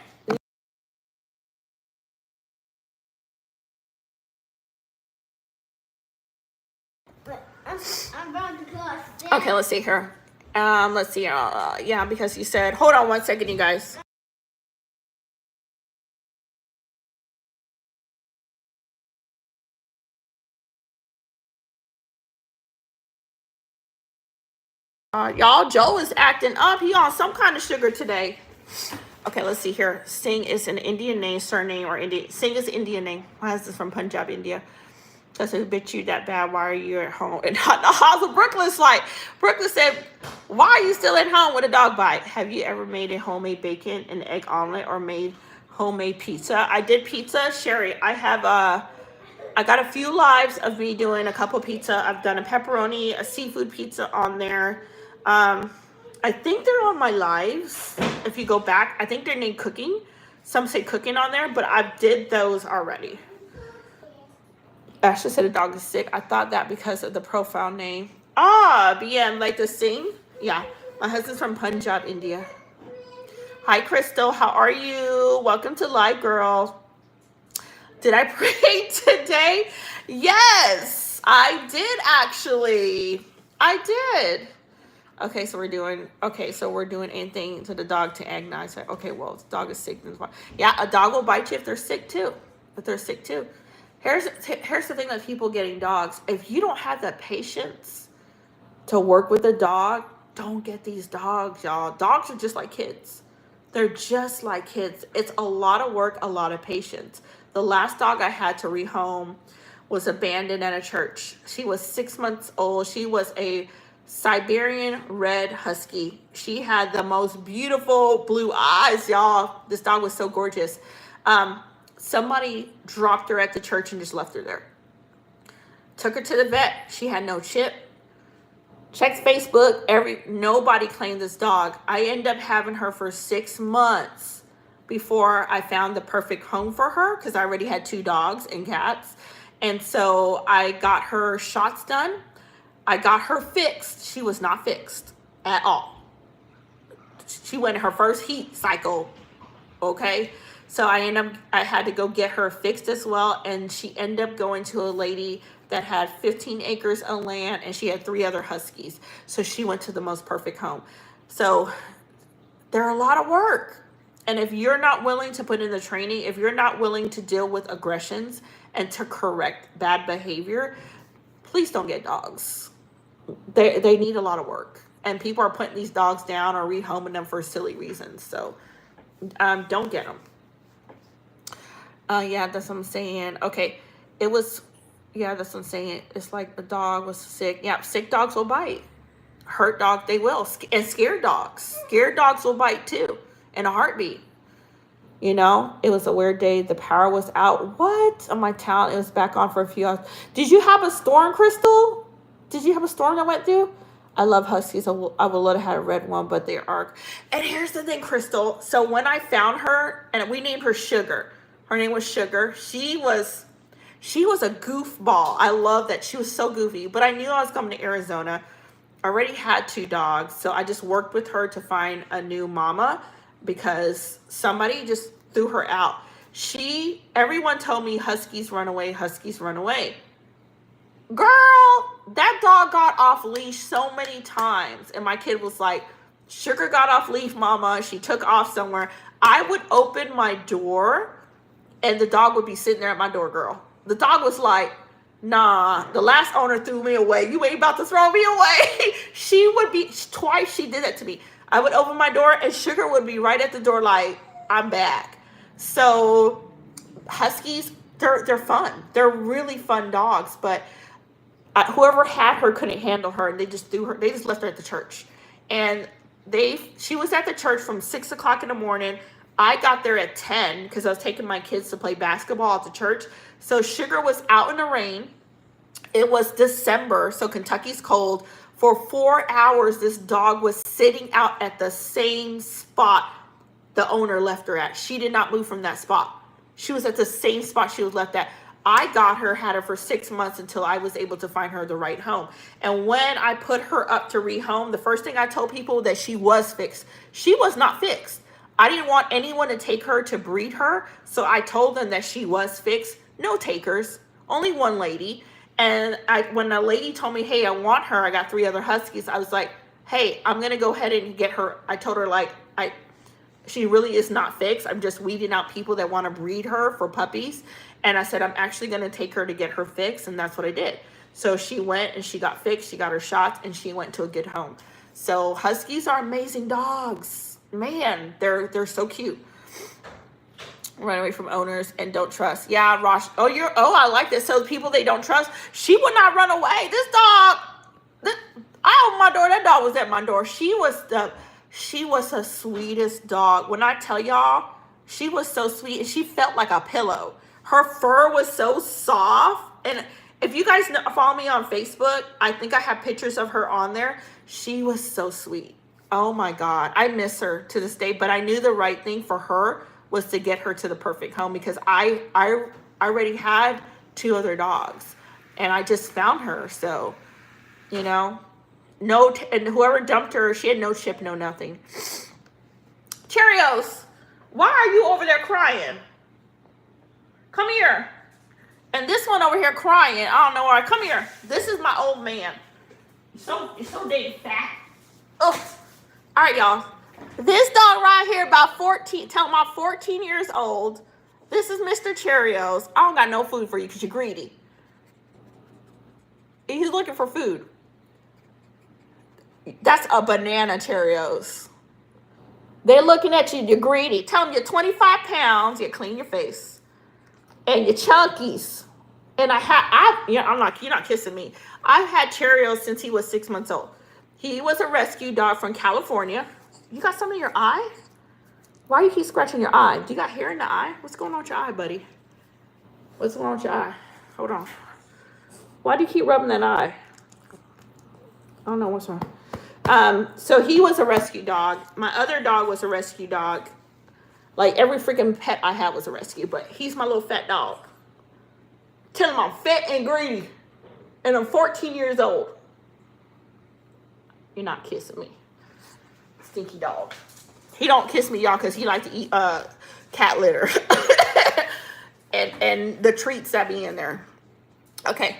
Okay, let's see here. Let's see. Yeah, because you said, hold on one second, you guys. Y'all, Joe is acting up. He on some kind of sugar today. Okay, let's see here. Singh is an Indian name, surname, or Indian. Singh is an Indian name. My husband's from Punjab, India. Does it bit you that bad? Why are you at home? And not the house of Brooklyn's like, Brooklyn said, why are you still at home with a dog bite? Have you ever made a homemade bacon and egg omelet or made homemade pizza? I did pizza. Sherry, I got a few lives of me doing a couple pizza. I've done a pepperoni, a seafood pizza on there. I think they're on my lives. If you go back, I think they're named cooking. Some say cooking on there, but I did those already. Ashley said a dog is sick. I thought that because of the profile name. BM, like the Singh? Yeah. My husband's from Punjab, India. Hi, Crystal. How are you? Welcome to Live Girl. Did I pray today? Yes, I did actually. I did. Okay, so we're doing anything to the dog to agonize her. Okay, well, the dog is sick. Yeah, a dog will bite you if they're sick too. Here's the thing with people getting dogs. If you don't have the patience to work with a dog, don't get these dogs, y'all. Dogs are just like kids. They're just like kids. It's a lot of work, a lot of patience. The last dog I had to rehome was abandoned at a church. She was 6 months old. She was a Siberian red husky. She had the most beautiful blue eyes, y'all. This dog was so gorgeous. Somebody dropped her at the church and just left her there. Took her to the vet. She had no chip. Checked Facebook. Nobody claimed this dog. I ended up having her for 6 months before I found the perfect home for her, because I already had 2 dogs and cats. And so I got her shots done. I got her fixed. She was not fixed at all. She went in her first heat cycle Okay. So I had to go get her fixed as well. And she ended up going to a lady that had 15 acres of land and she had 3 other huskies. So she went to the most perfect home. So they're a lot of work. And if you're not willing to put in the training, if you're not willing to deal with aggressions and to correct bad behavior, please don't get dogs. They need a lot of work. And people are putting these dogs down or rehoming them for silly reasons. So don't get them. Yeah, that's what I'm saying. Okay, it was, yeah, that's what I'm saying. It's like the dog was sick. Yeah, sick dogs will bite. Hurt dogs, they will. And scared dogs. Scared dogs will bite too in a heartbeat. You know, it was a weird day. The power was out. What? On my town, it was back on for a few hours. Did you have a storm, Crystal? Did you have a storm that went through? I love huskies. I would love to have a red one, but they are. And here's the thing, Crystal. So when I found her, and we named her Sugar. Her name was Sugar. She was a goofball. I love that. She was so goofy. But I knew I was coming to Arizona. I already had 2 dogs, so I just worked with her to find a new mama because somebody just threw her out. Everyone told me huskies run away, huskies run away. Girl, that dog got off leash so many times. And my kid was like, Sugar got off leash, mama. She took off somewhere. I would open my door and the dog would be sitting there at my door, girl. The dog was like, nah, the last owner threw me away. You ain't about to throw me away. Twice she did that to me. I would open my door and Sugar would be right at the door like, I'm back. So huskies, they're fun. They're really fun dogs, but whoever had her couldn't handle her and they just left her at the church. And she was at the church from 6 o'clock in the morning. I got there at 10 because I was taking my kids to play basketball at the church. So Sugar was out in the rain. It was December, so Kentucky's cold. For 4 hours, this dog was sitting out at the same spot the owner left her at. She did not move from that spot. She was at the same spot she was left at. I had her for 6 months until I was able to find her the right home. And when I put her up to rehome, the first thing I told people that she was fixed. She was not fixed. I didn't want anyone to take her to breed her. So I told them that she was fixed. No takers, only one lady. And when the lady told me, hey, I want her, I got 3 other huskies. I was like, hey, I'm going to go ahead and get her. I told her she really is not fixed. I'm just weeding out people that want to breed her for puppies. And I said, I'm actually going to take her to get her fixed. And that's what I did. So she went and she got fixed. She got her shots and she went to a good home. So huskies are amazing dogs. Man, they're so cute. Run away from owners and don't trust. Yeah, Rosh. I like this. So people they don't trust, she would not run away. This dog, I opened my door. That dog was at my door. She was the sweetest dog. When I tell y'all, she was so sweet and she felt like a pillow. Her fur was so soft. And if you guys follow me on Facebook, I think I have pictures of her on there. She was so sweet. Oh my God. I miss her to this day, but I knew the right thing for her was to get her to the perfect home because I already had 2 other dogs and I just found her. So, you know, and whoever dumped her, she had no chip, no nothing. Cheerios, why are you over there crying? Come here. And this one over here crying. I don't know why. Come here. This is my old man. You're so dang fat. Oh. All right, y'all. This dog right here, about 14 years old. This is Mr. Cheerios. I don't got no food for you because you're greedy. He's looking for food. That's a banana, Cheerios. They're looking at you. You're greedy. Tell them you're 25 pounds. You clean your face. And you're chunkies. And you're not kissing me. I've had Cheerios since he was 6 months old. He was a rescue dog from California. You got something in your eye? Why you keep scratching your eye? Do you got hair in the eye? What's going on with your eye, buddy? What's going on with your eye? Hold on. Why do you keep rubbing that eye? I don't know what's wrong. So he was a rescue dog. My other dog was a rescue dog. Like every freaking pet I had was a rescue, but he's my little fat dog. Tell him I'm fat and greedy. And I'm 14 years old. You're not kissing me. Stinky dog. He don't kiss me, y'all, because he like to eat cat litter. and the treats that be in there. Okay.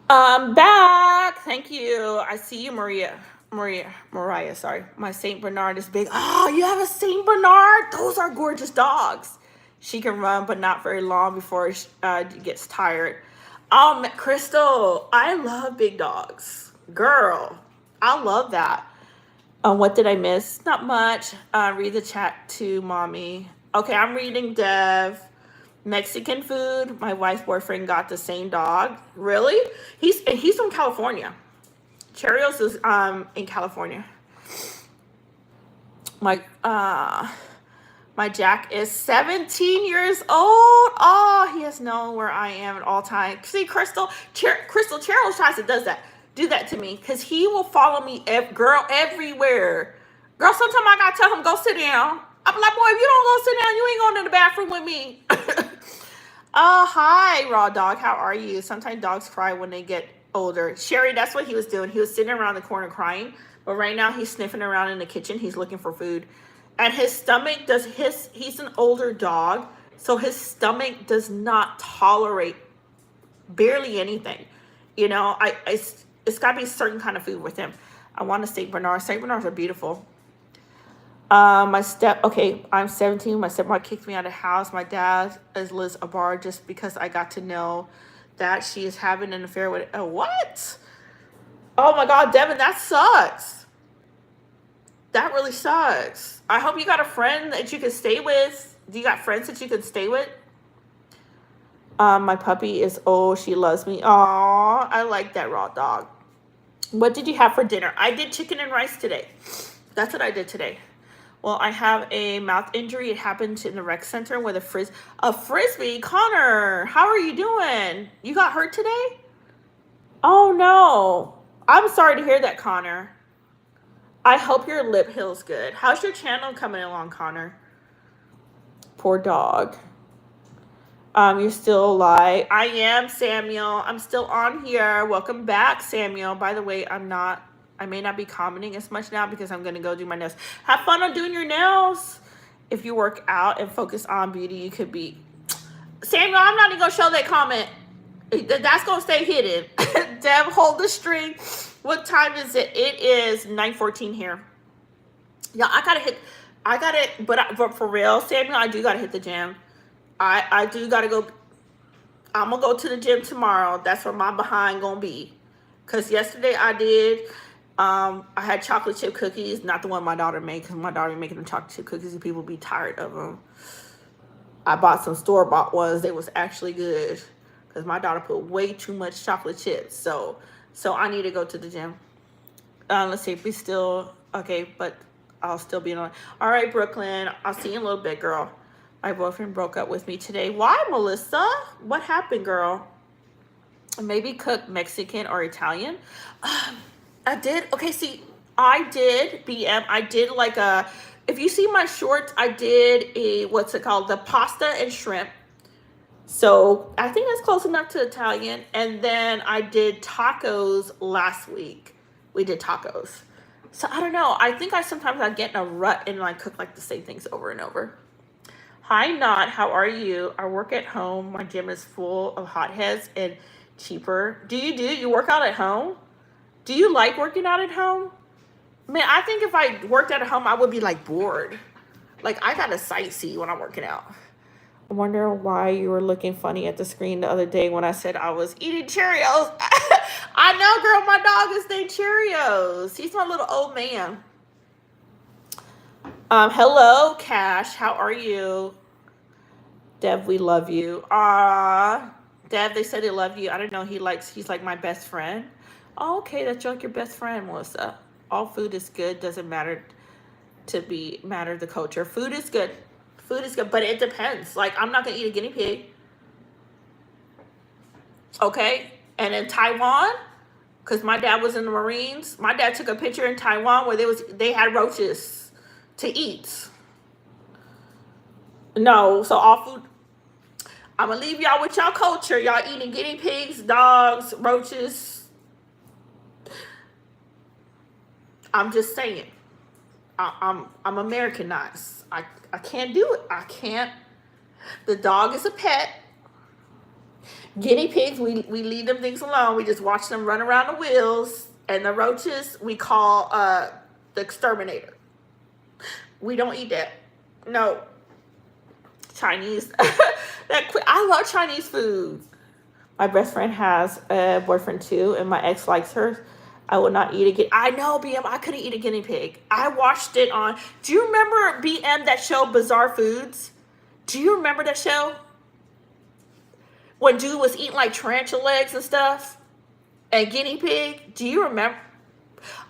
Back. Thank you. I see you, Mariah, sorry. My Saint Bernard is big. Oh, you have a Saint Bernard? Those are gorgeous dogs. She can run, but not very long before she gets tired. Crystal, I love big dogs. Girl, I love that. What did I miss? Not much. Read the chat to mommy. Okay, I'm reading Dev. Mexican food. My wife's boyfriend got the same dog. Really? He's from California. Cheerios is in California. My Jack is 17 years old. Oh, he has known where I am at all times. See, Crystal Cheerios tries to do that to me, because he will follow me, girl, everywhere. Girl, sometimes I gotta tell him, go sit down. I'm like, boy, if you don't go sit down, you ain't going to the bathroom with me. Hi, Raw Dog. How are you? Sometimes dogs cry when they get older. Sherry, that's what he was doing. He was sitting around the corner crying. But right now, he's sniffing around in the kitchen. He's looking for food. And his stomach he's an older dog. So his stomach does not tolerate barely anything. You know, it's got to be a certain kind of food with him. I want a Saint Bernard. Saint Bernards are beautiful. I'm 17. My stepmom kicked me out of the house. My dad is Liz Abar just because I got to know that she is having an affair with what? Oh my God, Devin, that sucks. That really sucks. I hope you got a friend that you can stay with. Do you got friends that you can stay with? My puppy is old. She loves me. Aw, I like that, Raw Dog. What did you have for dinner? I did chicken and rice today. That's what I did today. Well, I have a mouth injury. It happened in the rec center with a frisbee. Connor, how are you doing? You got hurt today? Oh, no. I'm sorry to hear that, Connor. I hope your lip heals good. How's your channel coming along, Connor? Poor dog. You're still alive. I am, Samuel. I'm still on here. Welcome back, Samuel. By the way, I may not be commenting as much now because I'm going to go do my nails. Have fun on doing your nails. If you work out and focus on beauty, you could be... Samuel, I'm not even going to show that comment. That's going to stay hidden. Deb, hold the string. What time is it? It is 9:14 here. Yeah, but for real, Samuel, I do got to hit the gym. I do got to go. I'm going to go to the gym tomorrow. That's where my behind going to be. Because yesterday I did... I had chocolate chip cookies, not the one my daughter made, because my daughter making them chocolate chip cookies and people be tired of them. I bought some store-bought ones. They was actually good because my daughter put way too much chocolate chips. So I need to go to the gym. Let's see if we still... Okay, but I'll still be on. All right, Brooklyn. I'll see you in a little bit, girl. My boyfriend broke up with me today. Why, Melissa? What happened, girl? Maybe cook Mexican or Italian. I did. Okay, see, I did BM. I did like if you see my shorts, I did what's it called? The pasta and shrimp. So I think that's close enough to Italian. And then I did tacos last week. We did tacos. So I don't know. I think sometimes I get in a rut and I cook like the same things over and over. Hi, Not. How are you? I work at home. My gym is full of hotheads and cheaper. You work out at home? Do you like working out at home? Man, I think if I worked out at home, I would be like bored. Like I gotta sightsee when I'm working out. I wonder why you were looking funny at the screen the other day when I said I was eating Cheerios. I know, girl, my dog is named Cheerios. He's my little old man. Hello, Cash. How are you? Dev, we love you. Dev, they said they love you. I don't know. He's like my best friend. Oh, okay, that's like your best friend, Melissa. All food is good. Doesn't matter the culture. Food is good. Food is good, but it depends. Like, I'm not going to eat a guinea pig. Okay? And in Taiwan, because my dad was in the Marines, my dad took a picture in Taiwan where they had roaches to eat. No, so all food... I'm going to leave y'all with y'all culture. Y'all eating guinea pigs, dogs, roaches... I'm just saying. I'm Americanized. I can't do it. I can't. The dog is a pet. Guinea pigs, we leave them things alone. We just watch them run around the wheels. And the roaches, we call the exterminator. We don't eat that. No. Chinese. I love Chinese food. My best friend has a boyfriend too, and my ex likes her. I would not eat a I know, BM, I couldn't eat a guinea pig. I watched it on, do you remember, BM, that show Bizarre Foods? Do you remember that show? When dude was eating like tarantula legs and stuff? And guinea pig? Do you remember?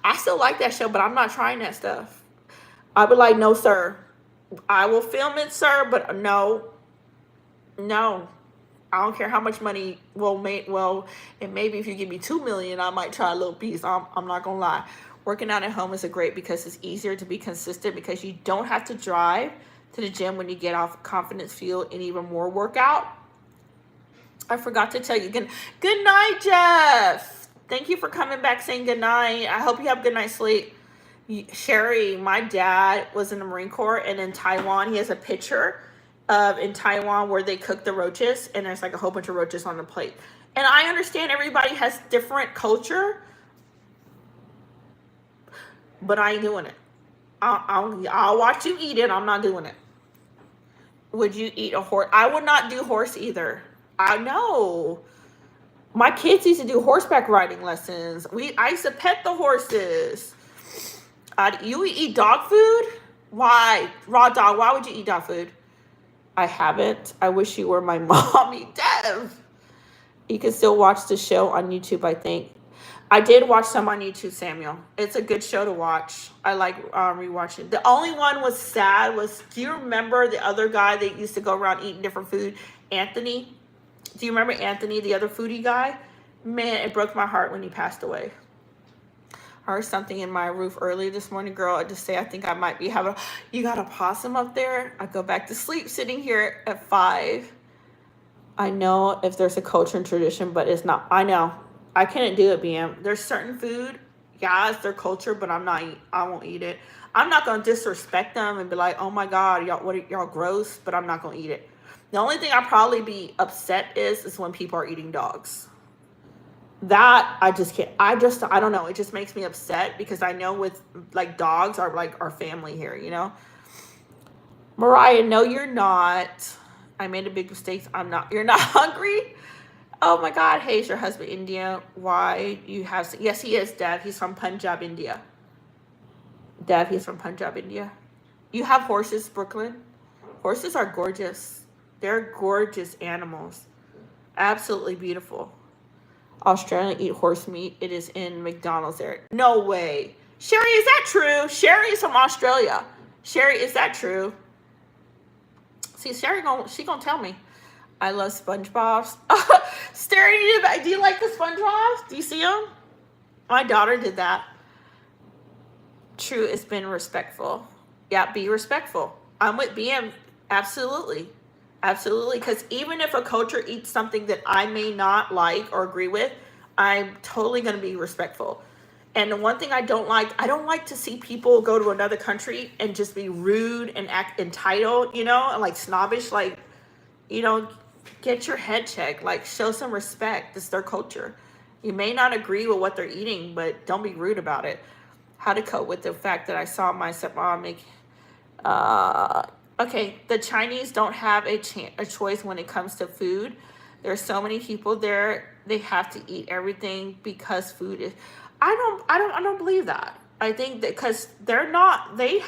I still like that show, but I'm not trying that stuff. I would like, no, sir. I will film it, sir, but no. No. I don't care how much money will make. Well, and maybe if you give me $2 million, I might try a little piece. I'm not gonna lie. Working out at home is great because it's easier to be consistent because you don't have to drive to the gym when you get off confidence fuel and even more workout. I forgot to tell you. Good night, Jeff. Thank you for coming back saying good night. I hope you have good night's sleep. Sherry, my dad was in the Marine Corps, and in Taiwan, he has a picture of in Taiwan where they cook the roaches, and there's like a whole bunch of roaches on the plate. And I understand everybody has different culture, but I ain't doing it. I'll watch you eat it. I'm not doing it. Would you eat a horse? I would not do horse either. I know. My kids used to do horseback riding lessons. I used to pet the horses. You eat dog food? Why? Raw dog, why would you eat dog food? I haven't. I wish you were my mommy, Dev. You can still watch the show on YouTube, I think. I did watch some on YouTube, Samuel. It's a good show to watch. I like rewatching. The only one was sad was, do you remember the other guy that used to go around eating different food? Anthony? Do you remember Anthony, the other foodie guy? Man, it broke my heart when he passed away. I heard something in my roof early this morning, girl. I just say I think I might be having. You got a possum up there? I go back to sleep sitting here at 5. I know if there's a culture and tradition, but it's not. I know. I couldn't do it, BM. There's certain food, yeah, it's their culture, but I won't eat it. I'm not gonna disrespect them and be like, oh my God, y'all gross, but I'm not gonna eat it. The only thing I'll probably be upset is when people are eating dogs. That I just can't. I don't know. It just makes me upset because I know with like dogs are like our family here, you know. Mariah, no, you're not. I made a big mistake. I'm not. You're not hungry? Oh my God. Hey, is your husband India? Why you have? Yes, he is, Dev. He's from Punjab, India. Dev, he's from Punjab, India. You have horses, Brooklyn? Horses are gorgeous. They're gorgeous animals. Absolutely beautiful. Australians eat horse meat. It is in McDonald's there. No way. Sherry, is that true? Sherry is from Australia. Sherry, is that true? See, Sherry, she gonna tell me. I love SpongeBob. Staring at you back. Do you like the SpongeBob? Do you see them? My daughter did that. True, it's been respectful. Yeah, be respectful. I'm with BM. Absolutely. Absolutely. Because even if a culture eats something that I may not like or agree with, I'm totally going to be respectful. And the one thing I don't like to see people go to another country and just be rude and act entitled, you know, and like snobbish, like, you know, get your head checked, like show some respect. It's their culture. You may not agree with what they're eating, but don't be rude about it. How to cope with the fact that I saw my stepmom make, okay, the Chinese don't have a choice when it comes to food. There's so many people there. They have to eat everything because food is. I don't believe that. I think that because they're not. They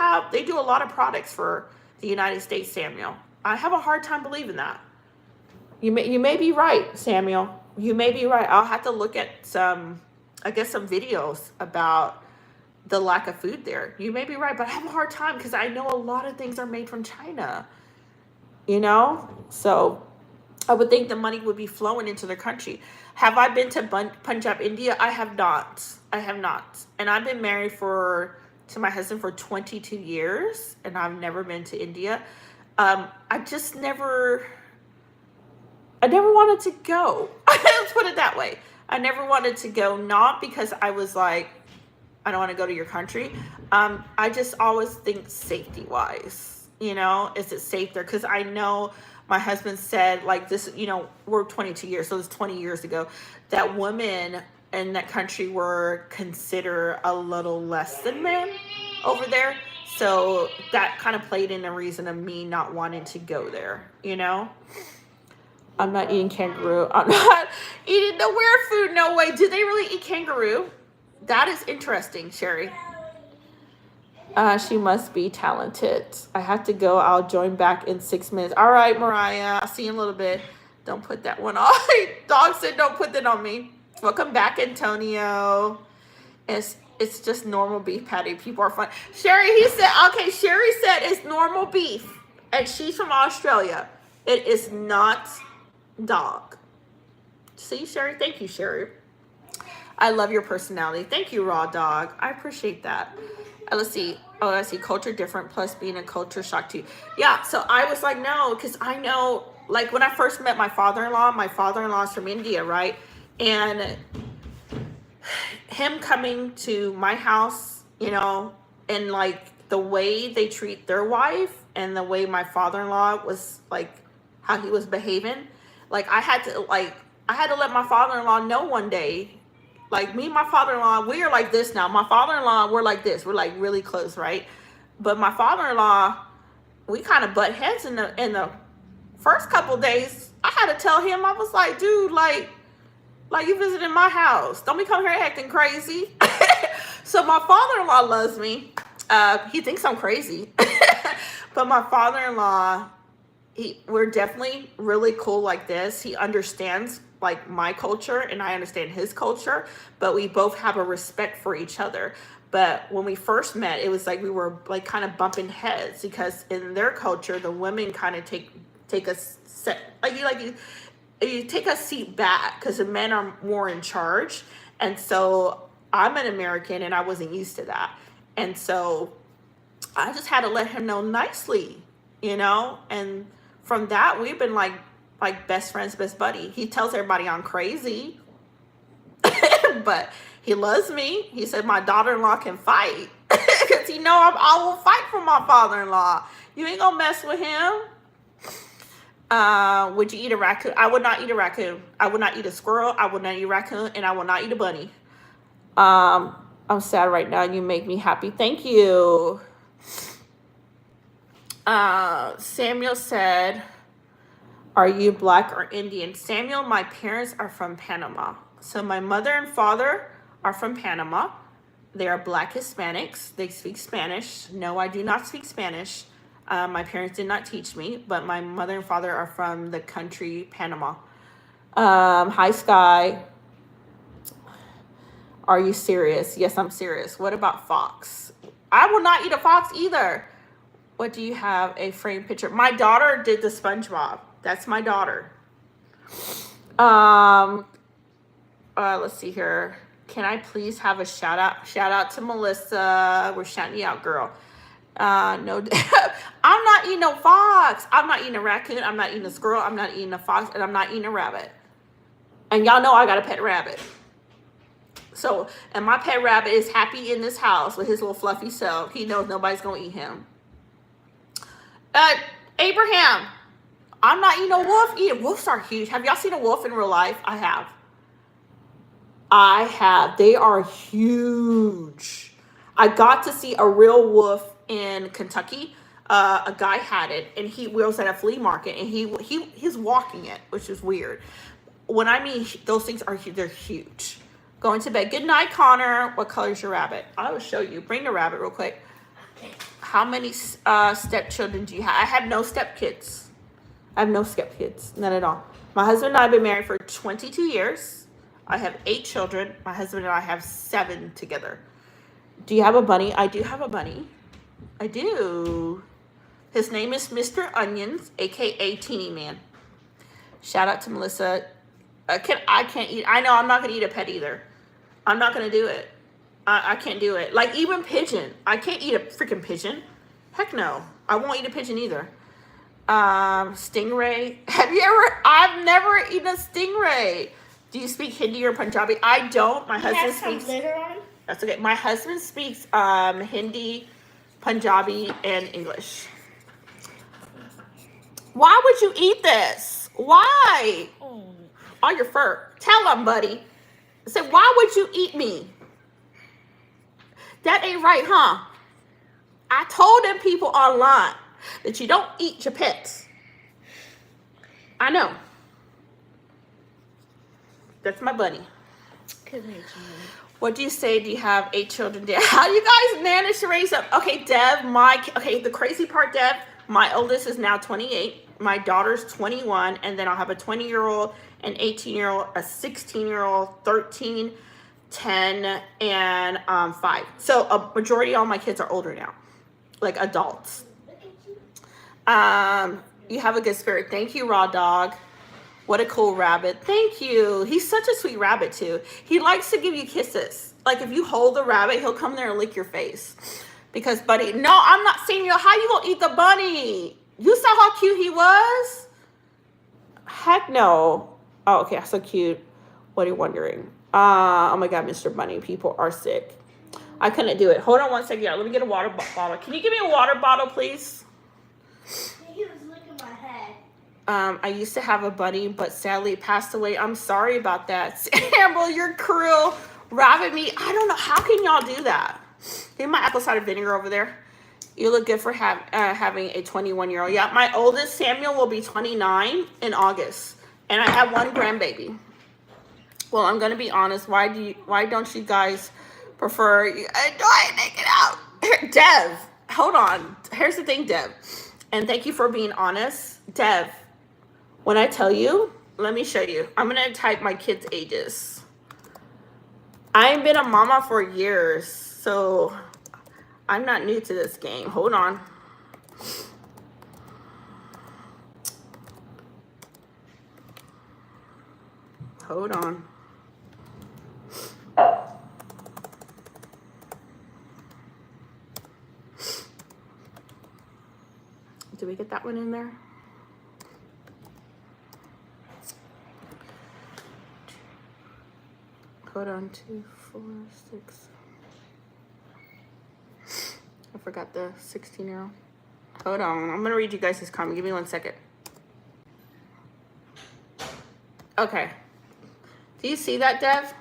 do a lot of products for the United States, Samuel. I have a hard time believing that. You may be right, Samuel. You may be right. I'll have to look at some videos about the lack of food there. You may be right, but I have a hard time because I know a lot of things are made from China, you know? So I would think the money would be flowing into their country. Have I been to Punjab, India? I have not. And I've been married to my husband for 22 years, and I've never been to India. I never wanted to go. Let's put it that way. I never wanted to go, not because I was like, I don't want to go to your country. I just always think safety wise, you know, is it safe there? Because I know my husband said, like, this, you know, we're 22 years, so it's 20 years ago, that women in that country were considered a little less than men over there. So that kind of played in the reason of me not wanting to go there, you know? I'm not eating kangaroo. I'm not eating the weird food. No way. Do they really eat kangaroo? That is interesting, Sherry. She must be talented. I have to go. I'll join back in 6 minutes. All right, Mariah. I'll see you in a little bit. Don't put that one on. Dog said don't put that on me. Welcome back, Antonio. It's just normal beef patty. People are fun. Sherry, he said, okay, Sherry said it's normal beef. And she's from Australia. It is not dog. See, Sherry? Thank you, Sherry. I love your personality. Thank you, Raw Dog. I appreciate that. Let's see. Oh, I see. Culture different plus being a culture shock too. Yeah, so I was like, no, because I know, like, when I first met my father-in-law's from India, right? And him coming to my house, you know, and like the way they treat their wife and the way my father-in-law was, like, how he was behaving, like, I had to let my father-in-law know one day, like, me and my father-in-law, we are like this now. My father-in-law, we're like this. We're like really close, right? But my father-in-law, we kind of butt heads in the first couple days. I had to tell him, I was like, dude, like you visited my house. Don't be coming here acting crazy. So my father-in-law loves me. He thinks I'm crazy. But my father-in-law, we're definitely really cool like this. He understands like my culture and I understand his culture, but we both have a respect for each other. But when we first met, it was like we were like kind of bumping heads because in their culture, the women kind of take a set, you take a seat back because the men are more in charge. And so I'm an American and I wasn't used to that. And so I just had to let him know nicely, you know, and from that, we've been like best friends, best buddy. He tells everybody I'm crazy, but he loves me. He said my daughter-in-law can fight because he know I will fight for my father-in-law. You ain't gonna mess with him. Would you eat a raccoon? I would not eat a raccoon. I would not eat a squirrel. I would not eat a raccoon, and I will not eat a bunny. I'm sad right now. You make me happy. Thank you. Samuel said, are you black or Indian? Samuel, my parents are from Panama. So my mother and father are from Panama. They are black Hispanics. They speak Spanish. No, I do not speak Spanish. My parents did not teach me, but my mother and father are from the country Panama. Hi, Sky. Are you serious? Yes, I'm serious. What about fox? I will not eat a fox either. What do you have? A framed picture? My daughter did the SpongeBob. That's my daughter. Let's see here. Can I please have a shout out? Shout out to Melissa. We're shouting you out, girl. No, I'm not eating no fox. I'm not eating a raccoon. I'm not eating a squirrel. I'm not eating a fox, and I'm not eating a rabbit. And y'all know I got a pet rabbit. So, and my pet rabbit is happy in this house with his little fluffy self. He knows nobody's gonna eat him. Abraham, I'm not eating a wolf either. Wolves are huge. Have y'all seen a wolf in real life? I have. They are huge. I got to see a real wolf in Kentucky. A guy had it, and we was at a flea market, and he's walking it, which is weird. When I mean those things they're huge. Going to bed. Good night, Connor. What color is your rabbit? I will show you. Bring the rabbit real quick. How many stepchildren do you have? I have no stepkids. I have no stepkids. None at all. My husband and I have been married for 22 years. I have 8 children. My husband and I have 7 together. Do you have a bunny? I do have a bunny. I do. His name is Mr. Onions, a.k.a. Teeny Man. Shout out to Melissa. I can't eat. I know I'm not going to eat a pet either. I'm not going to do it. I can't do it. Like, even pigeon. I can't eat a freaking pigeon. Heck no. I won't eat a pigeon either. Stingray. I've never eaten a stingray. Do you speak Hindi or Punjabi? I don't. My husband Has speaks. some glitter on him. That's okay. My husband speaks Hindi, Punjabi, and English. Why would you eat this? Why? All your fur. Tell him, buddy. I said, why would you eat me? That ain't right, huh? I told them people online that you don't eat your pets. I know. That's my bunny. What do you say? Do you have 8 children? How do you guys manage to raise up? Okay, Dev, the crazy part, Dev, my oldest is now 28. My daughter's 21, and then I'll have a 20-year-old, an 18-year-old, a 16-year-old, 13, 10, and 5. So a majority of all my kids are older now, like adults. You have a good spirit. Thank you, Raw Dog. What a cool rabbit. Thank you. He's such a sweet rabbit, too. He likes to give you kisses. Like, if you hold the rabbit, he'll come there and lick your face. Because, buddy, no, I'm not seeing you. How you gonna eat the bunny? You saw how cute he was? Heck no. Oh, okay, so cute. What are you wondering? Oh, my God, Mr. Bunny. People are sick. I couldn't do it. Hold on one second. Let me get a water bottle. Can you give me a water bottle, please? He was licking my head. I used to have a bunny, but sadly it passed away. I'm sorry about that. Samuel, you're cruel. Rabbit meat. I don't know. How can y'all do that? Give me my apple cider vinegar over there. You look good for having a 21-year-old. Yeah, my oldest, Samuel, will be 29 in August. And I have 1 grandbaby. Well, I'm going to be honest. Why don't you guys prefer... Do I make it out? Here, Dev, hold on. Here's the thing, Dev. And thank you for being honest. Dev, when I tell you, let me show you. I'm going to type my kids' ages. I've been a mama for years, so I'm not new to this game. Hold on. Hold on. Did we get that one in there? Hold on, 2, 4, 6. I forgot the 16-year-old. Hold on, I'm gonna read you guys this comment. Give me 1 second. Okay. Do you see that, Dev?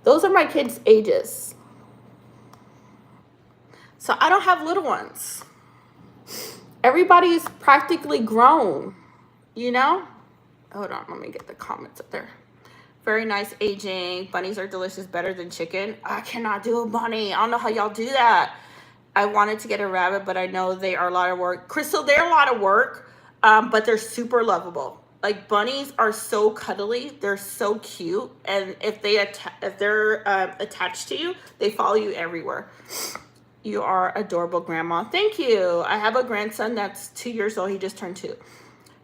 Those are my kids' ages. So I don't have little ones. Everybody's practically grown, you know? Hold on, let me get the comments up there. Very nice aging. Bunnies are delicious, better than chicken. I cannot do a bunny. I don't know how y'all do that. I wanted to get a rabbit, but I know they are a lot of work. Crystal, they're a lot of work, but they're super lovable. Like, bunnies are so cuddly. They're so cute. And if they're attached to you, they follow you everywhere. You are adorable, Grandma. Thank you. I have a grandson that's 2 years old. He just turned 2.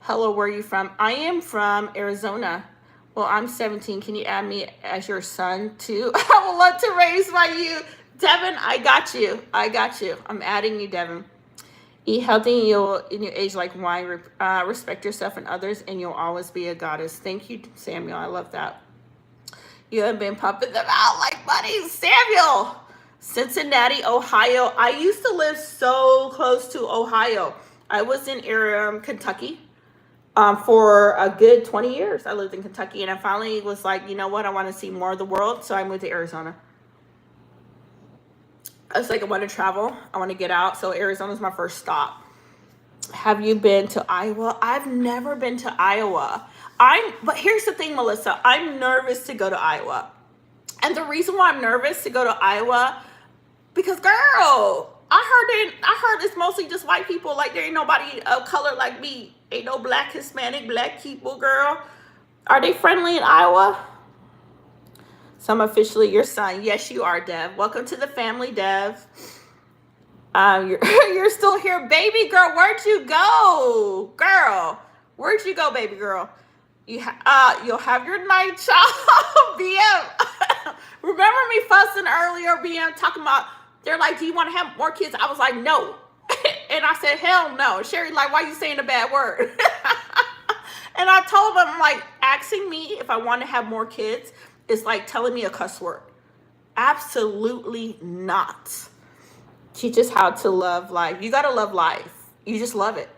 Hello, where are you from? I am from Arizona. Well, I'm 17. Can you add me as your son, too? I would love to raise my youth. Devin, I got you. I got you. I'm adding you, Devin. Eat healthy in your age like wine. Respect yourself and others, and you'll always be a goddess. Thank you, Samuel. I love that. You have been pumping them out like bunnies. Samuel! Cincinnati, Ohio. I used to live so close to Ohio. I was in Kentucky for a good 20 years. I lived in Kentucky, and I finally was like, you know what? I want to see more of the world, so I moved to Arizona. I was like, I want to travel. I want to get out, so Arizona's my first stop. Have you been to Iowa? I've never been to Iowa. But here's the thing, Melissa. I'm nervous to go to Iowa. And the reason why I'm nervous to go to Iowa, because girl, I heard it's mostly just white people. Like, there ain't nobody of color like me. Ain't no black, Hispanic, black people, girl. Are they friendly in Iowa? So I'm officially your son. Yes, you are, Dev. Welcome to the family, Dev. You're still here, baby girl. Where'd you go, girl? Where'd you go, baby girl? You'll have your night job, BM. Remember me fussing earlier, BM, talking about, they're like, do you want to have more kids? I was like, no. And I said, hell no. Sherry's like, why are you saying a bad word? And I told him, like, asking me if I want to have more kids is like telling me a cuss word. Absolutely not. Teach us how to love life. You got to love life. You just love it.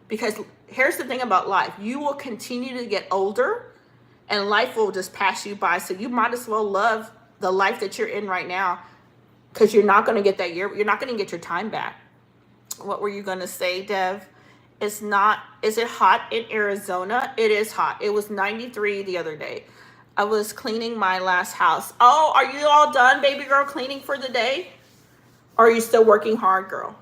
Because here's the thing about life. You will continue to get older and life will just pass you by. So you might as well love the life that you're in right now, because you're not going to get that year. You're not going to get your time back. What were you going to say, Dev? It's not, is it hot in Arizona? It is hot. It was 93 the other day. I was cleaning my last house. Oh, are you all done, baby girl, cleaning for the day? Or are you still working hard, girl?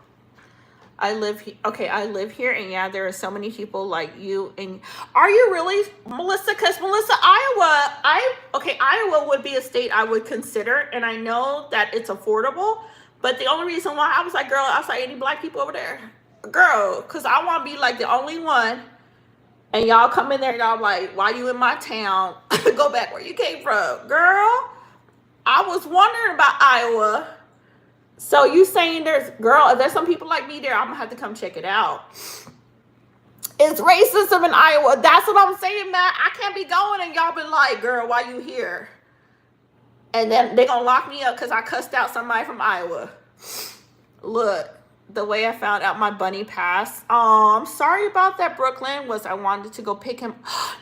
I live here, and yeah, there are so many people like you. And are you really, Melissa? Because Melissa, Iowa would be a state I would consider, and I know that it's affordable. But the only reason why I was like, girl, any black people over there, girl, because I want to be like the only one. And y'all come in there, and y'all like, why you in my town? Go back where you came from, girl. I was wondering about Iowa. So you saying if there's some people like me there, I'm gonna have to come check it out. It's racism in Iowa. That's what I'm saying, man. I can't be going and y'all been like, girl, why you here? And then they gonna lock me up because I cussed out somebody from Iowa. Look, the way I found out my bunny passed. Oh, I'm sorry about that, Brooklyn. I wanted to go pick him.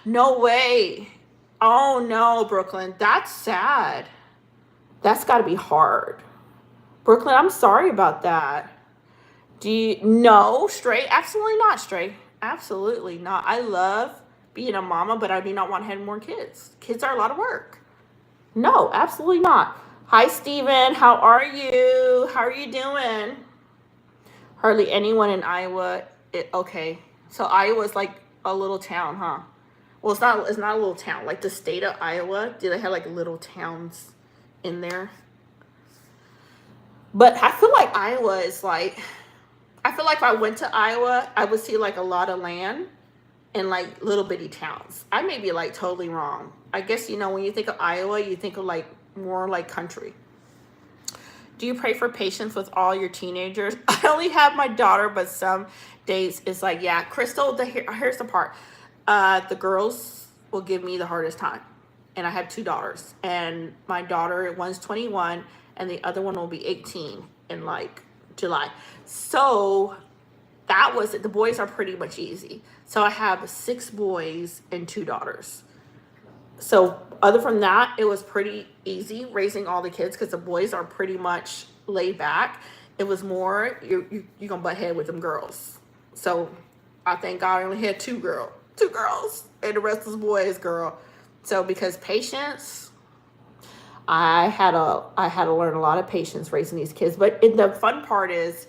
No way. Oh no, Brooklyn. That's sad. That's gotta be hard. Brooklyn, I'm sorry about that. No, Stray? Absolutely not, Stray. Absolutely not. I love being a mama, but I do not want to have more kids. Kids are a lot of work. No, absolutely not. Hi, Steven. How are you? How are you doing? Hardly anyone in Iowa. Okay. So Iowa's like a little town, huh? Well, it's not a little town. Like the state of Iowa, do they have like little towns in there? But I feel like Iowa is like, I feel like if I went to Iowa, I would see like a lot of land and like little bitty towns. I may be like totally wrong. I guess, when you think of Iowa, you think of like more like country. Do you pray for patience with all your teenagers? I only have my daughter, but some days it's like, yeah, Crystal, here's the part. The girls will give me the hardest time. And I have 2 daughters. And my daughter, one's 21, and the other one will be 18 in like July. So that was it. The boys are pretty much easy. So I have 6 boys and 2 daughters. So other from that, it was pretty easy raising all the kids because the boys are pretty much laid back. It was more, you're gonna butt head with them girls. So I thank God I only had 2 girls, and the rest was boys, girl. So because patience, I had to learn a lot of patience raising these kids. But the fun part is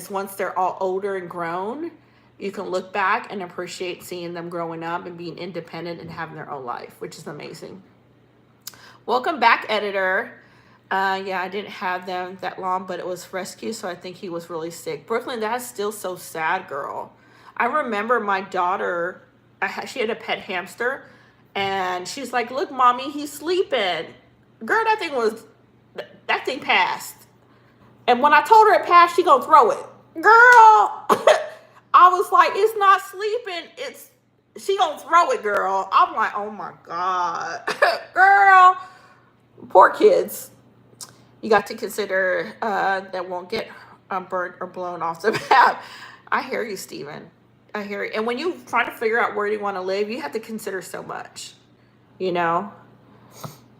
once they're all older and grown, you can look back and appreciate seeing them growing up and being independent and having their own life, which is amazing. Welcome back, editor. Yeah, I didn't have them that long, but it was rescue, so I think he was really sick. Brooklyn, that's still so sad, girl. I remember my daughter, she had a pet hamster, and she's like, look, mommy, he's sleeping. Girl, that thing passed. And when I told her it passed, she gonna throw it. Girl, I was like, it's not sleeping. She gonna throw it, girl. I'm like, oh my God. Girl, poor kids. You got to consider that won't get burnt or blown off the map. I hear you, Steven. I hear you. And when you try to figure out where you want to live, you have to consider so much,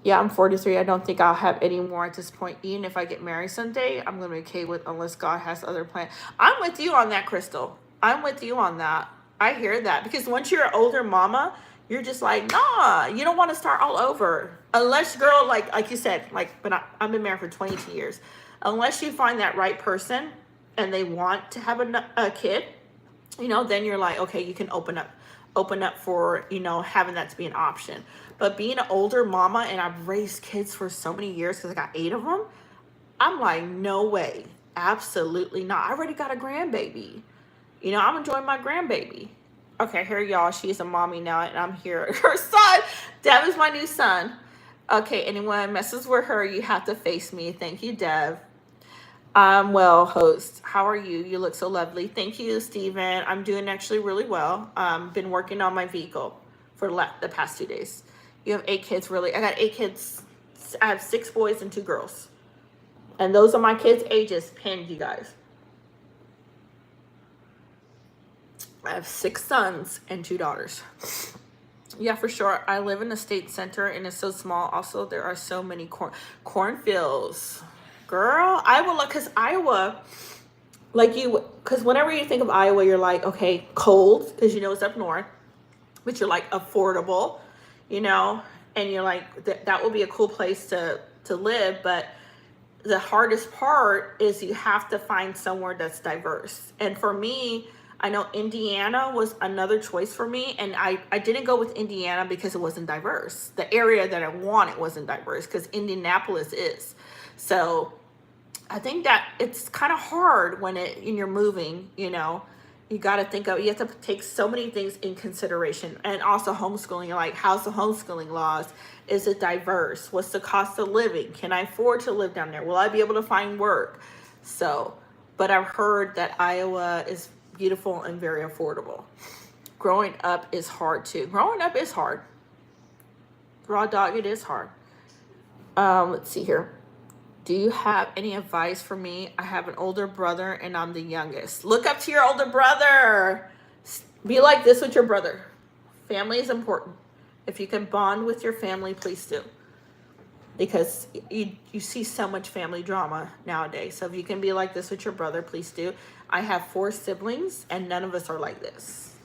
Yeah, I'm 43. I don't think I'll have any more at this point. Even if I get married someday, I'm going to be okay with unless God has other plans. I'm with you on that, Crystal. I'm with you on that. I hear that. Because once you're an older mama, you're just like, nah, you don't want to start all over. Unless, girl, like you said, but I've been married for 22 years. Unless you find that right person and they want to have a kid, then you're like, okay, you can open up for, having that to be an option. But being an older mama, and I've raised kids for so many years because I got 8 of them, I'm like, no way. Absolutely not. I already got a grandbaby. I'm enjoying my grandbaby. Okay, here, y'all. She's a mommy now, and I'm here. Her son, Dev is my new son. Okay, anyone messes with her, you have to face me. Thank you, Dev. I'm well, host. How are you? You look so lovely. Thank you, Steven. I'm doing actually really well. Been working on my vehicle. for the past 2 days. You have 8 kids, really. I got 8 kids. I have 6 boys and 2 girls. And those are my kids' ages, pinned, you guys. I have 6 sons and 2 daughters. Yeah, for sure. I live in the state center and it's so small. Also, there are so many cornfields. Girl, Iowa, because Iowa, like because whenever you think of Iowa, you're like, okay, cold, because you know it's up north, but you're like affordable, you know, and you're like, that will be a cool place to live. But the hardest part is you have to find somewhere that's diverse. And for me, I know Indiana was another choice for me, and I didn't go with Indiana because it wasn't diverse. The area that I wanted wasn't diverse, because Indianapolis is. So I think that it's kind of hard when you're moving, you know. You got to think of, you have to take so many things in consideration. And also homeschooling, you're like, how's the homeschooling laws? Is it diverse? What's the cost of living? Can I afford to live down there? Will I be able to find work? So, but I've heard that Iowa is beautiful and very affordable. Growing up is hard too. Growing up is hard. Raw dog, it is hard. Let's see here. Do you have any advice for me? I have an older brother and I'm the youngest. Look up to your older brother. Be like this with your brother. Family is important. If you can bond with your family, please do. Because you see so much family drama nowadays. So if you can be like this with your brother, please do. I have 4 siblings and none of us are like this.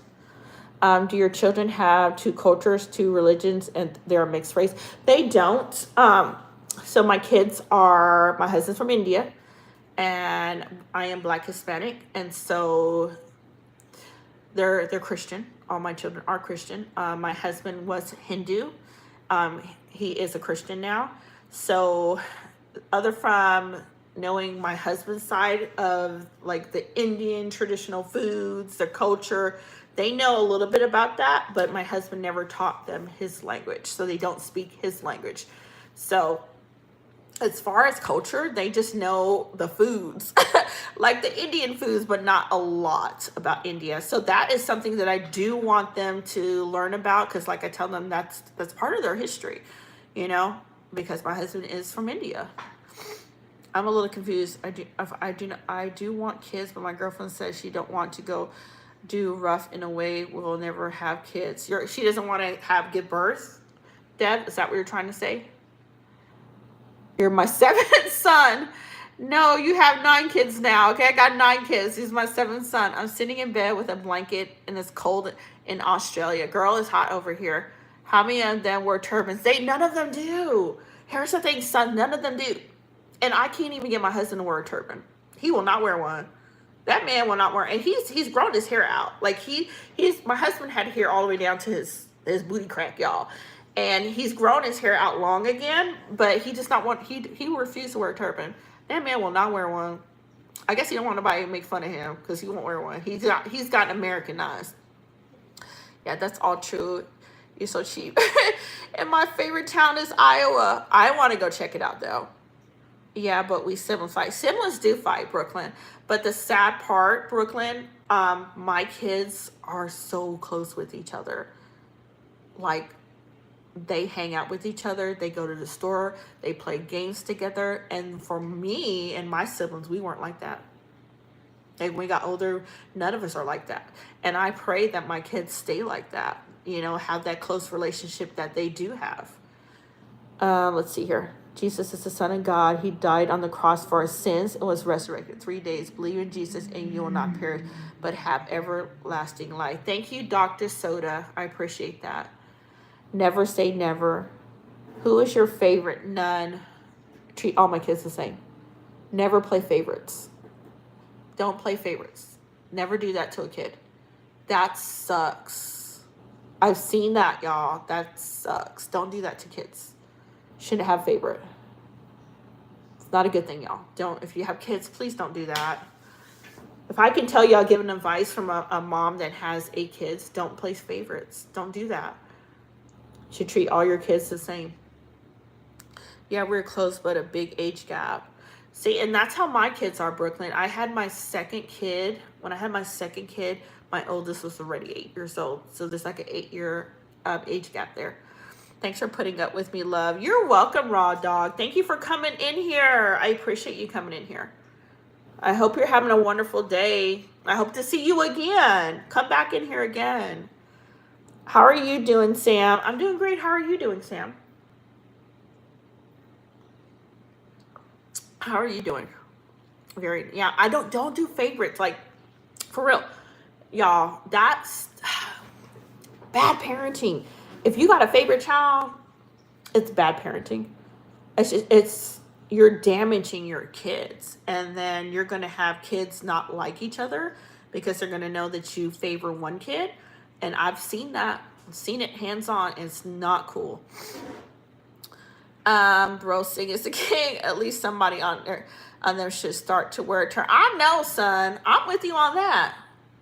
Do your children have 2 cultures, 2 religions, and they're mixed race? They don't. So my kids are, my husband's from India and I am Black Hispanic. And so they're Christian. All my children are Christian. My husband was Hindu. He is a Christian now. So other from knowing my husband's side of like the Indian traditional foods, the culture, they know a little bit about that, but my husband never taught them his language. So they don't speak his language. So as far as culture, they just know the foods, like the Indian foods, but not a lot about India. So that is something that I do want them to learn about, because like I tell them, that's part of their history, you know, because my husband is from India. I'm a little confused. I do want kids, but my girlfriend says she don't want to go do rough in a way. We'll never have kids. She doesn't want to give birth. Deb, is that what you're trying to say? You're my 7th son. No, you have 9 kids now. Okay, I got 9 kids. He's my 7th son. I'm sitting in bed with a blanket and it's cold in Australia. Girl, it's hot over here. How many of them wear turbans? None of them do. Here's the thing, son. None of them do. And I can't even get my husband to wear a turban. He will not wear one. That man will not wear. And he's grown his hair out. Like my husband had hair all the way down to his booty crack, y'all. And he's grown his hair out long again, but he just not want, he refused to wear a turban. That man will not wear one. I guess he don't want nobody to make fun of him because he won't wear one. He's gotten Americanized. Yeah, that's all true. You're so cheap. And my favorite town is Iowa. I want to go check it out though. Yeah, but we siblings fight. Siblings do fight, Brooklyn. But the sad part, Brooklyn, my kids are so close with each other. Like, they hang out with each other. They go to the store. They play games together. And for me and my siblings, we weren't like that. And when we got older, none of us are like that. And I pray that my kids stay like that. You know, have that close relationship that they do have. Let's see here. Jesus is the Son of God. He died on the cross for our sins and was resurrected 3 days. Believe in Jesus and you will not perish, but have everlasting life. Thank you, Dr. Soda. I appreciate that. Never say never. Who is your favorite? None. Treat all my kids the same. Never play favorites. Don't play favorites. Never do that to a kid. That sucks. I've seen that, y'all. That sucks. Don't do that to kids. Shouldn't have favorite. It's not a good thing, y'all. If you have kids, please don't do that. If I can tell you, I'll give an advice from a mom that has 8 kids. Don't place favorites. Don't do that. You should treat all your kids the same. Yeah, we're close, but a big age gap. See, and that's how my kids are, Brooklyn. I had my second kid. When I had my second kid, my oldest was already 8 years old. So there's like an 8-year age gap there. Thanks for putting up with me, love. You're welcome, Raw Dog. Thank you for coming in here. I appreciate you coming in here. I hope you're having a wonderful day. I hope to see you again. Come back in here again. How are you doing, Sam? I'm doing great. How are you doing, Sam? How are you doing? Yeah, I don't do favorites, like, for real. Y'all, that's bad parenting. If you got a favorite child, it's bad parenting. It's you're damaging your kids, and then you're going to have kids not like each other because they're going to know that you favor one kid. And I've seen that, seen it hands on. It's not cool. Bro, Sing is the king. At least somebody on there should start to wear a turn. I know, son. I'm with you on that.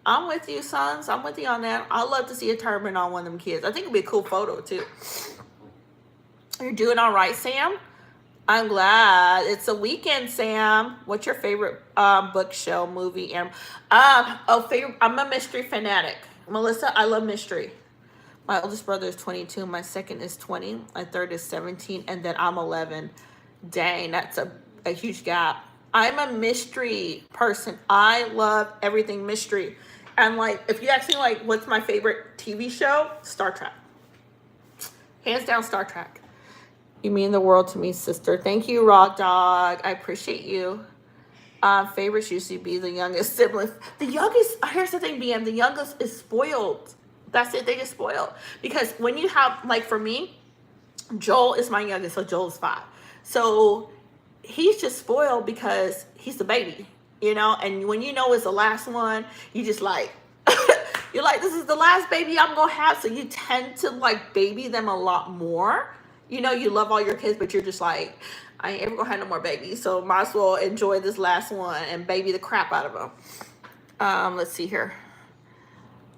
I'm with you, sons. I'm with you on that. I'd love to see a turban on one of them kids. I think it'd be a cool photo too. You're doing all right, Sam? I'm glad. It's a weekend, Sam. What's your favorite book, show, movie? I'm a mystery fanatic. Melissa, I love mystery. My oldest brother is 22. My second is 20. My third is 17. And then I'm 11. Dang, that's a huge gap. I'm a mystery person. I love everything mystery. And like, if you ask me like, what's my favorite TV show? Star Trek. Hands down, Star Trek. You mean the world to me, sister. Thank you, Raw Dog. I appreciate you. Favorites usually be the youngest sibling. The youngest, here's the thing, BM, the youngest is spoiled. That's it, they just spoiled. Because when you have, like for me, Joel is my youngest, so Joel's 5. So he's just spoiled because he's the baby, you know? And when you know it's the last one, you just like, you're like, this is the last baby I'm gonna have. So you tend to like baby them a lot more. You know, you love all your kids, but you're just like, I ain't ever gonna have no more babies. So might as well enjoy this last one and baby the crap out of them. Let's see here.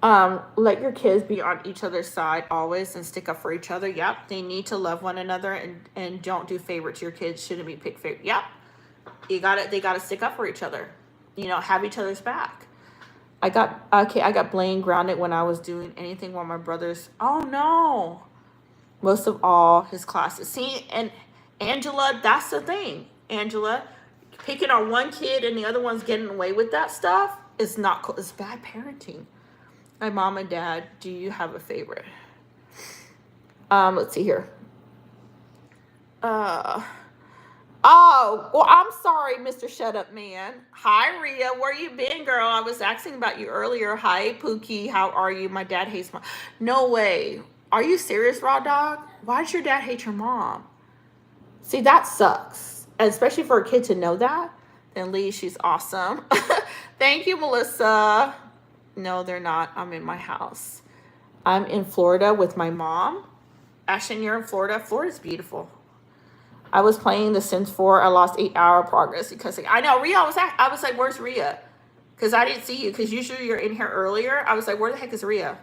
Let your kids be on each other's side always and stick up for each other. Yep. They need to love one another and don't do favorites. Your kids shouldn't be picked favorite. Yep. They gotta stick up for each other. You know, have each other's back. I got Blaine grounded when I was doing anything while my brothers. Oh no. Most of all his classes. See, and Angela, that's the thing. Angela, picking on one kid and the other one's getting away with that stuff is not cool. It's bad parenting. My mom and dad, do you have a favorite? Let's see here. Oh, well, I'm sorry, Mr. Shut Up Man. Hi, Rhea. Where you been, girl? I was asking about you earlier. Hi, Pookie. How are you? My dad hates my... No way. Are you serious, Raw Dog? Why does your dad hate your mom? See, that sucks. And especially for a kid to know that. Then Lee, she's awesome. Thank you, Melissa. No, they're not. I'm in my house. I'm in Florida with my mom. Ashton, you're in Florida. Florida's beautiful. I was playing The Sims 4. I lost 8-hour progress because I know Rhea. I was like, where's Rhea? Because I didn't see you. Because usually you're in here earlier. I was like, where the heck is Rhea?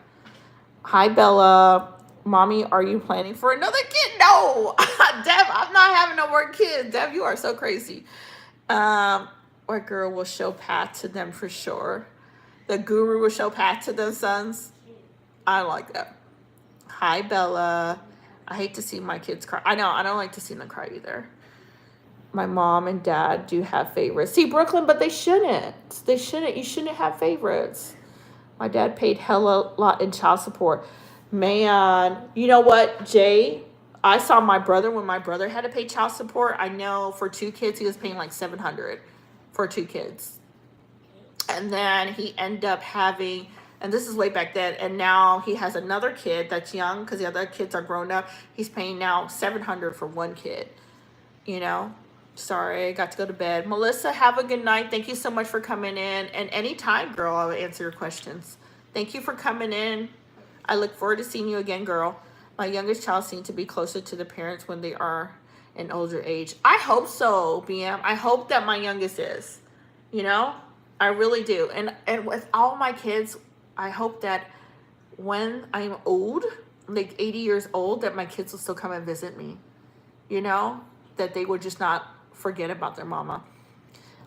Hi, Bella. Mommy, are you planning for another kid? No. Dev, I'm not having no more kids. Dev, you are so crazy. What girl will show path to them for sure? The guru will show path to them, sons. I like that. Hi, Bella. I hate to see my kids cry. I know. I don't like to see them cry either. My mom and dad do have favorites. See, Brooklyn, but they shouldn't. They shouldn't. You shouldn't have favorites. My dad paid hella lot in child support. Man, you know what, Jay? I saw my brother when my brother had to pay child support. I know for 2 kids, he was paying like $700 for 2 kids. And then he ended up having, and this is way back then, and now he has another kid that's young because the other kids are grown up. He's paying now $700 for 1 kid. You know? Sorry, I got to go to bed. Melissa, have a good night. Thank you so much for coming in. And anytime, girl, I'll answer your questions. Thank you for coming in. I look forward to seeing you again, girl. My youngest child seems to be closer to the parents when they are an older age. I hope so, BM. I hope that my youngest is. You know? I really do. And with all my kids, I hope that when I'm old, like 80 years old, that my kids will still come and visit me. You know? That they would just not forget about their mama.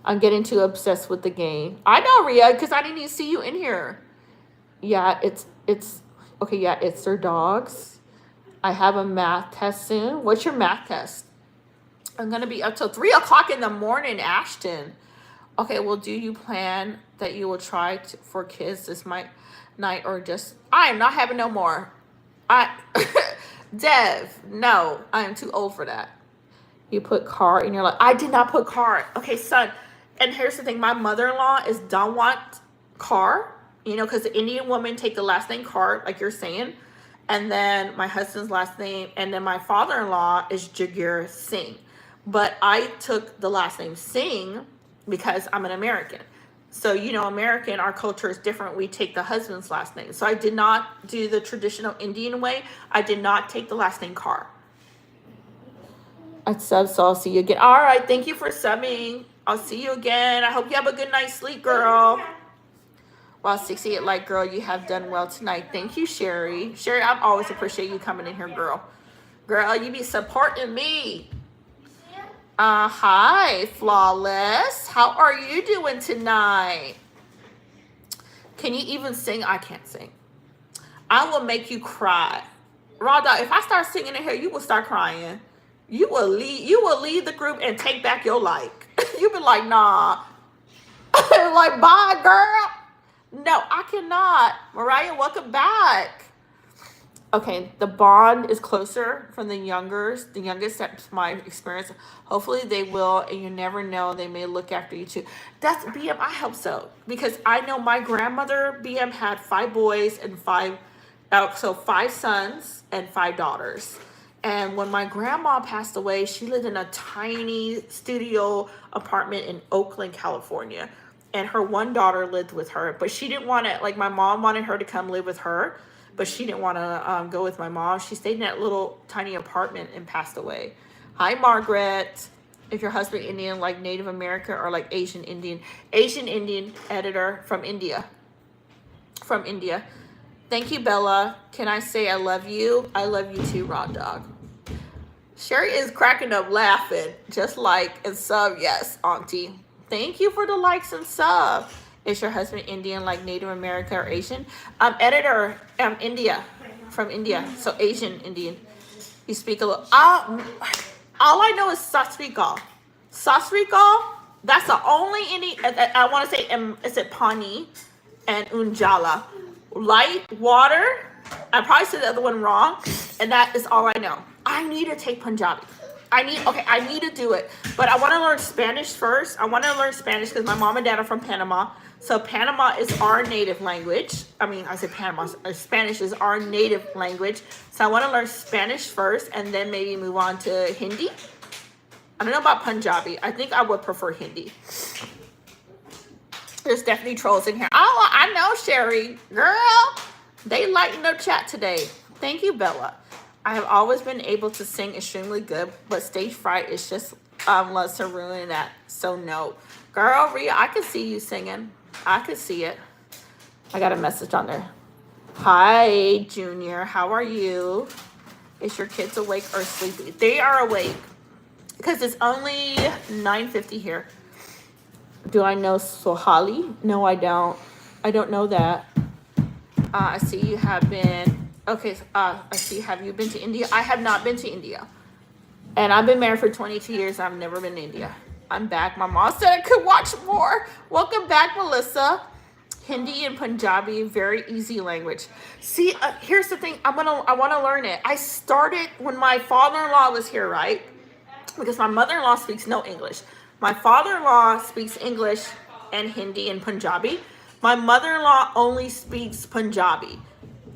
I'm getting too obsessed with the game. I know, Rhea, because I didn't even see you in here. Yeah, it's Okay, yeah, it's their dogs. I have a math test soon. What's your math test? I'm going to be up till 3 o'clock in the morning, Ashton. Okay, well, do you plan that you will try for kids this night or just... I am not having no more. Dev, no, I am too old for that. You put car in your life. I did not put car. Okay, son. And here's the thing. My mother-in-law is Danwat Car, you know, because the Indian women take the last name Car, like you're saying. And then my husband's last name. And then my father-in-law is Jagir Singh. But I took the last name Singh because I'm an American. So, you know, American, our culture is different. We take the husband's last name. So I did not do the traditional Indian way. I did not take the last name Car. I sub, so I'll see you again. All right, thank you for subbing. I'll see you again. I hope you have a good night's sleep, girl. Wow, 68 like girl, you have done well tonight. Thank you, Sherry. Sherry, I always appreciate you coming in here, girl. Girl, you be supporting me. Hi, Flawless. How are you doing tonight? Can you even sing? I can't sing. I will make you cry. Rada, if I start singing in here, you will start crying. You will leave the group and take back your like. You be like, nah. Like, bye, girl. No, I cannot. Mariah, welcome back. Okay, the bond is closer from the youngest. The youngest, that's my experience. Hopefully they will, and you never know, they may look after you too. That's BM, I hope so. Because I know my grandmother, BM, had 5 boys and 5 sons and 5 daughters. And when my grandma passed away, she lived in a tiny studio apartment in Oakland, California. And her one daughter lived with her, but she didn't want to, like, my mom wanted her to come live with her, but she didn't want to go with my mom. She stayed in that little tiny apartment and passed away. Hi, Margaret. If your husband Indian, like Native American or like Asian Indian editor from India. From India. Thank you, Bella. Can I say I love you? I love you too, Raw Dog. Sherry is cracking up laughing, just like and sub. Yes, Auntie. Thank you for the likes and sub. Is your husband Indian, like Native American or Asian? Editor, India, from India, so Asian Indian. You speak a little. All I know is Sasrikal. Sasrikal. That's the only Indian. I want to say, is it Pani and Unjala? Light water. I probably said the other one wrong, and that is all I know. I need to take Punjabi. I need to do it. But I want to learn Spanish first. I want to learn Spanish because my mom and dad are from Panama. So Panama is our native language. I mean, I say Panama. Spanish is our native language. So I want to learn Spanish first and then maybe move on to Hindi. I don't know about Punjabi. I think I would prefer Hindi. There's definitely trolls in here. Oh, I know, Sherry. Girl, they lighten up chat today. Thank you, Bella. I have always been able to sing extremely good, but stage fright is just loves to ruin that. So no. Girl, Rhea, I can see you singing. I could see it. I got a message on there. Hi, Junior. How are you? Is your kids awake or sleepy? They are awake because it's only 9:50 here. Do I know Sohali? No, I don't. I don't know that. I see you have been... Okay, I see. Have you been to India? I have not been to India. And I've been married for 22 years. I've never been to India. I'm back. My mom said I could watch more. Welcome back, Melissa. Hindi and Punjabi, very easy language. See, here's the thing. I want to learn it. I started when my father-in-law was here, right? Because my mother-in-law speaks no English. My father-in-law speaks English and Hindi and Punjabi. My mother-in-law only speaks Punjabi.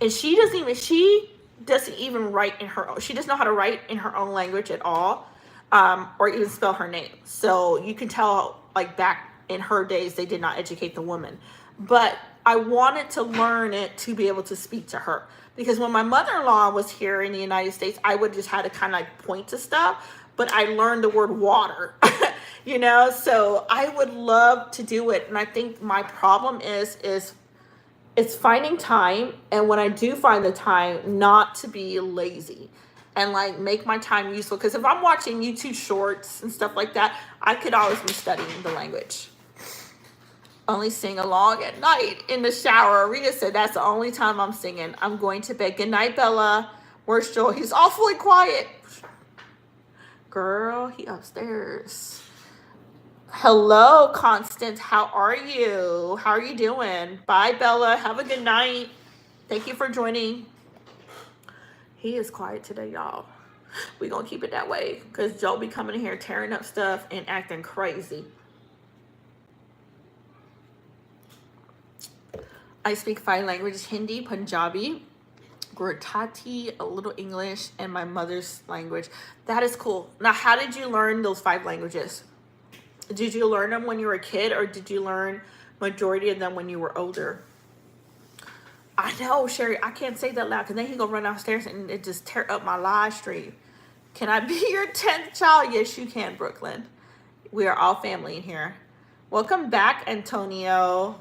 And she doesn't even write in her own, she doesn't know how to write in her own language at all, or even spell her name. So you can tell, like, back in her days, they did not educate the woman. But I wanted to learn it to be able to speak to her. Because when my mother-in-law was here in the United States, I would just have to kind of like point to stuff. But I learned the word water, you know? So I would love to do it. And I think my problem is it's finding time, and when I do find the time, not to be lazy and like make my time useful. Because if I'm watching YouTube shorts and stuff like that, I could always be studying the language. Only sing along at night in the shower. Rita said that's the only time I'm singing. I'm going to bed. Good night, Bella. Where's Joel? He's awfully quiet. Girl, he upstairs. Hello, Constance. How are you? How are you doing? Bye, Bella. Have a good night. Thank you for joining. He is quiet today, y'all. We're going to keep it that way because Joe be coming in here tearing up stuff and acting crazy. I speak 5 languages: Hindi, Punjabi, Gujarati, a little English, and my mother's language. That is cool. Now, how did you learn those 5 languages? Did you learn them when you were a kid, or did you learn majority of them when you were older? I know, Sherry, I can't say that loud because then he gonna run downstairs and it just tear up my live stream. Can I be your 10th child? Yes, you can, Brooklyn. We are all family in here. Welcome back, Antonio.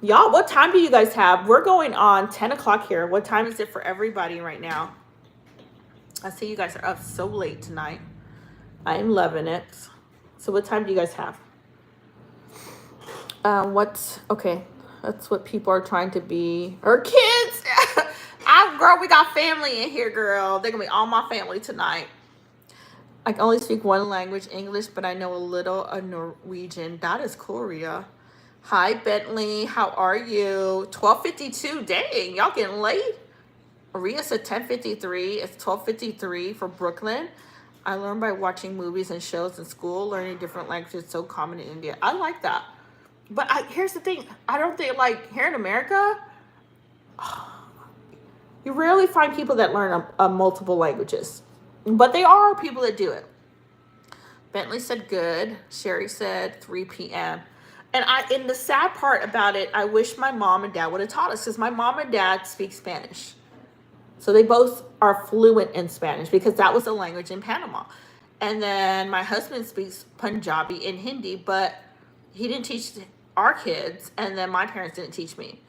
Y'all, what time do you guys have? We're going on 10 o'clock here. What time is it for everybody right now? I see you guys are up so late tonight. I'm loving it. So what time do you guys have? Okay. That's what people are trying to be. Her kids. Girl, we got family in here, girl. They're going to be all my family tonight. I can only speak 1 language, English, but I know a little of Norwegian. That is cool, Rhea. Hi, Bentley. How are you? 12:52. Dang, y'all getting late. Rhea said 10:53. It's 12:53 for Brooklyn. I learned by watching movies and shows in school. Learning different languages is so common in India. I like that. But here's the thing. I don't think, like, here in America, you rarely find people that learn multiple languages. But there are people that do it. Bentley said good. Sherry said 3 p.m. And the sad part about it, I wish my mom and dad would have taught us, because my mom and dad speak Spanish. So they both are fluent in Spanish because that was the language in Panama. And then my husband speaks Punjabi and Hindi, but he didn't teach our kids, and then my parents didn't teach me.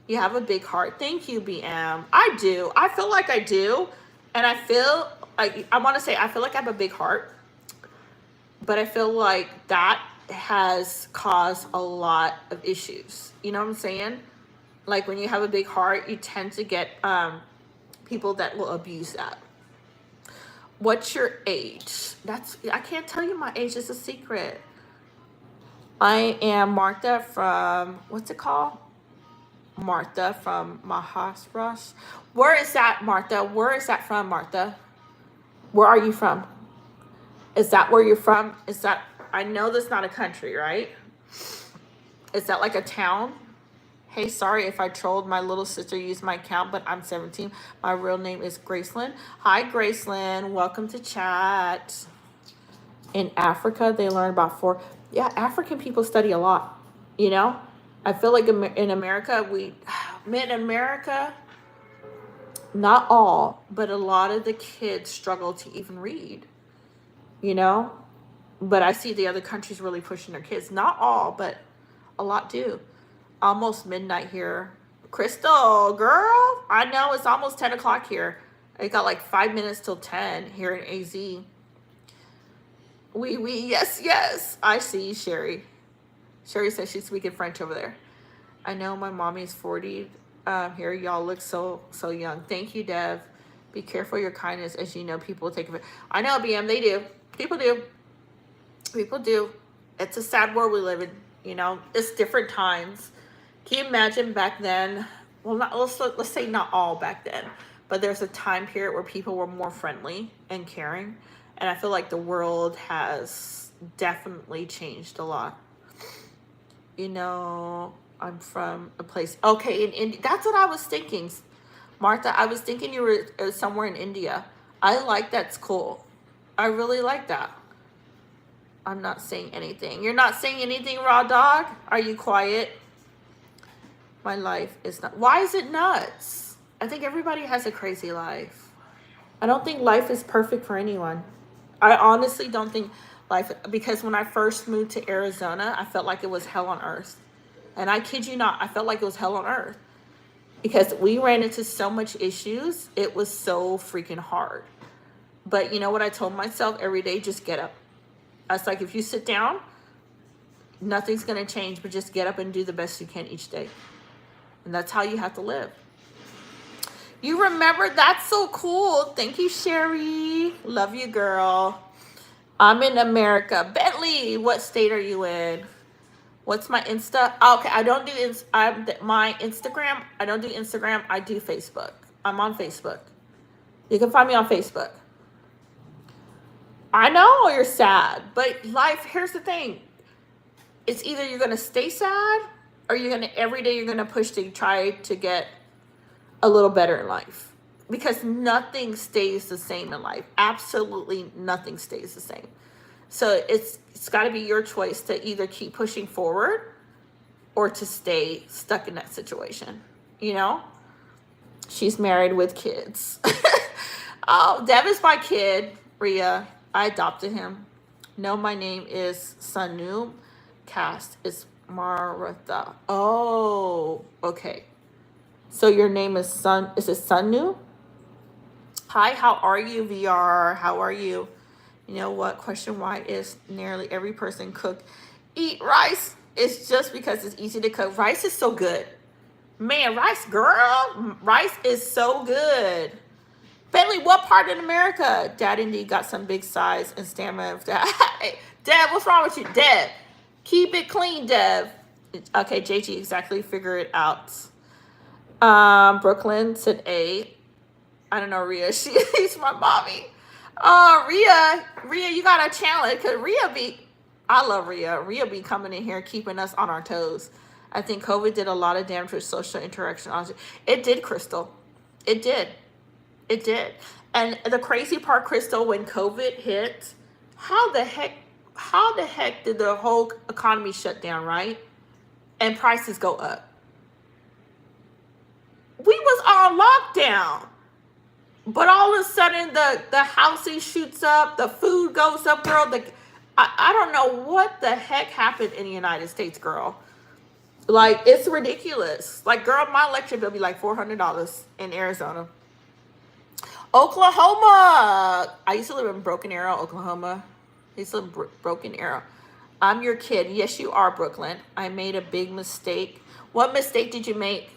You have a big heart. Thank you, BM. I do. I feel like I do. And I feel like, I want to say, I feel like I have a big heart. But I feel like that has caused a lot of issues. You know what I'm saying? Like, when you have a big heart, you tend to get people that will abuse that. What's your age? I can't tell you my age. It's a secret. I am Martha from, what's it called? Martha from Maharashtra. Where is that, Martha? Where is that from, Martha? Where are you from? Is that where you're from? Is that, I know that's not a country, right? Is that like a town? Hey, sorry if I trolled. My little sister used my account, but I'm 17. My real name is Gracelyn. Hi, Gracelyn. Welcome to chat. In Africa, they learn about 4. Yeah, African people study a lot, you know? I feel like in America, not all, but a lot of the kids struggle to even read, you know? But I see the other countries really pushing their kids. Not all, but a lot do. Almost midnight here. Crystal, girl, I know it's almost 10 o'clock here. I got like 5 minutes till 10 here in AZ. Yes. I see, Sherry. Sherry says she's speaking French over there. I know my mommy's 40 here. Y'all look so young. Thank you, Dev. Be careful your kindness, as you know people take it. I know, BM, they do. People do. It's a sad world we live in. You know, it's different times. Can you imagine back then? Well, let's say not all back then, but there's a time period where people were more friendly and caring. And I feel like the world has definitely changed a lot. You know, I'm from a place. Okay, in India. That's what I was thinking. Martha, I was thinking you were somewhere in India. I like that's cool. I really like that. I'm not saying anything. You're not saying anything, Raw Dog? Are you quiet? My life is not. Why is it nuts? I think everybody has a crazy life. I don't think life is perfect for anyone. I honestly don't think life, because when I first moved to Arizona, I felt like it was hell on earth. And I kid you not, I felt like it was hell on earth. Because we ran into so much issues, it was so freaking hard. But you know what I told myself every day? Just get up. I was like, if you sit down, Nothing's going to change, but just get up and do the best you can each day. And that's how you have to live. You remember? That's so cool. Thank you, Sherry. Love you, girl. I'm in America. Bentley, what state are you in? What's my Insta? Okay, I don't do my Instagram. I don't do Instagram. I do Facebook. I'm on Facebook. You can find me on Facebook. I know you're sad, but life, here's the thing. It's either you're going to stay sad or every day you're going to push to try to get a little better in life, because nothing stays the same in life. Absolutely nothing stays the same. So it's got to be your choice to either keep pushing forward or to stay stuck in that situation. You know, she's married with kids. Oh, Dev is my kid, Ria. I adopted him. No, my name is Sanu. Cast is Maratha. Oh, okay. So your name is is it Sanu? Hi, how are you, VR? How are you? You know what? Question why is nearly every person eat rice? It's just because it's easy to cook. Rice is so good. Man, rice, girl. Rice is so good. Bentley, what part in America? Dad indeed got some big size and stamina. Dad, what's wrong with you? Dad, keep it clean, Dev. Okay, JG, exactly. Figure it out. Brooklyn said A. I don't know, Ria. She's my mommy. Ria, you got a challenge, because I love Ria. Ria be coming in here keeping us on our toes. I think COVID did a lot of damage with social interaction. It did, Crystal. It did. It did. And the crazy part, Crystal, when COVID hit, how the heck did the whole economy shut down, right? And prices go up. We was on lockdown. But all of a sudden, the housing shoots up, the food goes up, girl. I don't know what the heck happened in the United States, girl. Like, it's ridiculous. Like, girl, my electric bill be like $400 in Arizona. Oklahoma. I used to live in Broken Arrow, Oklahoma. I used to live in Broken Arrow. I'm your kid. Yes, you are, Brooklyn. I made a big mistake. What mistake did you make?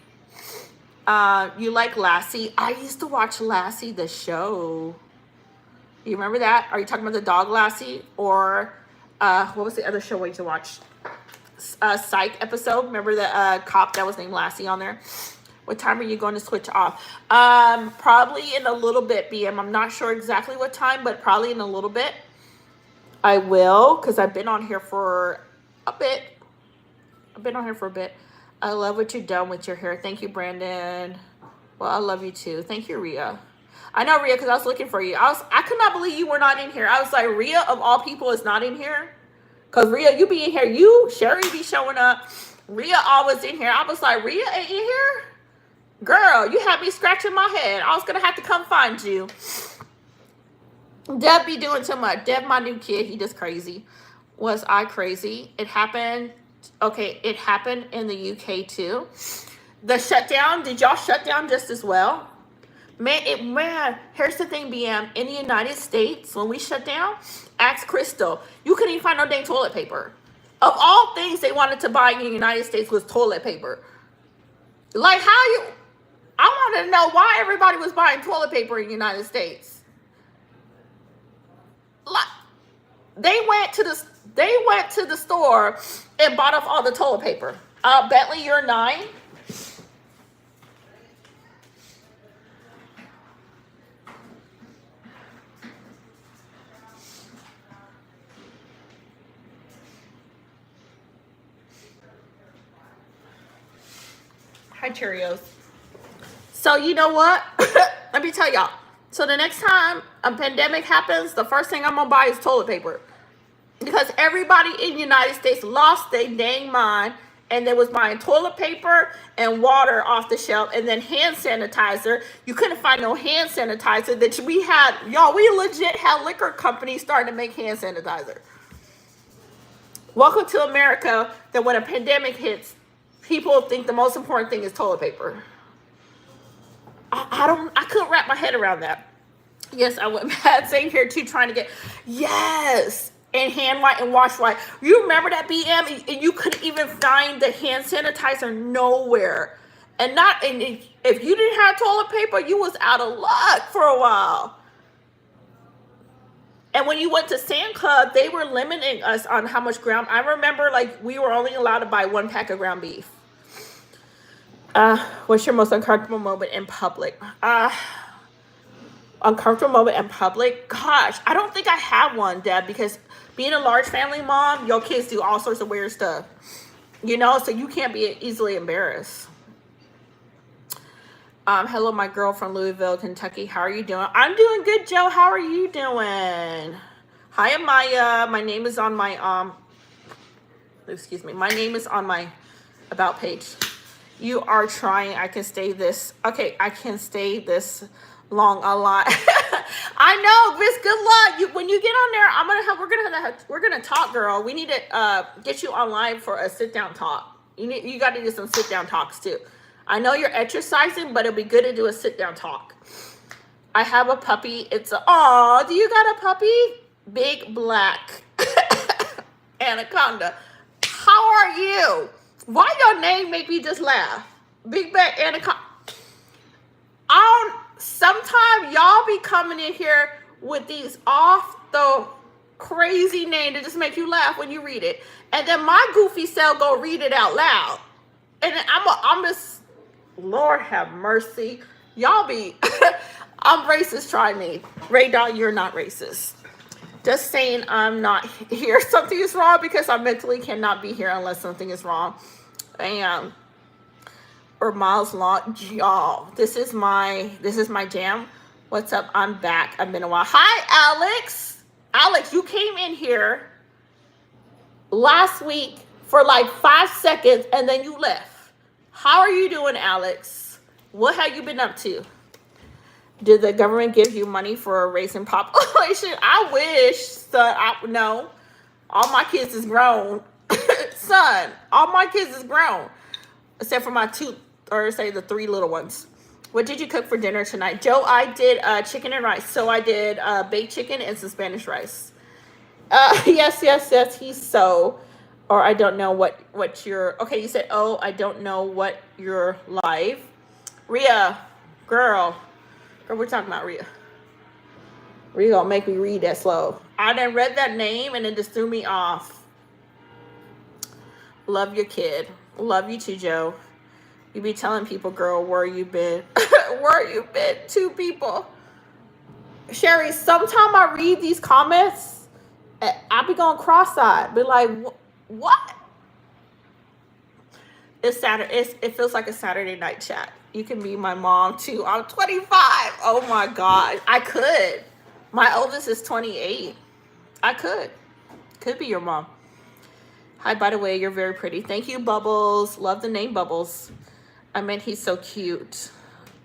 You like Lassie? I used to watch Lassie, the show. You remember that? Are you talking about the dog Lassie? Or what was the other show we used to watch? Psych episode. Remember the cop that was named Lassie on there? What time are you going to switch off? Probably in a little bit, BM. I'm not sure exactly what time, but probably in a little bit. I will, because I've been on here for a bit. I love what you've done with your hair. Thank you, Brandon. Well, I love you too. Thank you, Ria. I know, Ria, because I was looking for you. I could not believe you were not in here. I was like, Ria, of all people, is not in here. Because Ria, you be in here. Sherry be showing up. Ria always in here. I was like, Ria ain't in here? Girl, you had me scratching my head. I was going to have to come find you. Deb be doing too much. Deb, my new kid, he just crazy. Was I crazy? It happened. Okay, it happened in the UK too. The shutdown, did y'all shut down just as well? Man, here's the thing, BM. In the United States, when we shut down, ask Crystal, you couldn't even find no dang toilet paper. Of all things they wanted to buy in the United States was toilet paper. Like, I wanted to know why everybody was buying toilet paper in the United States. Like, they went to the store and bought off all the toilet paper. Bentley, you're 9. Hi, Cheerios. So you know what? Let me tell y'all. So the next time a pandemic happens, the first thing I'm going to buy is toilet paper. Because everybody in the United States lost their dang mind, and they was buying toilet paper and water off the shelf, and then hand sanitizer. You couldn't find no hand sanitizer that we had. Y'all, we legit had liquor companies starting to make hand sanitizer. Welcome to America, that when a pandemic hits, people think the most important thing is toilet paper. I couldn't wrap my head around that. Yes, I went mad. Same here too, trying to get, yes. and hand wipe and wash wipe. You remember that, BM? And you couldn't even find the hand sanitizer nowhere. And if you didn't have toilet paper, you was out of luck for a while. And when you went to Sand Club, they were limiting us on how much ground. I remember, like, we were only allowed to buy 1 pack of ground beef. What's your most uncomfortable moment in public? Uncomfortable moment in public? Gosh, I don't think I have one, Deb, because being a large family mom, your kids do all sorts of weird stuff. You know, so you can't be easily embarrassed. Hello, my girl from Louisville, Kentucky. How are you doing? I'm doing good, Joe. How are you doing? Hi, Amaya. My name is on my excuse me. My name is on my about page. You are trying. I can stay this. Okay, I can stay this long a lot. I know, Miss. Good luck. When you get on there, we're gonna talk, girl. We need to get you online for a sit down talk. You got to do some sit down talks too. I know you're exercising, but it'll be good to do a sit down talk. I have a puppy. Do you got a puppy? Big black anaconda. How are you? Why your name make me just laugh? Big black anaconda. Sometimes y'all be coming in here with these off the crazy name that just make you laugh when you read it. And then my goofy self go read it out loud. And then I'm just, Lord have mercy. Y'all be, I'm racist, try me. Ray Dawn, you're not racist. Just saying I'm not here. Something is wrong because I mentally cannot be here unless something is wrong. Or miles long, y'all. This is my jam. What's up? I'm back. I've been a while. Hi, Alex. Alex, you came in here last week for like 5 seconds and then you left. How are you doing, Alex? What have you been up to? Did the government give you money for a raising population? I wish, son. No. All my kids is grown. Son, all my kids is grown. Except for my the 3 little ones. What did you cook for dinner tonight? Joe, I did chicken and rice. So I did baked chicken and some Spanish rice. Yes. He's so... Or I don't know what you're... Okay, you said, I don't know what you're live. Rhea, girl, we're talking about Rhea. Rhea gonna make me read that slow. I done read that name and it just threw me off. Love your kid. Love you too, Joe. You be telling people, girl, where you been? Where you been? 2 people. Sherry, sometime I read these comments, I be going cross-eyed. Be like, what? It's Saturday. It feels like a Saturday night chat. You can be my mom too. I'm 25. Oh my God. I could. My oldest is 28. I could be your mom. Hi, by the way, you're very pretty. Thank you, Bubbles. Love the name Bubbles. I mean, he's so cute.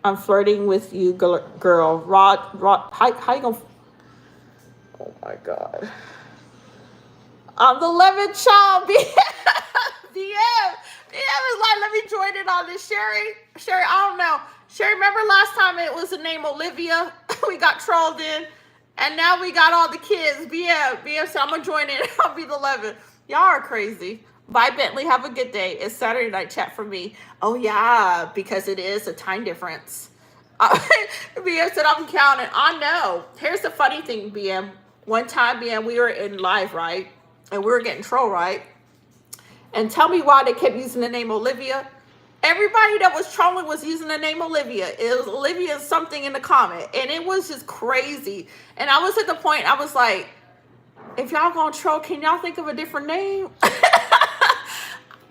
I'm flirting with you, girl. Rod, how you gonna... Oh my God. I'm the 11th child. DM is like, let me join in on this. Sherry, I don't know. Sherry, remember last time it was the name Olivia? We got trolled in. And now we got all the kids. BM, so I'm going to join in. I'll be the 11th. Y'all are crazy. Bye, Bentley. Have a good day. It's Saturday night chat for me. Oh, yeah, because it is a time difference. BM said I'm counting. I know. Here's the funny thing, BM. One time, BM, we were in live, right? And we were getting trolled, right? And tell me why they kept using the name Olivia. Everybody that was trolling was using the name Olivia. It was Olivia something in the comment. And it was just crazy. And I was at the point, I was like, if y'all gonna troll, can y'all think of a different name?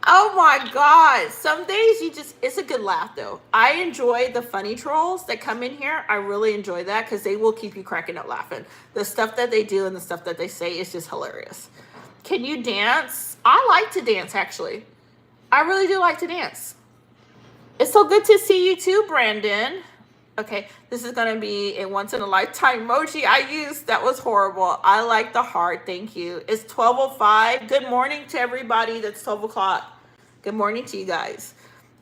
Oh my God. Some days it's a good laugh though. I enjoy the funny trolls that come in here. I really enjoy that because they will keep you cracking up laughing. The stuff that they do and the stuff that they say is just hilarious. Can you dance? I like to dance, actually. I really do like to dance. It's so good to see you too, Brandon. Okay, this is going to be a once-in-a-lifetime emoji I used. That was horrible. I like the heart. Thank you. It's 12:05. Good morning to everybody. That's 12 o'clock. Good morning to you guys.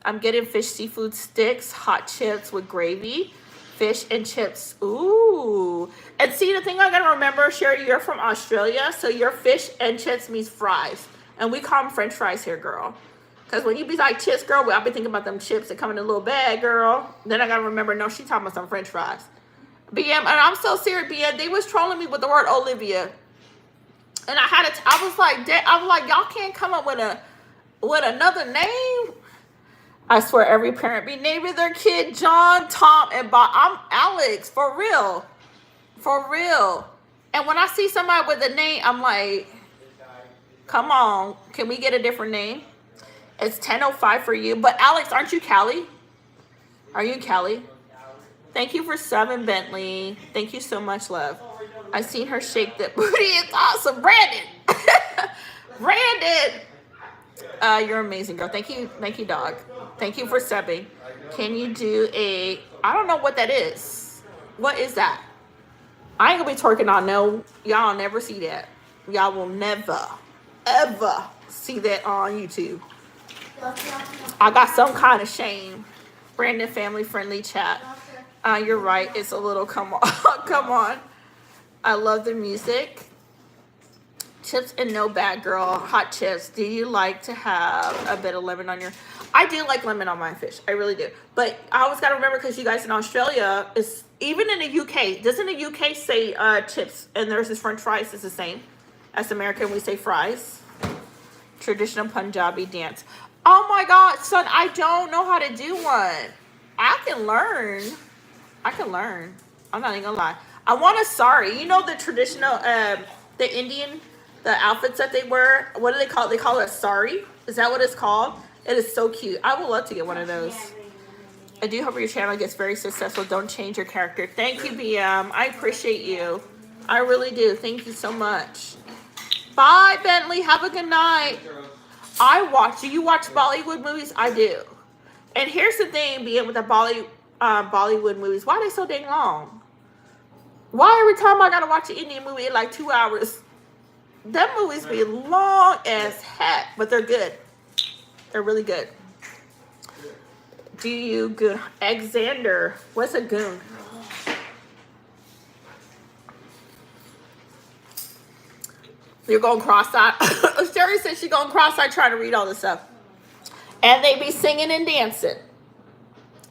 I'm getting fish seafood sticks, hot chips with gravy fish and chips. Ooh. And see, the thing I gotta remember, Sherry, you're from Australia, so your fish and chips means fries. And we call them French fries here, girl. Because when you be like chips, girl, I'll be thinking about them chips that come in a little bag, girl. Then I gotta remember, no, she talking about some French fries. BM, and I'm so serious, BM. They was trolling me with the word Olivia. And I was like, y'all can't come up with another name. I swear every parent be naming their kid John, Tom, and Bob. I'm Alex, for real. For real. And when I see somebody with a name, I'm like, come on, can we get a different name? It's 10:05 for you. But Alex, aren't you Callie? Are you Callie? Thank you for 7, Bentley. Thank you so much, love. I seen her shake that booty. It's awesome. Brandon. Brandon. You're amazing, girl. Thank you, dog. Thank you for subbing. Can you do I don't know what that is. What is that? I ain't gonna be twerking on no. Y'all never see that. Y'all will never, ever see that on YouTube. I got some kind of shame. Brandon, family friendly chat. You're right. It's a little come on. Come on. I love the music. Chips and no bad girl. Hot chips. Do you like to have a bit of lemon on your... I do like lemon on my fish. I really do. But I always got to remember, because you guys in Australia, is even in the UK, doesn't the UK say chips and there's this French fries is the same? As American, we say fries. Traditional Punjabi dance. Oh my God, son, I don't know how to do one. I can learn. I'm not even gonna lie. I want a sari. You know the traditional, the Indian, the outfits that they wear? What do they call it? They call it a sari. Is that what it's called? It is so cute. I would love to get one of those. I do hope your channel gets very successful. Don't change your character. Thank you, BM. I appreciate you. I really do. Thank you so much. Bye, Bentley. Have a good night. Do you watch Bollywood movies? I do. And here's the thing, being with the Bollywood movies, why are they so dang long? Why every time I gotta watch an Indian movie in like 2 hours? Them movies be long as heck, but they're good. They're really good. Do you goon? Alexander, what's a goon? You're going cross-eyed. Sherry said she's going cross-eyed trying to read all this stuff. And they be singing and dancing.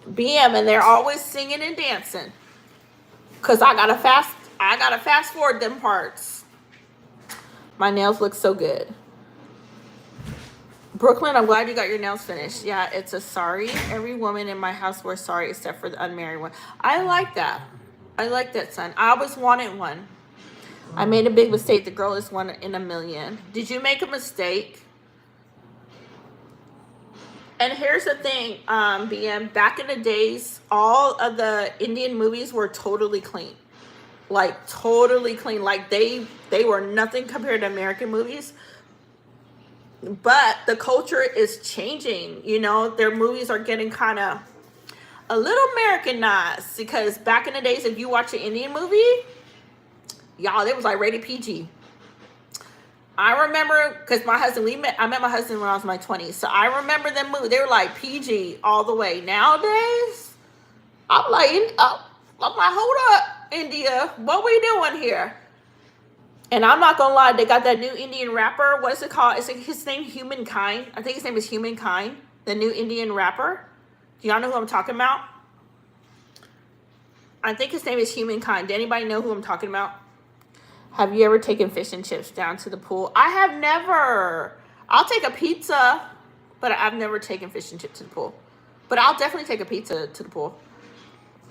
BM, and they're always singing and dancing. Because I gotta fast forward them parts. My nails look so good. Brooklyn, I'm glad you got your nails finished. Yeah, it's a sari. Every woman in my house wears sari except for the unmarried one. I like that. I like that, son. I always wanted one. I made a big mistake. The girl is 1 in a million. Did you make a mistake? And here's the thing, BM. Back in the days, all of the Indian movies were totally clean. Like, totally clean. Like, they were nothing compared to American movies. But the culture is changing. You know, their movies are getting kind of a little Americanized. Because back in the days, if you watch an Indian movie, y'all, it was like rated PG. I remember, because I met my husband when I was in my 20s. So I remember them movies. They were like PG all the way. Nowadays, I'm like, hold up, India. What we doing here? And I'm not going to lie. They got that new Indian rapper. What is it called? Is his name Humankind? I think his name is Humankind. The new Indian rapper. Do y'all know who I'm talking about? I think his name is Humankind. Does anybody know who I'm talking about? Have you ever taken fish and chips down to the pool? I have never. I'll take a pizza, but I've never taken fish and chips to the pool. But I'll definitely take a pizza to the pool.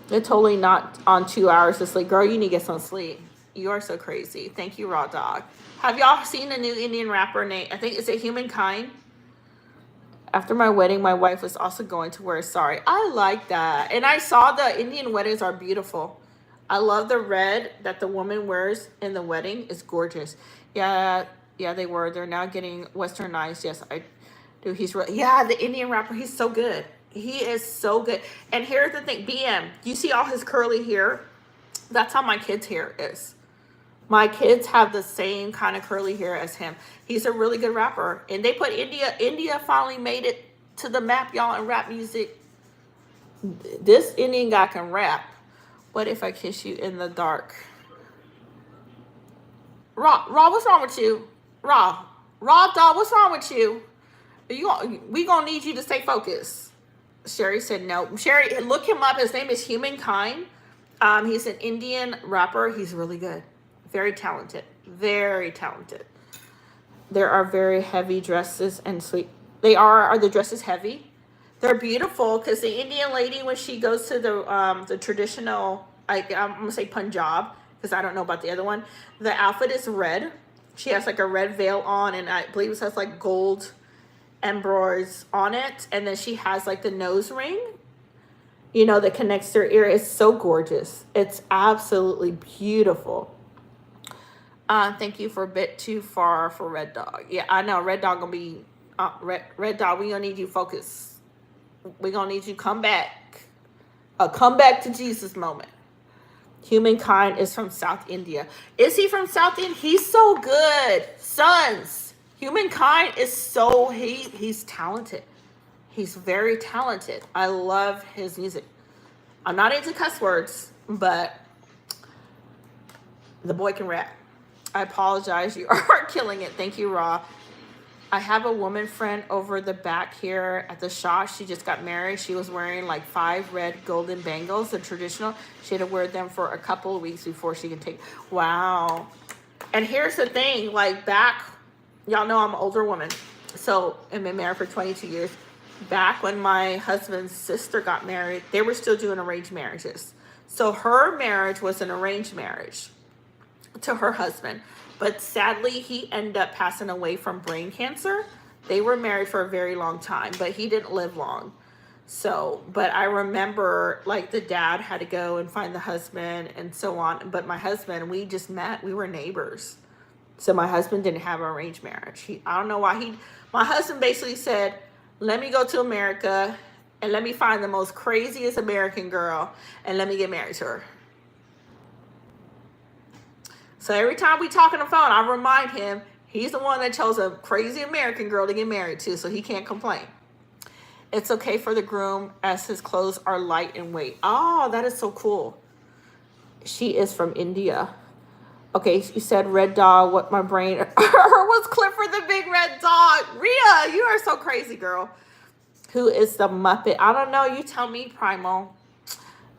They're totally not on 2 hours to sleep. Girl, you need to get some sleep. You are so crazy. Thank you, Raw Dog. Have y'all seen the new Indian rapper name? I think it's a Humankind. After my wedding, my wife was also going to wear a sari. I like that. And I saw the Indian weddings are beautiful. I love the red that the woman wears in the wedding. It's gorgeous. Yeah, they were. They're now getting westernized. Yes, I do. The Indian rapper. He's so good. He is so good. And here's the thing, BM. You see all his curly hair? That's how my kids' hair is. My kids have the same kind of curly hair as him. He's a really good rapper. And they put India finally made it to the map, y'all, in rap music. This Indian guy can rap. What if I kiss you in the dark? Raw, what's wrong with you? Raw, dog, what's wrong with you? We gonna need you to stay focused. Sherry said no. Sherry, look him up. His name is Humankind. He's an Indian rapper. He's really good. Very talented. Very talented. There are very heavy dresses and sweet. They are the dresses heavy? They're beautiful because the Indian lady, when she goes to the traditional, I'm gonna say Punjab because I don't know about the other one. The outfit is red. She has like a red veil on, and I believe it has like gold embroideries on it, and then she has like the nose ring, that connects to her ear. It's so gorgeous. It's absolutely beautiful. Thank you for a bit too far for Red Dog. Yeah, I know Red Dog gonna be Red Dog. We gonna need you focus. We gonna need you come back. A come back to Jesus moment. Humankind is from South India. Is he from South India? He's so good, sons. Humankind is so he's talented. He's very talented. I love his music. I'm not into cuss words, but the boy can rap. I apologize. You are killing it. Thank you, Raw. I have a woman friend over the back here at the shop. She just got married. She was wearing like 5 red golden bangles, the traditional. She had to wear them for a couple of weeks before she can take. Wow. And here's the thing, like back, y'all know I'm an older woman. So I've been married for 22 years. Back when my husband's sister got married, they were still doing arranged marriages. So her marriage was an arranged marriage to her husband. But sadly, he ended up passing away from brain cancer. They were married for a very long time, but he didn't live long. So, but I remember like the dad had to go and find the husband and so on. But my husband, we just met. We were neighbors. So my husband didn't have an arranged marriage. I don't know why my husband basically said, let me go to America and let me find the most craziest American girl and let me get married to her. So every time we talk on the phone, I remind him he's the one that chose a crazy American girl to get married to, so he can't complain. It's okay for the groom as his clothes are light in weight. Oh, that is so cool. She is from India. Okay, she said red dog, what my brain was Clifford the big red dog. Rhea, you are so crazy, girl. Who is the Muppet? I don't know. You tell me, Primal.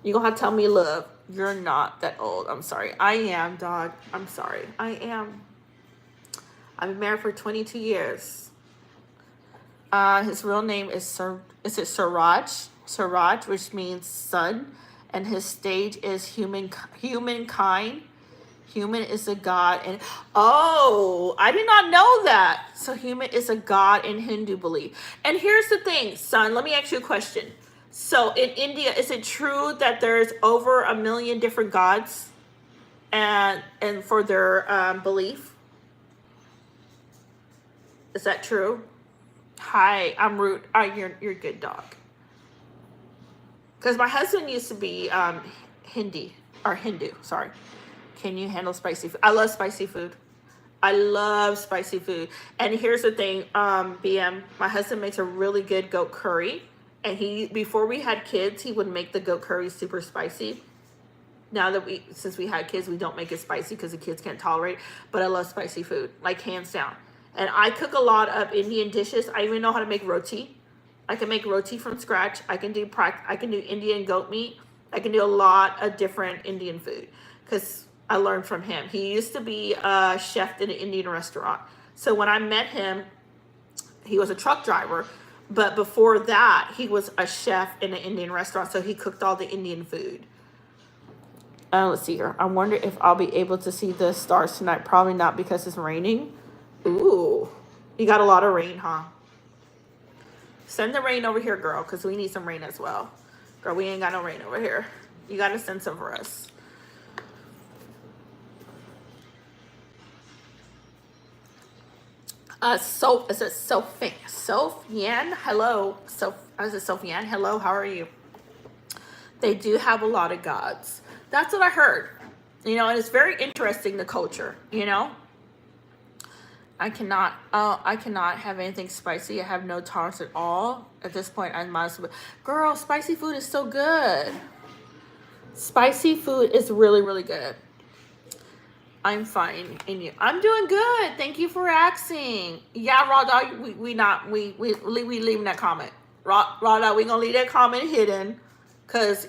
You're going to have to tell me, love. You're not that old. I'm sorry. I am, dog. I'm sorry. I am. I've been married for 22 years. His real name is Siraj? Siraj, which means son. And his stage is humankind. Human is a god. And oh, I did not know that. So human is a god in Hindu belief. And here's the thing, son. Let me ask you a question. So in India, is it true that there's over 1 million different gods and for their belief? Is that true? Hi, I'm rude. You're a good dog. Because my husband used to be Hindu, sorry. Can you handle spicy food? I love spicy food. I love spicy food. And here's the thing, BM, my husband makes a really good goat curry. And before we had kids, he would make the goat curry super spicy. Now that since we had kids, we don't make it spicy because the kids can't tolerate. But I love spicy food, like hands down. And I cook a lot of Indian dishes. I even know how to make roti. I can make roti from scratch. I can do Indian goat meat. I can do a lot of different Indian food because I learned from him. He used to be a chef in an Indian restaurant. So when I met him, he was a truck driver. But before that, he was a chef in an Indian restaurant, so he cooked all the Indian food. Let's see here. I wonder if I'll be able to see the stars tonight. Probably not because it's raining. Ooh, you got a lot of rain, huh? Send the rain over here, girl, because we need some rain as well. Girl, we ain't got no rain over here. You got to send some for us. Is it Sophian? Hello. Is it Sophian? Hello, how are you? They do have a lot of gods. That's what I heard. And it's very interesting, the culture, I cannot have anything spicy. I have no tolerance at all. At this point, I might as well. Girl, spicy food is so good. Spicy food is really, really good. I'm fine, and you? I'm doing good. Thank you for asking. Yeah, Raw Dog, we leaving that comment. Raw Dog, we gonna leave that comment hidden, cause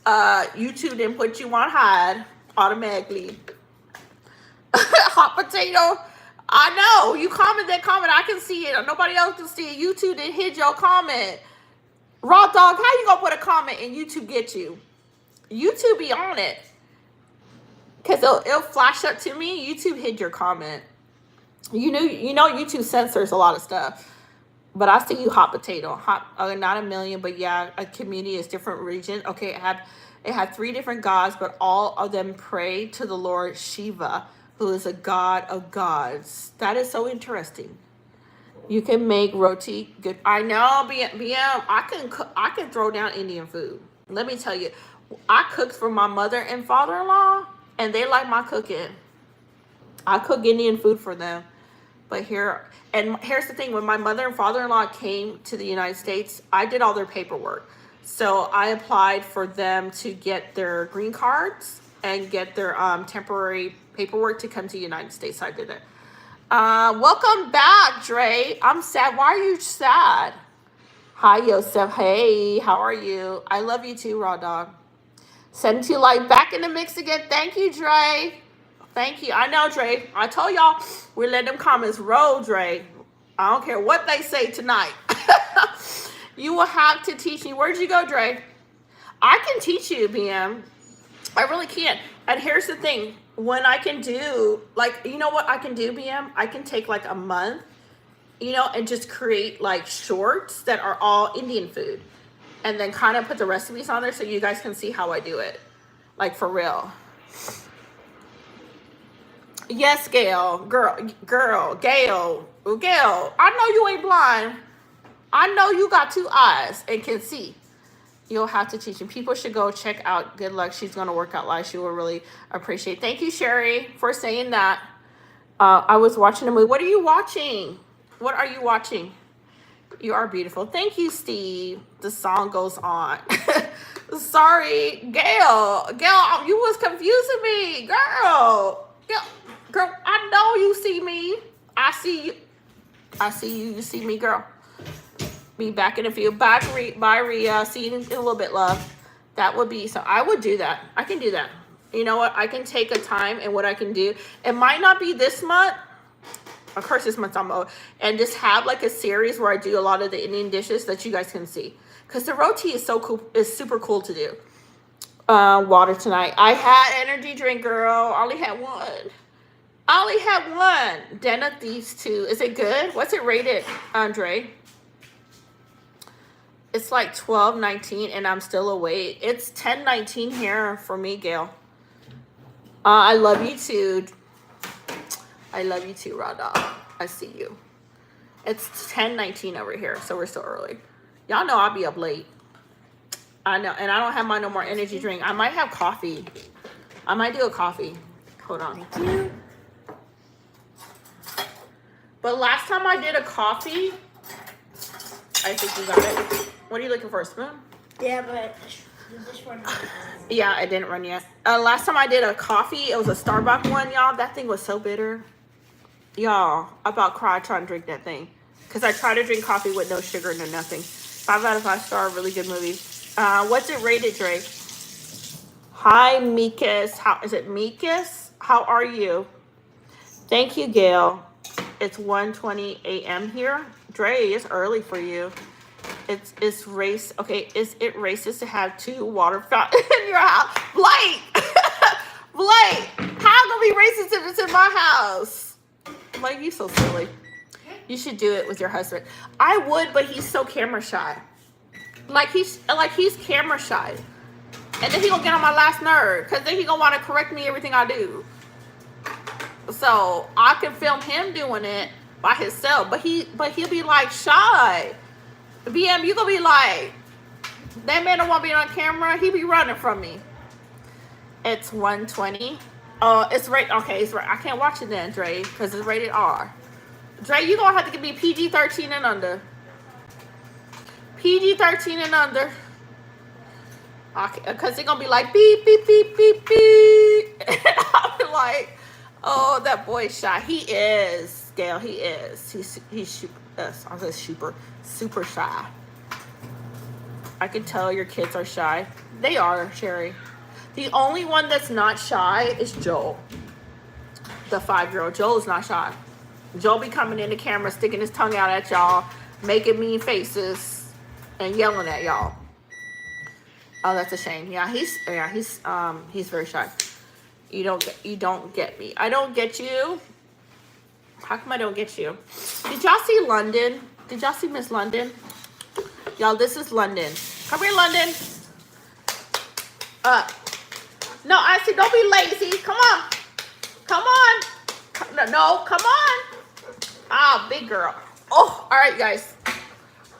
YouTube didn't put you on hide automatically. Hot potato. I know you comment that comment. I can see it. Nobody else can see it. YouTube didn't hit your comment. Raw Dog, how you gonna put a comment and YouTube get you? YouTube be on it. Because it'll flash up to me. YouTube hid your comment. You know YouTube censors a lot of stuff. But I see you hot potato. Not a million, but yeah, a community is different region. Okay, it had 3 different gods, but all of them pray to the Lord Shiva, who is a god of gods. That is so interesting. You can make roti good. I know, BM. I can throw down Indian food. Let me tell you, I cooked for my mother and father-in-law, and they like my cooking. I cook Indian food for them. But here's the thing. When my mother and father-in-law came to the United States, I did all their paperwork. So I applied for them to get their green cards and get their temporary paperwork to come to the United States. I did it. Welcome back, Dre. I'm sad. Why are you sad? Hi, Yosef. Hey, how are you? I love you too, Raw Dog. Send you like back in the mix again. Thank you, Dre. Thank you. I know, Dre. I told y'all we let them comments roll, Dre. I don't care what they say tonight. You will have to teach me. Where'd you go, Dre? I can teach you, BM. I really can. And here's the thing. When I can do, like, you know what I can do, BM? I can take like a month, and just create like shorts that are all Indian food. And then kind of put the recipes on there so you guys can see how I do it. Like, for real. Yes, Gail. Gail. I know you ain't blind. I know you got 2 eyes and can see. You'll have to teach him. People should go check out Good Luck. She's going to work out live. She will really appreciate. Thank you, Sherry, for saying that. I was watching a movie. What are you watching? What are you watching? You are beautiful. Thank you, Steve. The song goes on. Sorry, Gail. Gail, you was confusing me. Girl, I know you see me. I see you. You see me, girl. Be back in a few. Bye, Rhea. See you in a little bit, love. That would be, so I would do that. I can do that. You know what? I can take a time, and what I can do, it might not be this month. Of course, this month I'm old. And just have like a series where I do a lot of the Indian dishes that you guys can see. Because the roti is so cool. It's super cool to do. Water tonight. I had energy drink, girl. I only had one. Den of Thieves 2. Is it good? What's it rated, Andre? It's like 12:19 and I'm still awake. It's 10:19 here for me, Gail. I love you too. I love you too, Rada. I see you. It's 10:19 over here, so we're still early. Y'all know I'll be up late. I know, and I don't have my no more energy drink. I might have coffee. I might do a coffee. Hold on. But last time I did a coffee, I think you got it. What are you looking for, a spoon? Yeah, but this one. Yeah, it didn't run yet. Last time I did a coffee, it was a Starbucks one, y'all. That thing was so bitter. Y'all, I about cried trying to drink that thing. Because I tried to drink coffee with no sugar, no nothing. 5 out of 5 star, really good movie. What's it rated, Drake? Hi, Mikas. How is it, Mikas? How are you? Thank you, Gail. It's 1:20 a.m. here. Dre, it's early for you. It's race. Okay, is it racist to have 2 water fountains in your house? Blake! Blake! How gonna be racist if it's in my house? Blake, you so silly. You should do it with your husband. I would, but he's so camera shy. Like he's camera shy. And then he gonna get on my last nerve. Cause then he gonna wanna correct me everything I do. So I can film him doing it by himself. But he'll be like shy. BM, you gonna be like, that man don't want to be on camera. He be running from me. It's 1:20. It's right. Okay, it's right. I can't watch it then, Dre, because it's rated R. Dre, you gonna have to give me PG-13 and under. PG-13 and under. Because they're going to be like, beep, beep, beep, beep, beep. And I'll be like, oh, that boy's shy. He is, Gail, he is. He's super shy. I can tell your kids are shy. They are, Sherry. The only one that's not shy is Joel. The 5-year-old. Joel is not shy. Joel be coming in the camera, sticking his tongue out at y'all, making mean faces, and yelling at y'all. Oh, that's a shame. Yeah, he's very shy. You don't get me. I don't get you. How come I don't get you? Did y'all see London? Did y'all see Miss London? Y'all, this is London. Come here, London. No, I said don't be lazy. Come on. Come on. No, come on. Ah, big girl. Oh, all right, guys.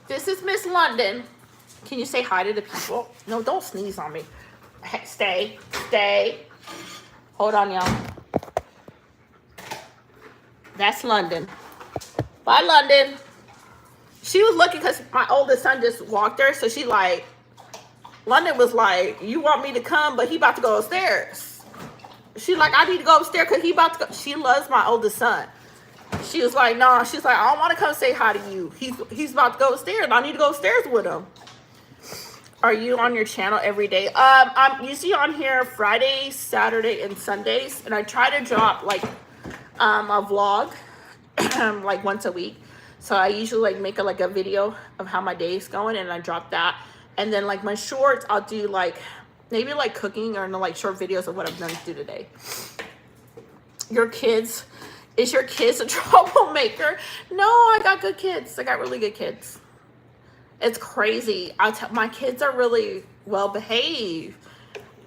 This is Miss London. Can you say hi to the people? No, don't sneeze on me. Hey, stay. Hold on, y'all. That's London. Bye, London. She was looking because my oldest son just walked her. So she like, London was like, you want me to come, but he about to go upstairs. She like, I need to go upstairs because he about to go. She loves my oldest son. She was like, no. She's like, I don't want to come say hi to you. He's about to go upstairs. I need to go upstairs with him. Are you on your channel every day? I'm usually on here Friday, Saturday, and Sundays, and I try to drop like a vlog like once a week. So I usually like make a video of how my day is going, and I drop that. And then like my shorts, I'll do like maybe like cooking or like short videos of what I've done to do today. Is your kids a troublemaker? No, I got good kids. I got really good kids. It's crazy. My kids are really well behaved.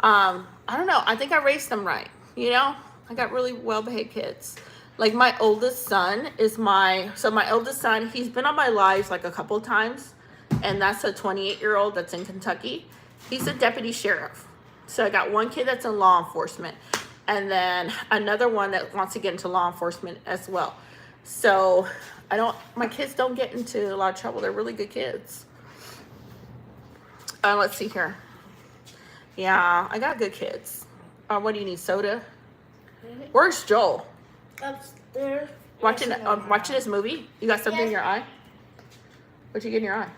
I don't know. I think I raised them right. You know, I got really well behaved kids. Like my oldest son my oldest son, he's been on my lives like a couple of times. And that's a 28-year-old that's in Kentucky. He's a deputy sheriff. So I got one kid that's in law enforcement. And then another one that wants to get into law enforcement as well. So my kids don't get into a lot of trouble. They're really good kids. Let's see here. Yeah, I got good kids. What do you need, soda? Where's Joel? Upstairs. Watching this movie? You got something in your eye? What'd you get in your eye?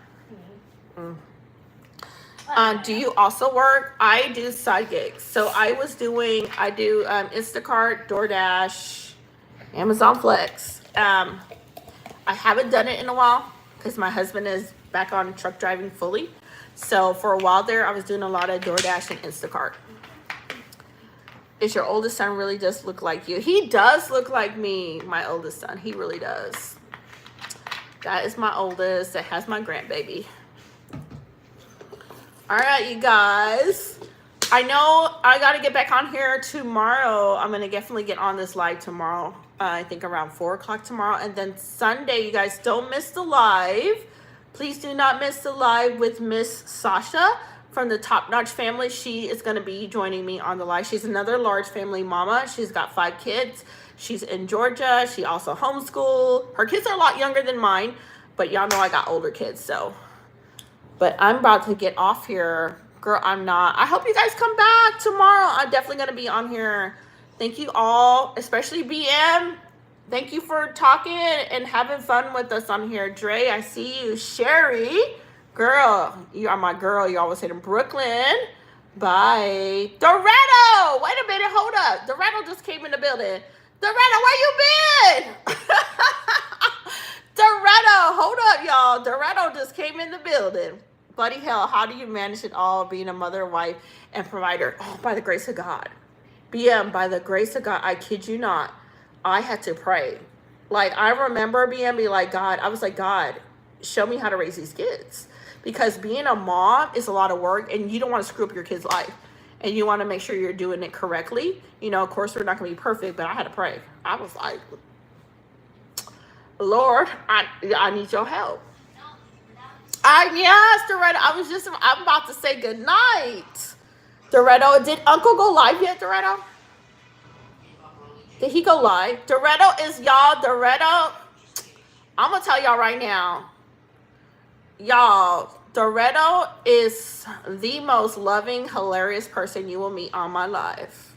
Do you also work? I do side gigs. So I do Instacart, DoorDash, Amazon Flex. I haven't done it in a while because my husband is back on truck driving fully. So for a while there, I was doing a lot of DoorDash and Instacart. Is your oldest son really does look like you? He does look like me, my oldest son. He really does. That is my oldest. That has my grandbaby. All right, you guys. I know I got to get back on here tomorrow. I'm going to definitely get on this live tomorrow. I think around 4 o'clock tomorrow. And then Sunday, you guys don't miss the live. Please do not miss the live with Miss Sasha from the Top Notch family. She is going to be joining me on the live. She's another large family mama. She's got 5 kids. She's in Georgia. She also homeschooled. Her kids are a lot younger than mine, but y'all know I got older kids, so. But I'm about to get off here. Girl, I'm not. I hope you guys come back tomorrow. I'm definitely going to be on here. Thank you all, especially BM. Thank you for talking and having fun with us on here. Dre, I see you. Sherry, girl, you are my girl. You always hit in Brooklyn. Bye. Doretto, wait a minute. Hold up. Doretto just came in the building. Doretto, where you been? Doretto, hold up, y'all. Doretto just came in the building. Bloody hell, how do you manage it all being a mother, wife, and provider? Oh, by the grace of God. BM, by the grace of God, I kid you not, I had to pray. Like, I remember BM be like, God, I was like, God, show me how to raise these kids. Because being a mom is a lot of work, and you don't want to screw up your kid's life. And you want to make sure you're doing it correctly. You know, of course, we're not going to be perfect, but I had to pray. I was like, Lord, I need your help. Yes, Doretto. I'm about to say good night. Doretto, did Uncle go live yet, Doretto? Did he go live? Doretto, I'm going to tell y'all right now. y'all, Doretto is the most loving, hilarious person you will meet on my life.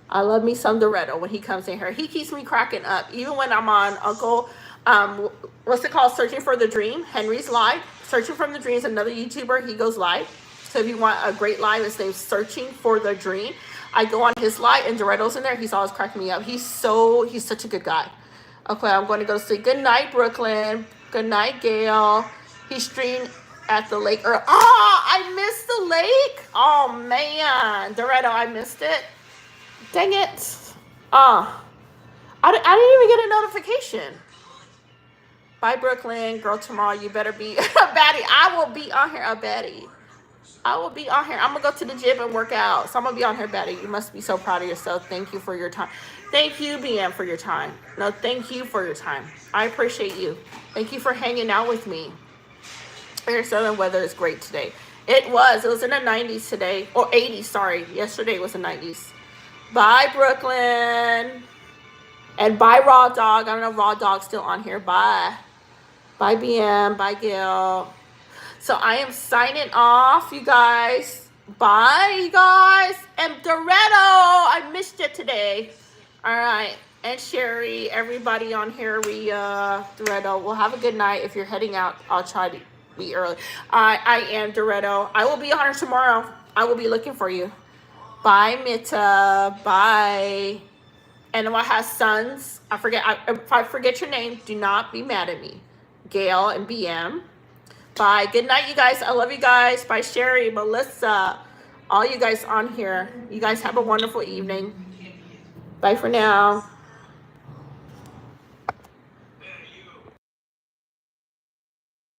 I love me some Doretto when he comes in here. He keeps me cracking up. Even when I'm on Uncle, what's it called? Searching for the Dream. Henry's live. Searching for the Dream is another YouTuber. He goes live. So if you want a great live, his name's Searching for the Dream. I go on his live and Doretto's in there. He's always cracking me up. He's such a good guy. Okay, I'm going to go to sleep. Good night, Brooklyn. Good night, Gail. He streamed at the lake. I missed the lake. Oh, man. Doretto, I missed it. Dang it. I didn't even get a notification. Bye, Brooklyn. Girl, tomorrow you better be a baddie. I will be on here a baddie. I will be on here. I'm going to go to the gym and work out. So I'm going to be on here, baddie. You must be so proud of yourself. Thank you for your time. Thank you, BM, for your time. No, thank you for your time. I appreciate you. Thank you for hanging out with me. Your southern weather is great today. It was in the 90s today. Or 80s, sorry. Yesterday was the 90s. Bye, Brooklyn. And bye, Raw Dog. I don't know if Raw Dog's still on here. Bye. Bye, BM. Bye, Gail. So I am signing off, you guys. Bye, you guys. And Doretto, I missed you today. All right. And Sherry, everybody on here, Doretto, we'll have a good night. If you're heading out, I'll try to be early. I am Doretto. I will be on here tomorrow. I will be looking for you. Bye, Mita. Bye. And I have sons. If I forget your name, do not be mad at me. Gail and BM. Bye. Good night, you guys. I love you guys. Bye, Sherry, Melissa, all you guys on here. You guys have a wonderful evening. Bye for now.